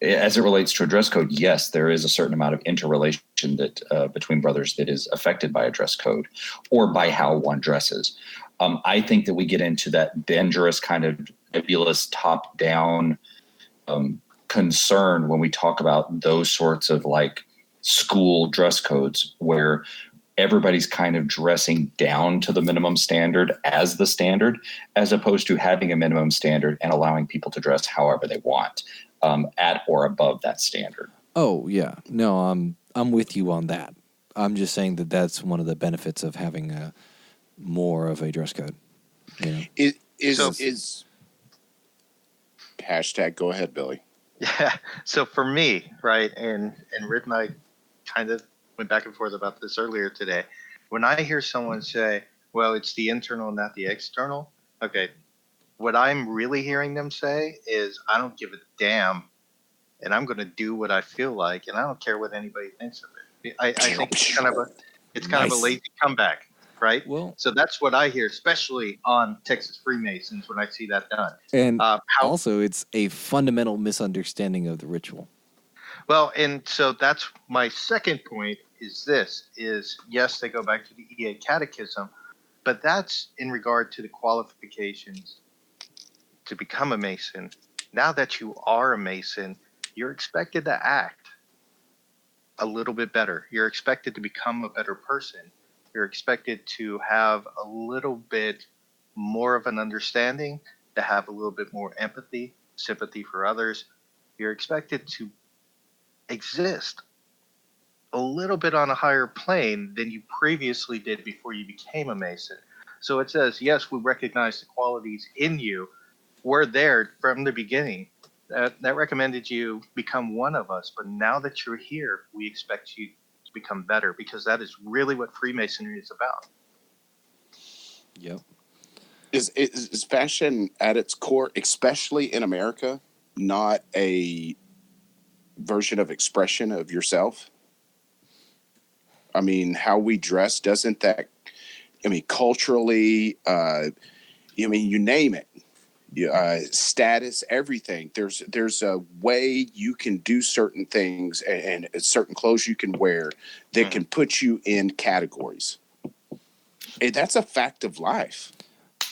as it relates to a dress code. Yes, there is a certain amount of interrelation that between brothers that is affected by a dress code or by how one dresses. I think that we get into that dangerous kind of nebulous top-down concern when we talk about those sorts of like school dress codes, where everybody's kind of dressing down to the minimum standard as the standard, as opposed to having a minimum standard and allowing people to dress however they want, at or above that standard. Oh yeah, no, I'm with you on that. I'm just saying that that's one of the benefits of having more of a dress code. Is hashtag go ahead, Billy. Yeah. So for me, right, and Rhit and I kind of went back and forth about this earlier today. When I hear someone say, well, it's the internal, not the external. Okay. What I'm really hearing them say is, I don't give a damn, and I'm going to do what I feel like, and I don't care what anybody thinks of it. I think it's kind of a lazy comeback, right? Well, so that's what I hear, especially on Texas Freemasons when I see that done. And also, it's a fundamental misunderstanding of the ritual. Well, and so that's my second point is yes, they go back to the EA Catechism, but that's in regard to the qualifications to become a Mason. Now that you are a Mason, you're expected to act a little bit better. You're expected to become a better person. You're expected to have a little bit more of an understanding, to have a little bit more empathy, sympathy for others. You're expected to exist a little bit on a higher plane than you previously did before you became a Mason. So it says, yes, we recognize the qualities in you. We're there from the beginning. That recommended you become one of us. But now that you're here, we expect you to become better, because that is really what Freemasonry is about. Yep. Is fashion at its core, especially in America, not a version of expression of yourself? I mean, how we dress, doesn't that, culturally, you name it, status, everything. There's a way you can do certain things and certain clothes you can wear that can put you in categories. And that's a fact of life.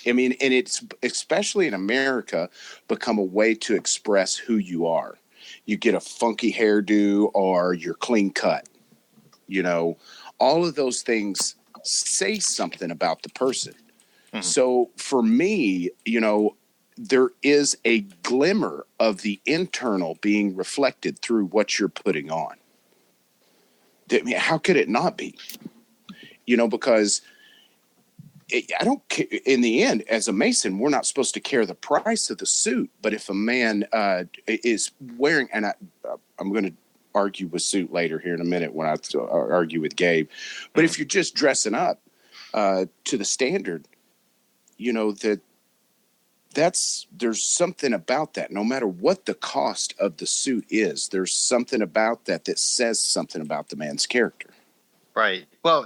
And it's, especially in America, become a way to express who you are. You get a funky hairdo or you're clean cut. All of those things say something about the person. Mm-hmm. So for me, there is a glimmer of the internal being reflected through what you're putting on. I mean, how could it not be? Because I don't care. In the end, as a Mason, we're not supposed to care the price of the suit. But if a man is wearing, and I'm going to argue with suit later here in a minute when I argue with Gabe. But if you're just dressing up to the standard, there's something about that. No matter what the cost of the suit is, there's something about that says something about the man's character. Right. Well,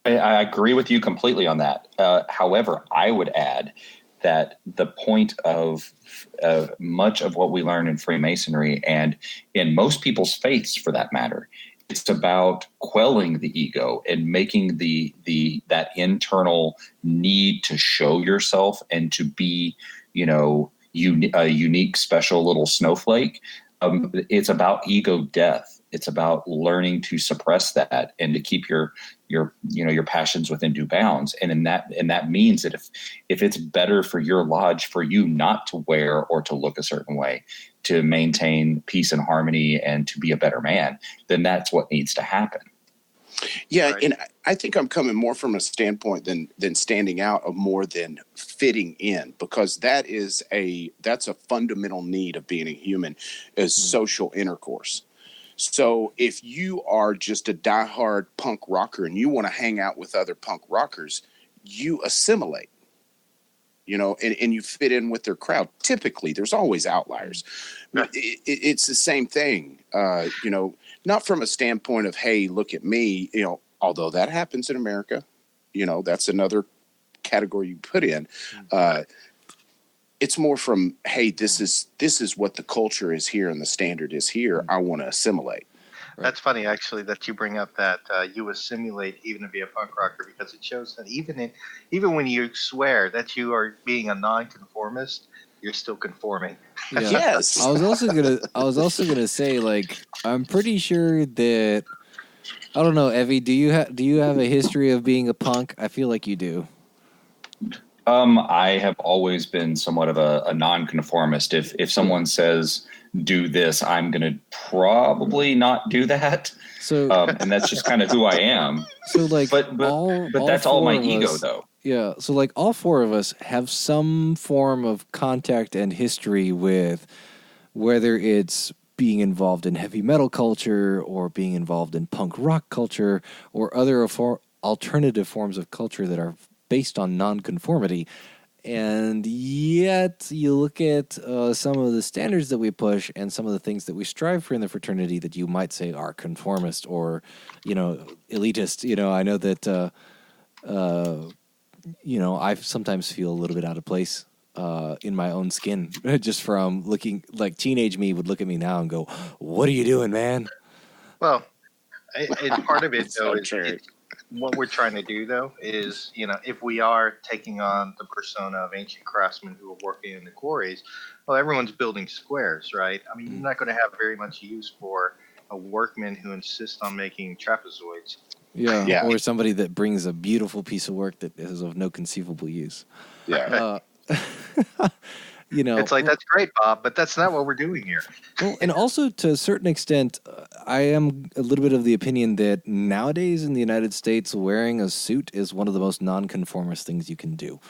I agree with you completely on that. However, I would add that the point of much of what we learn in Freemasonry, and in most people's faiths for that matter, it's about quelling the ego and making that internal need to show yourself and to be, a unique, special little snowflake. It's about ego death. It's about learning to suppress that and to keep your passions within due bounds. And that means that if it's better for your lodge for you not to wear or to look a certain way, to maintain peace and harmony and to be a better man, then that's what needs to happen. Yeah, right. And I think I'm coming more from a standpoint than standing out, of more than fitting in, because that's a fundamental need of being a human, is social intercourse. So if you are just a diehard punk rocker and you want to hang out with other punk rockers, you assimilate, and you fit in with their crowd. Typically, there's always outliers. It's the same thing, not from a standpoint of, hey, look at me, although that happens in America, that's another category you put in. It's more from, hey, this is what the culture is here and the standard is here. I want to assimilate. That's funny, actually, that you bring up that you assimilate even to be a punk rocker, because it shows that even when you swear that you are being a nonconformist, you're still conforming. Yeah. Yes. I was also gonna say, like, I'm pretty sure that, I don't know, Evie, do you have a history of being a punk? I feel like you do. I have always been somewhat of a nonconformist. If someone says do this, I'm going to probably not do that. So, and that's just kind of who I am. So, like, but that's all my ego, though. Yeah. So, like, all four of us have some form of contact and history with, whether it's being involved in heavy metal culture or being involved in punk rock culture or other alternative forms of culture that are based on nonconformity. And yet you look at some of the standards that we push and some of the things that we strive for in the fraternity that you might say are conformist or, elitist. I know that, I sometimes feel a little bit out of place in my own skin, just from looking, like, teenage me would look at me now and go, "What are you doing, man?" Well, and part of it, though, is what we're trying to do, though, is, if we are taking on the persona of ancient craftsmen who are working in the quarries, well, everyone's building squares, right? I mean, you're not going to have very much use for a workman who insists on making trapezoids. Yeah. Or somebody that brings a beautiful piece of work that is of no conceivable use. Yeah. It's like, that's great, Bob, but that's not what we're doing here. Well, and also, to a certain extent, I am a little bit of the opinion that nowadays in the United States, wearing a suit is one of the most nonconformist things you can do.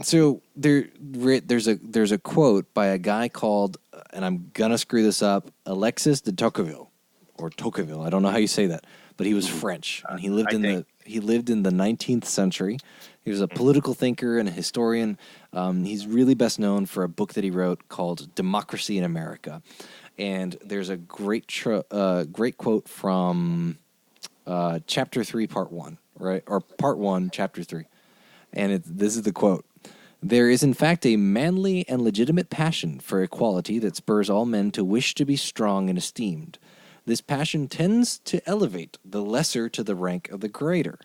So there's a quote by a guy called, and I'm gonna screw this up, Alexis de Tocqueville, or Tocqueville. I don't know how you say that, but he was French, and he lived in the 19th century. He was a political thinker and a historian. He's really best known for a book that he wrote called Democracy in America. And there's a great quote from Chapter 3, Part 1, right? Or Part 1, Chapter 3. And this is the quote. "There is, in fact, a manly and legitimate passion for equality that spurs all men to wish to be strong and esteemed. This passion tends to elevate the lesser to the rank of the greater.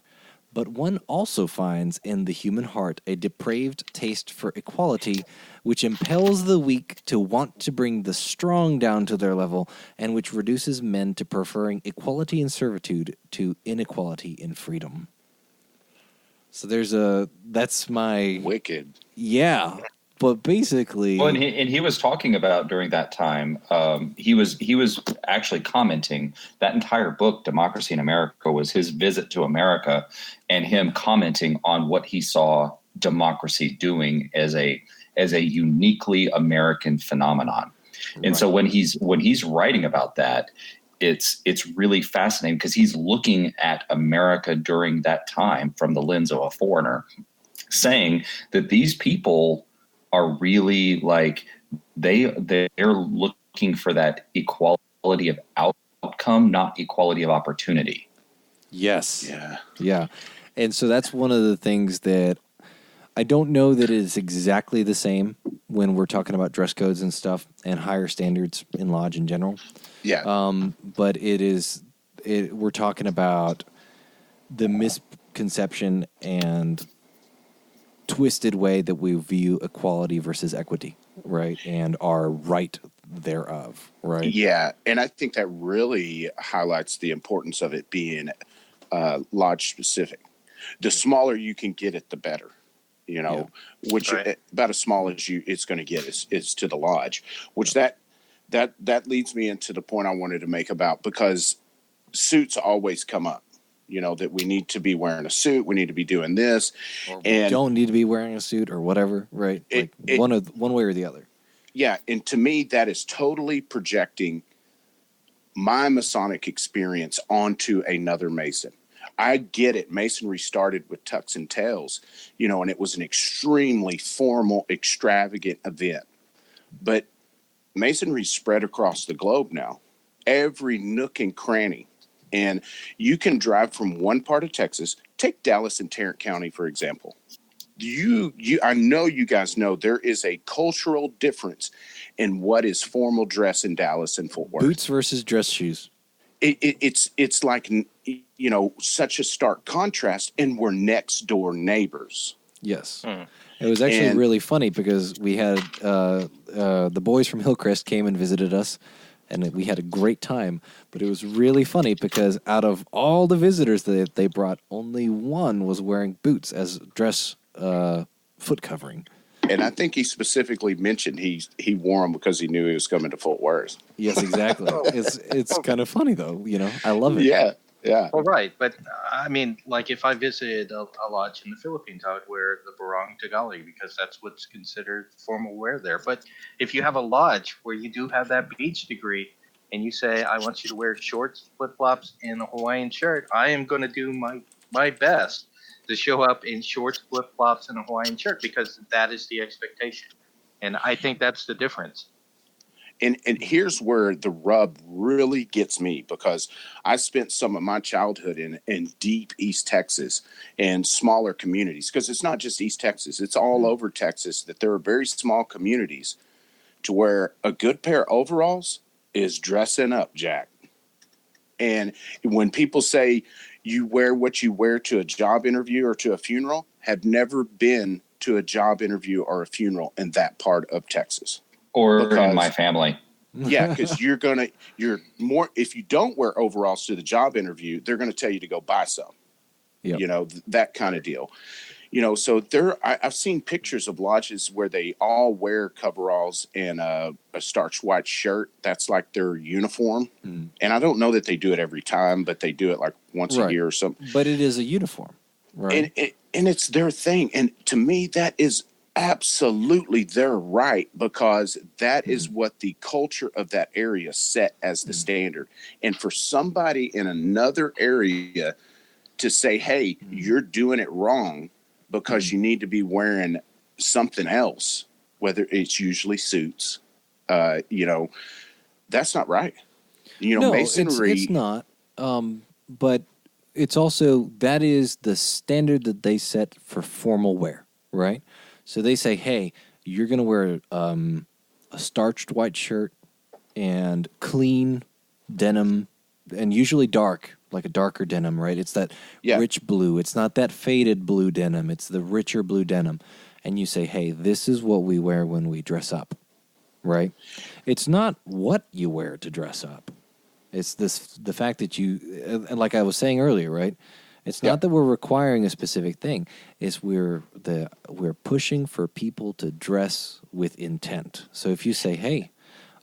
But one also finds in the human heart a depraved taste for equality, which impels the weak to want to bring the strong down to their level, and which reduces men to preferring equality in servitude to inequality in freedom." So that's my... Wicked. Yeah. But basically, well, and he was talking about during that time. He was actually commenting that entire book, Democracy in America, was his visit to America, and him commenting on what he saw democracy doing as a uniquely American phenomenon. And so when he's writing about that, it's really fascinating because he's looking at America during that time from the lens of a foreigner, saying that these people are really like they're looking for that equality of outcome, not equality of opportunity. yes, Yeah. And so that's one of the things that I don't know that it's exactly the same when we're talking about dress codes and stuff and higher standards in lodge in general. Yeah. But we're talking about the misconception and twisted way that we view equality versus equity, right? And our right thereof, right? Yeah. And I think that really highlights the importance of it being lodge specific. The smaller you can get it, the better. Which Right. about as small as it's going to get is to the lodge, which that leads me into the point I wanted to make about, because suits always come up, that we need to be wearing a suit. We need to be doing this, Or we and don't need to be wearing a suit or whatever, right? One way or the other. Yeah. And to me, that is totally projecting my Masonic experience onto another Mason. I get it. Masonry started with tucks and tails, and it was an extremely formal, extravagant event. But Masonry spread across the globe now, every nook and cranny. And you can drive from one part of Texas, take Dallas and Tarrant County, for example. I know you guys know there is a cultural difference in what is formal dress in Dallas and Fort Worth. Boots versus dress shoes. It's like, such a stark contrast, and we're next door neighbors. Yes. It was actually really funny because we had the boys from Hillcrest came and visited us, and we had a great time. But it was really funny because out of all the visitors that they brought, only one was wearing boots as dress foot covering. And I think he specifically mentioned he wore them because he knew he was coming to Fort Worth. Yes, exactly. It's kind of funny though, I love it. Yeah. Well, right, but I mean, like if I visited a lodge in the Philippines, I would wear the barong tagali because that's what's considered formal wear there. But if you have a lodge where you do have that beach degree and you say, I want you to wear shorts, flip-flops, and a Hawaiian shirt, I am going to do my best to show up in shorts, flip-flops, and a Hawaiian shirt because that is the expectation. And I think that's the difference. And here's where the rub really gets me, because I spent some of my childhood in deep East Texas and smaller communities, because it's not just East Texas, it's all over Texas, that there are very small communities to where a good pair of overalls is dressing up, Jack. And when people say you wear what you wear to a job interview or to a funeral, have never been to a job interview or a funeral in that part of Texas. Or in my family. Yeah, because you're more, if you don't wear overalls to the job interview, they're going to tell you to go buy some. Yep. That kind of deal. So I've seen pictures of lodges where they all wear coveralls and a starched white shirt. That's like their uniform. Mm. And I don't know that they do it every time, but they do it like once a year or something. But it is a uniform, right? And it's their thing. And to me, that is absolutely their right, because that is what the culture of that area set as the standard. And for somebody in another area to say, hey, you're doing it wrong because you need to be wearing something else, whether it's usually suits, that's not right. No, Masonry. It's not. But it's also, that is the standard that they set for formal wear, right? So they say, hey, you're going to wear a starched white shirt and clean denim, and usually dark, like a darker denim, right? It's that rich blue. It's not that faded blue denim. It's the richer blue denim. And you say, hey, this is what we wear when we dress up, right? It's not what you wear to dress up. It's the fact that you, like I was saying earlier, right? It's not that we're requiring a specific thing. It's we're pushing for people to dress with intent. So if you say, hey,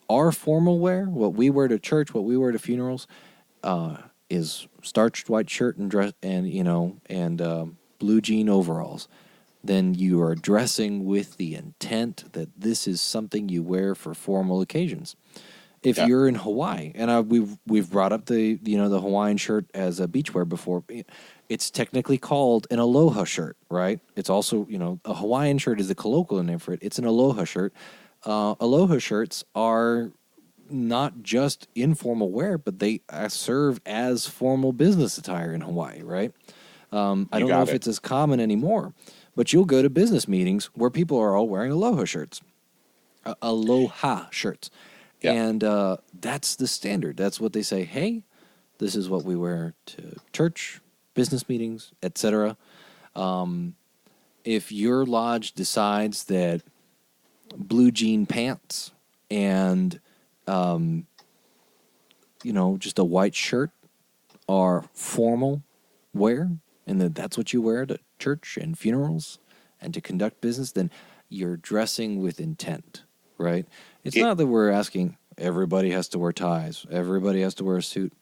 our formal wear, what we wear to church, what we wear to funerals, is starched white shirt and dress and blue jean overalls, then you are dressing with the intent that this is something you wear for formal occasions. If you're in Hawaii, and we've brought up the Hawaiian shirt as a beachwear before, it's technically called an aloha shirt, right? It's also, a Hawaiian shirt is the colloquial name for it. It's an aloha shirt. Aloha shirts are not just informal wear, but they serve as formal business attire in Hawaii, right? I don't know if it's as common anymore, but you'll go to business meetings where people are all wearing aloha shirts. Aloha shirts. Yeah. And that's the standard. That's what they say, hey, this is what we wear to church, business meetings, etc. If your lodge decides that blue jean pants and, just a white shirt are formal wear, and that's what you wear to church and funerals and to conduct business, then you're dressing with intent, right? It's not that we're asking everybody has to wear ties, everybody has to wear a suit,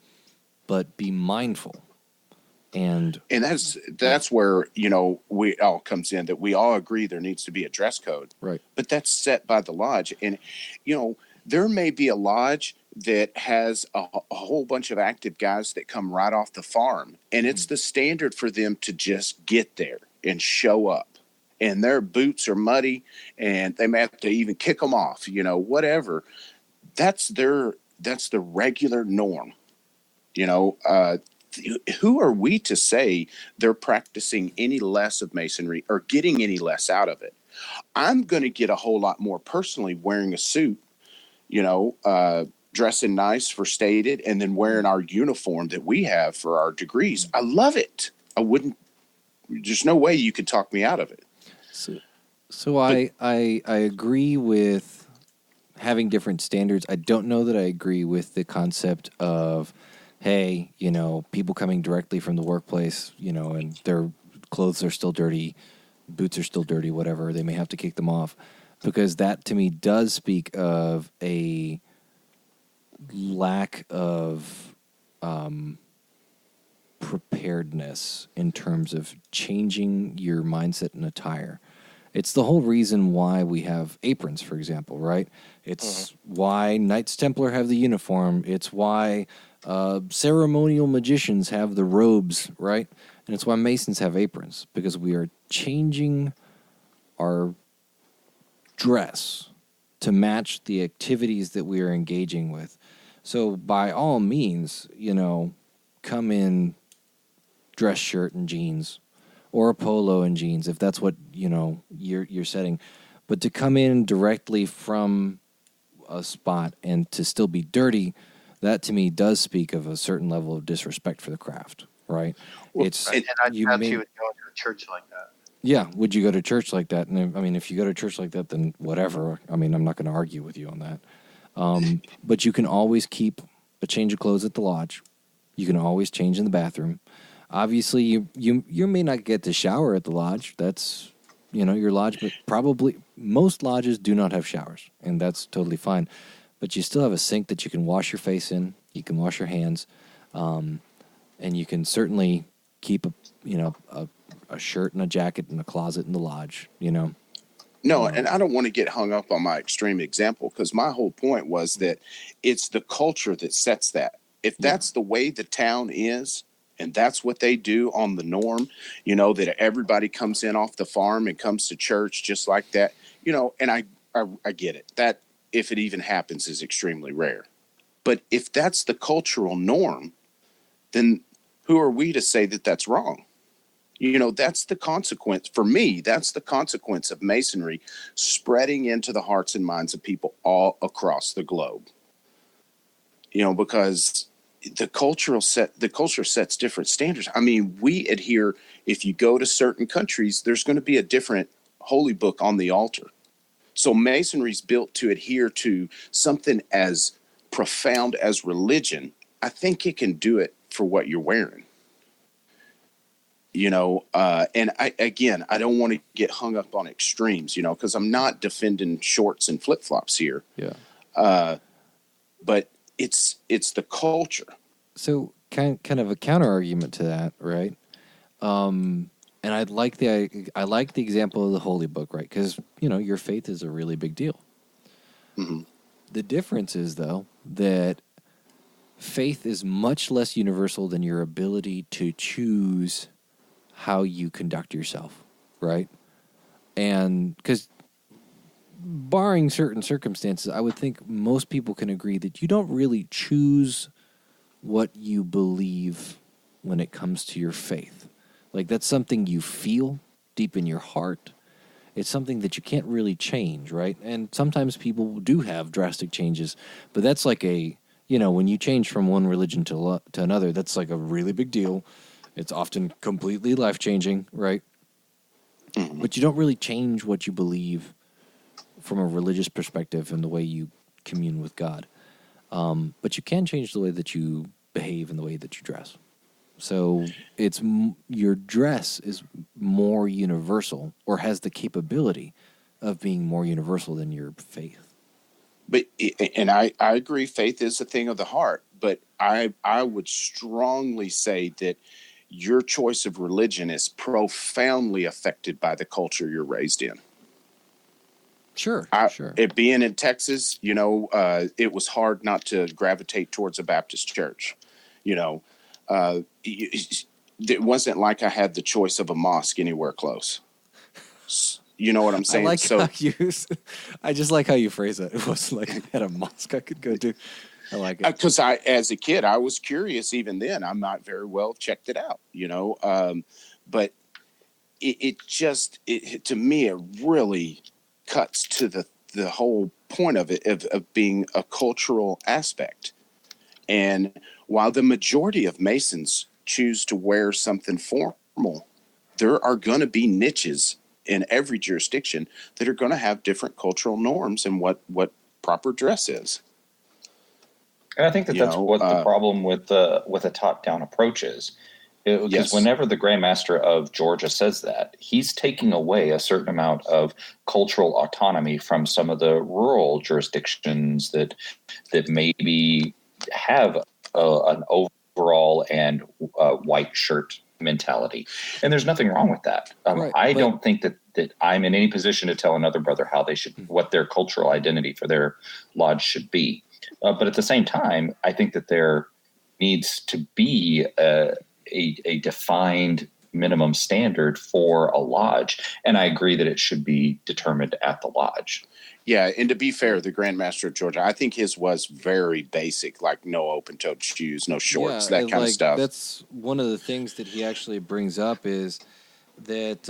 but be mindful. And that's where, we all comes in, that we all agree there needs to be a dress code. Right. But that's set by the lodge. And, there may be a lodge that has a whole bunch of active guys that come right off the farm, and it's the standard for them to just get there and show up. And their boots are muddy, and they may have to even kick them off, whatever. That's the regular norm. Who are we to say they're practicing any less of Masonry or getting any less out of it? I'm going to get a whole lot more personally wearing a suit, dressing nice for stated, and then wearing our uniform that we have for our degrees. I love it. There's no way you could talk me out of it. So I agree with having different standards. I don't know that I agree with the concept of, hey, people coming directly from the workplace, and their clothes are still dirty, boots are still dirty, whatever, they may have to kick them off, because that to me does speak of a lack of preparedness in terms of changing your mindset and attire. It's the whole reason why we have aprons, for example, right? It's why Knights Templar have the uniform. It's why ceremonial magicians have the robes, right? And it's why Masons have aprons, because we are changing our dress to match the activities that we are engaging with. So by all means, come in dress shirt and jeans, or a polo and jeans, if that's what you're setting. But to come in directly from a spot and to still be dirty, that to me does speak of a certain level of disrespect for the craft, right? And I doubt you would go to a church like that. Yeah, would you go to church like that? And if you go to church like that, then whatever. I'm not going to argue with you on that. But you can always keep a change of clothes at the lodge. You can always change in the bathroom. Obviously, you may not get to shower at the lodge. That's, your lodge, but probably most lodges do not have showers, and that's totally fine. But you still have a sink that you can wash your face in. You can wash your hands, and you can certainly keep a shirt and a jacket in a closet in the lodge. No, and I don't want to get hung up on my extreme example, because my whole point was that it's the culture that sets that. If that's the way the town is, and that's what they do on the norm, that everybody comes in off the farm and comes to church just like that, and I get it. That, if it even happens, is extremely rare. But if that's the cultural norm, then who are we to say that that's wrong? That's the consequence. For me, that's the consequence of Masonry spreading into the hearts and minds of people all across the globe. Because the culture sets different standards. I mean, we adhere, if you go to certain countries, there's going to be a different holy book on the altar. So Masonry's built to adhere to something as profound as religion. I think it can do it for what you're wearing. And I don't want to get hung up on extremes, because I'm not defending shorts and flip-flops here. Yeah. But it's the culture. So kind of a counter argument to that, right? And I like the example of the Holy Book, right? Because your faith is a really big deal. Mm-hmm. The difference is, though, that faith is much less universal than your ability to choose how you conduct yourself, right? And because barring certain circumstances, I would think most people can agree that you don't really choose what you believe when it comes to your faith. Like, that's something you feel deep in your heart. It's something that you can't really change, right? And sometimes people do have drastic changes, but that's like when you change from one religion to another, that's like a really big deal. It's often completely life-changing, right? Mm-hmm. But you don't really change what you believe from a religious perspective and the way you commune with God. But you can change the way that you behave and the way that you dress. So it's your dress is more universal, or has the capability of being more universal than your faith. And I agree, faith is a thing of the heart. But I would strongly say that your choice of religion is profoundly affected by the culture you're raised in. Sure, sure. It being in Texas, it was hard not to gravitate towards a Baptist church. It wasn't like I had the choice of a mosque anywhere close. You know what I'm saying? I just like how you phrase it. It wasn't like I had a mosque I could go to. I like it. Because as a kid, I was curious even then. I might very well checked it out, but it to me, it really cuts to the whole point of it, of being a cultural aspect. And while the majority of Masons choose to wear something formal, there are going to be niches in every jurisdiction that are going to have different cultural norms and what proper dress is. And I think that's what the problem with a top-down approach is. Because whenever the Grand Master of Georgia says that, he's taking away a certain amount of cultural autonomy from some of the rural jurisdictions that maybe have an overall and white shirt mentality. And there's nothing wrong with that. I don't think that I'm in any position to tell another brother how they should, what their cultural identity for their lodge should be. But at the same time, I think that there needs to be a defined minimum standard for a lodge. And I agree that it should be determined at the lodge. Yeah, and to be fair, the Grand Master of Georgia, I think his was very basic, like no open-toed shoes, no shorts, that kind of stuff. That's one of the things that he actually brings up is that,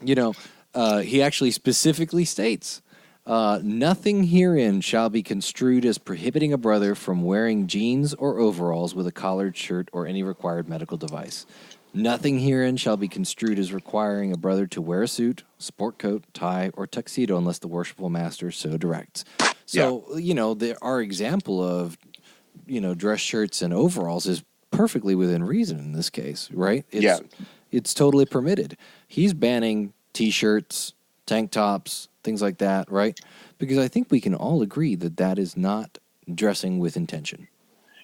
he actually specifically states, nothing herein shall be construed as prohibiting a brother from wearing jeans or overalls with a collared shirt or any required medical device. Nothing herein shall be construed as requiring a brother to wear a suit, sport coat, tie, or tuxedo unless the worshipful master so directs. So, our example of, dress shirts and overalls is perfectly within reason in this case, right? It's totally permitted. He's banning T-shirts, tank tops, things like that, right? Because I think we can all agree that that is not dressing with intention.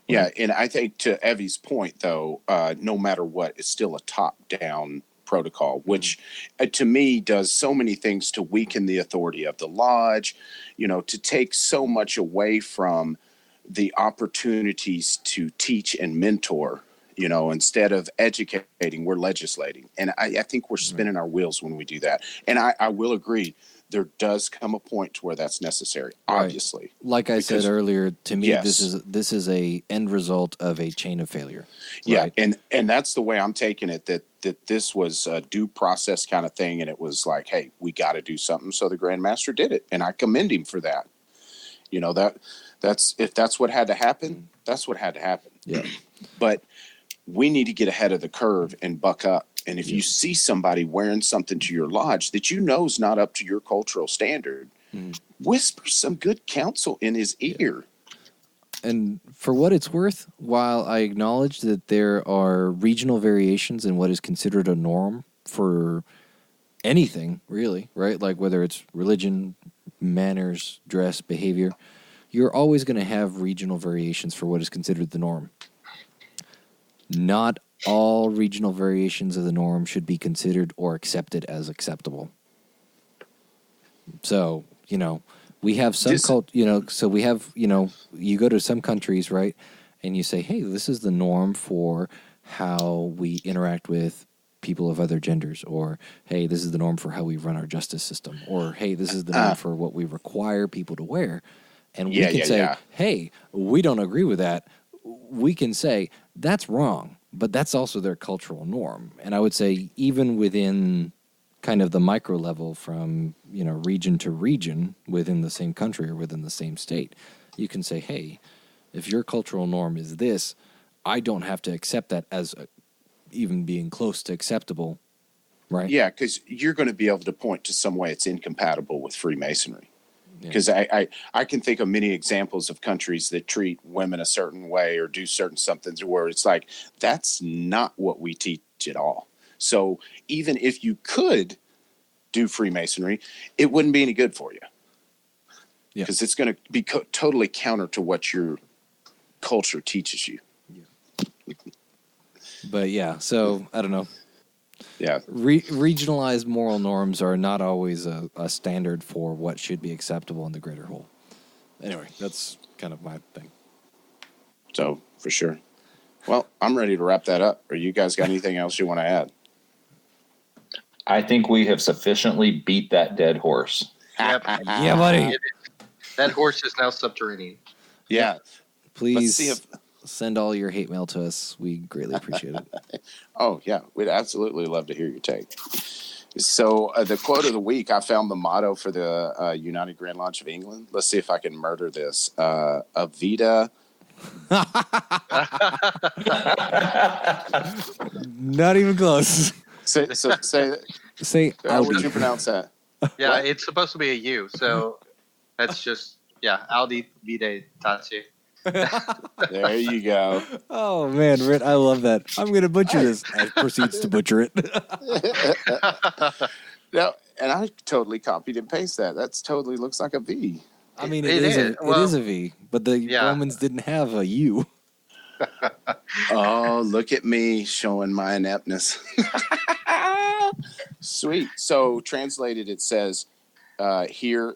Yeah, and I think to Evve's point, though, no matter what, it's still a top-down protocol, which to me does so many things to weaken the authority of the lodge, to take so much away from the opportunities to teach and mentor. Instead of educating, we're legislating. And I think we're spinning our wheels when we do that. And I will agree, there does come a point to where that's necessary, obviously. Like I said earlier, to me, this is a end result of a chain of failure. Right? Yeah, and that's the way I'm taking it, that this was a due process kind of thing, and it was like, hey, we got to do something. So the Grand Master did it, and I commend him for that. That's if that's what had to happen, that's what had to happen. Yeah. But we need to get ahead of the curve and buck up. And if you see somebody wearing something to your lodge that is not up to your cultural standard, whisper some good counsel in his ear. And for what it's worth, while I acknowledge that there are regional variations in what is considered a norm for anything, really, right? Like whether it's religion, manners, dress, behavior, you're always going to have regional variations for what is considered the norm. Not all regional variations of the norm should be considered or accepted as acceptable. So, we have some so we have, you go to some countries, right? And you say, hey, this is the norm for how we interact with people of other genders, or, hey, this is the norm for how we run our justice system, or, hey, this is the norm for what we require people to wear. And we can say, hey, we don't agree with that. We can say, that's wrong, but that's also their cultural norm. And I would say even within kind of the micro level from, region to region within the same country or within the same state, you can say, hey, if your cultural norm is this, I don't have to accept that as even being close to acceptable, right? Yeah, because you're going to be able to point to some way it's incompatible with Freemasonry. Because I can think of many examples of countries that treat women a certain way or do certain somethings where it's like, that's not what we teach at all. So even if you could do Freemasonry, it wouldn't be any good for you. Because it's going to be totally counter to what your culture teaches you. But so I don't know. Yeah. Regionalized moral norms are not always a standard for what should be acceptable in the greater whole. Anyway, that's kind of my thing. So, for sure. Well, I'm ready to wrap that up. Or you guys got anything else you want to add? I think we have sufficiently beat that dead horse. Yep. Yeah, buddy. That horse is now subterranean. Yeah. Please send all your hate mail to us. We greatly appreciate it. Oh, yeah. We'd absolutely love to hear your take. So the quote of the week, I found the motto for the United Grand Lodge of England. Let's see if I can murder this. Evve. Not even close. Say how would you pronounce that? Yeah, What? It's supposed to be a U, so that's just, Audi Vide Tachi. There you go. Oh, man, Rhit, I love that. I'm going to butcher this. And proceeds to butcher it. No, and I totally copied and pasted that. That's totally looks like a V. I mean, It is. it is a V, but the Romans didn't have a U. Oh, look at me showing my ineptness. Sweet. So translated, it says, hear,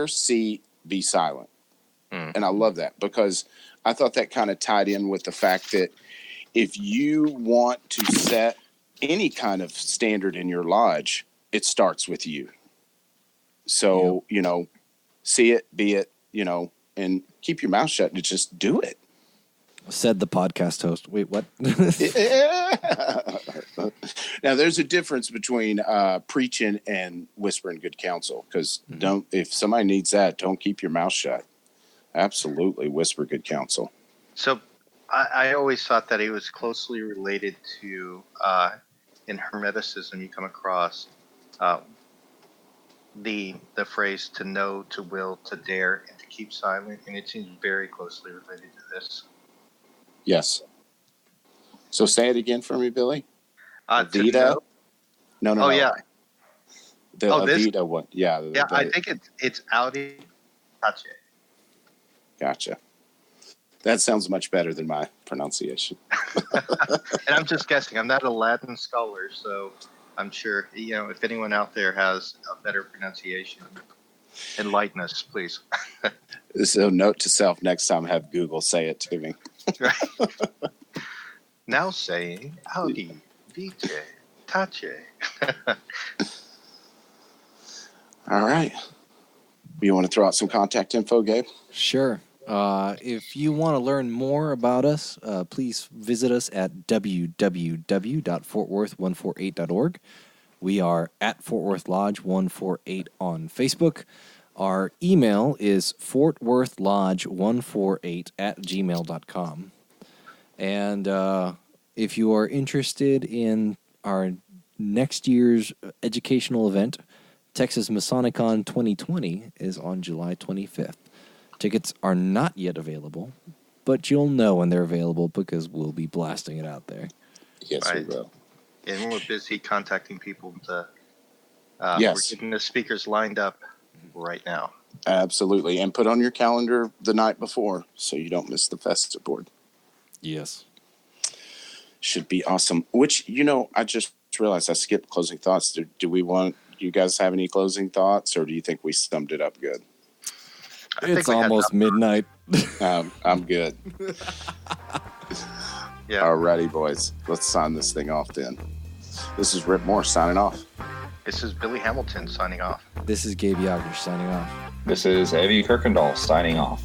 see, be silent. And I love that because I thought that kind of tied in with the fact that if you want to set any kind of standard in your lodge, it starts with you. So, see it, be it, and keep your mouth shut and just do it. Said the podcast host. Wait, what? Now, there's a difference between preaching and whispering good counsel because if somebody needs that, don't keep your mouth shut. Absolutely whisper good counsel. So I always thought that it was closely related to, in Hermeticism, you come across the phrase to know, to will, to dare, and to keep silent, and it seems very closely related to this. Yes. So say it again for me, Billy. Evve? No. Oh, yeah. The Evve one. Yeah. I think it's Audi Tachi. Gotcha. That sounds much better than my pronunciation. And I'm just guessing. I'm not a Latin scholar, so I'm sure, if anyone out there has a better pronunciation, enlighten us, please. So note to self, next time have Google say it to me. Now saying Audi, Vite, Tache. All right. You want to throw out some contact info, Gabe? Sure. If you want to learn more about us, please visit us at www.fortworth148.org. We are at Fort Worth Lodge 148 on Facebook. Our email is fortworthlodge148@gmail.com. And if you are interested in our next year's educational event, Texas Masonicon 2020 is on July 25th. Tickets are not yet available, but you'll know when they're available because we'll be blasting it out there. Yes, Right. we will. And we're busy contacting people to. Yes. We're getting the speakers lined up right now. Absolutely. And put on your calendar the night before so you don't miss the festive board. Yes. Should be awesome. Which, I just realized I skipped closing thoughts. Do we want, you guys have any closing thoughts, or do you think we summed it up good? It's almost midnight. I'm good. Yeah. Alrighty, boys. Let's sign this thing off then. This is Rhit Moore signing off. This is Billy Hamilton signing off. This is Gabriel Jagush signing off. This is Evve Kuykendall signing off.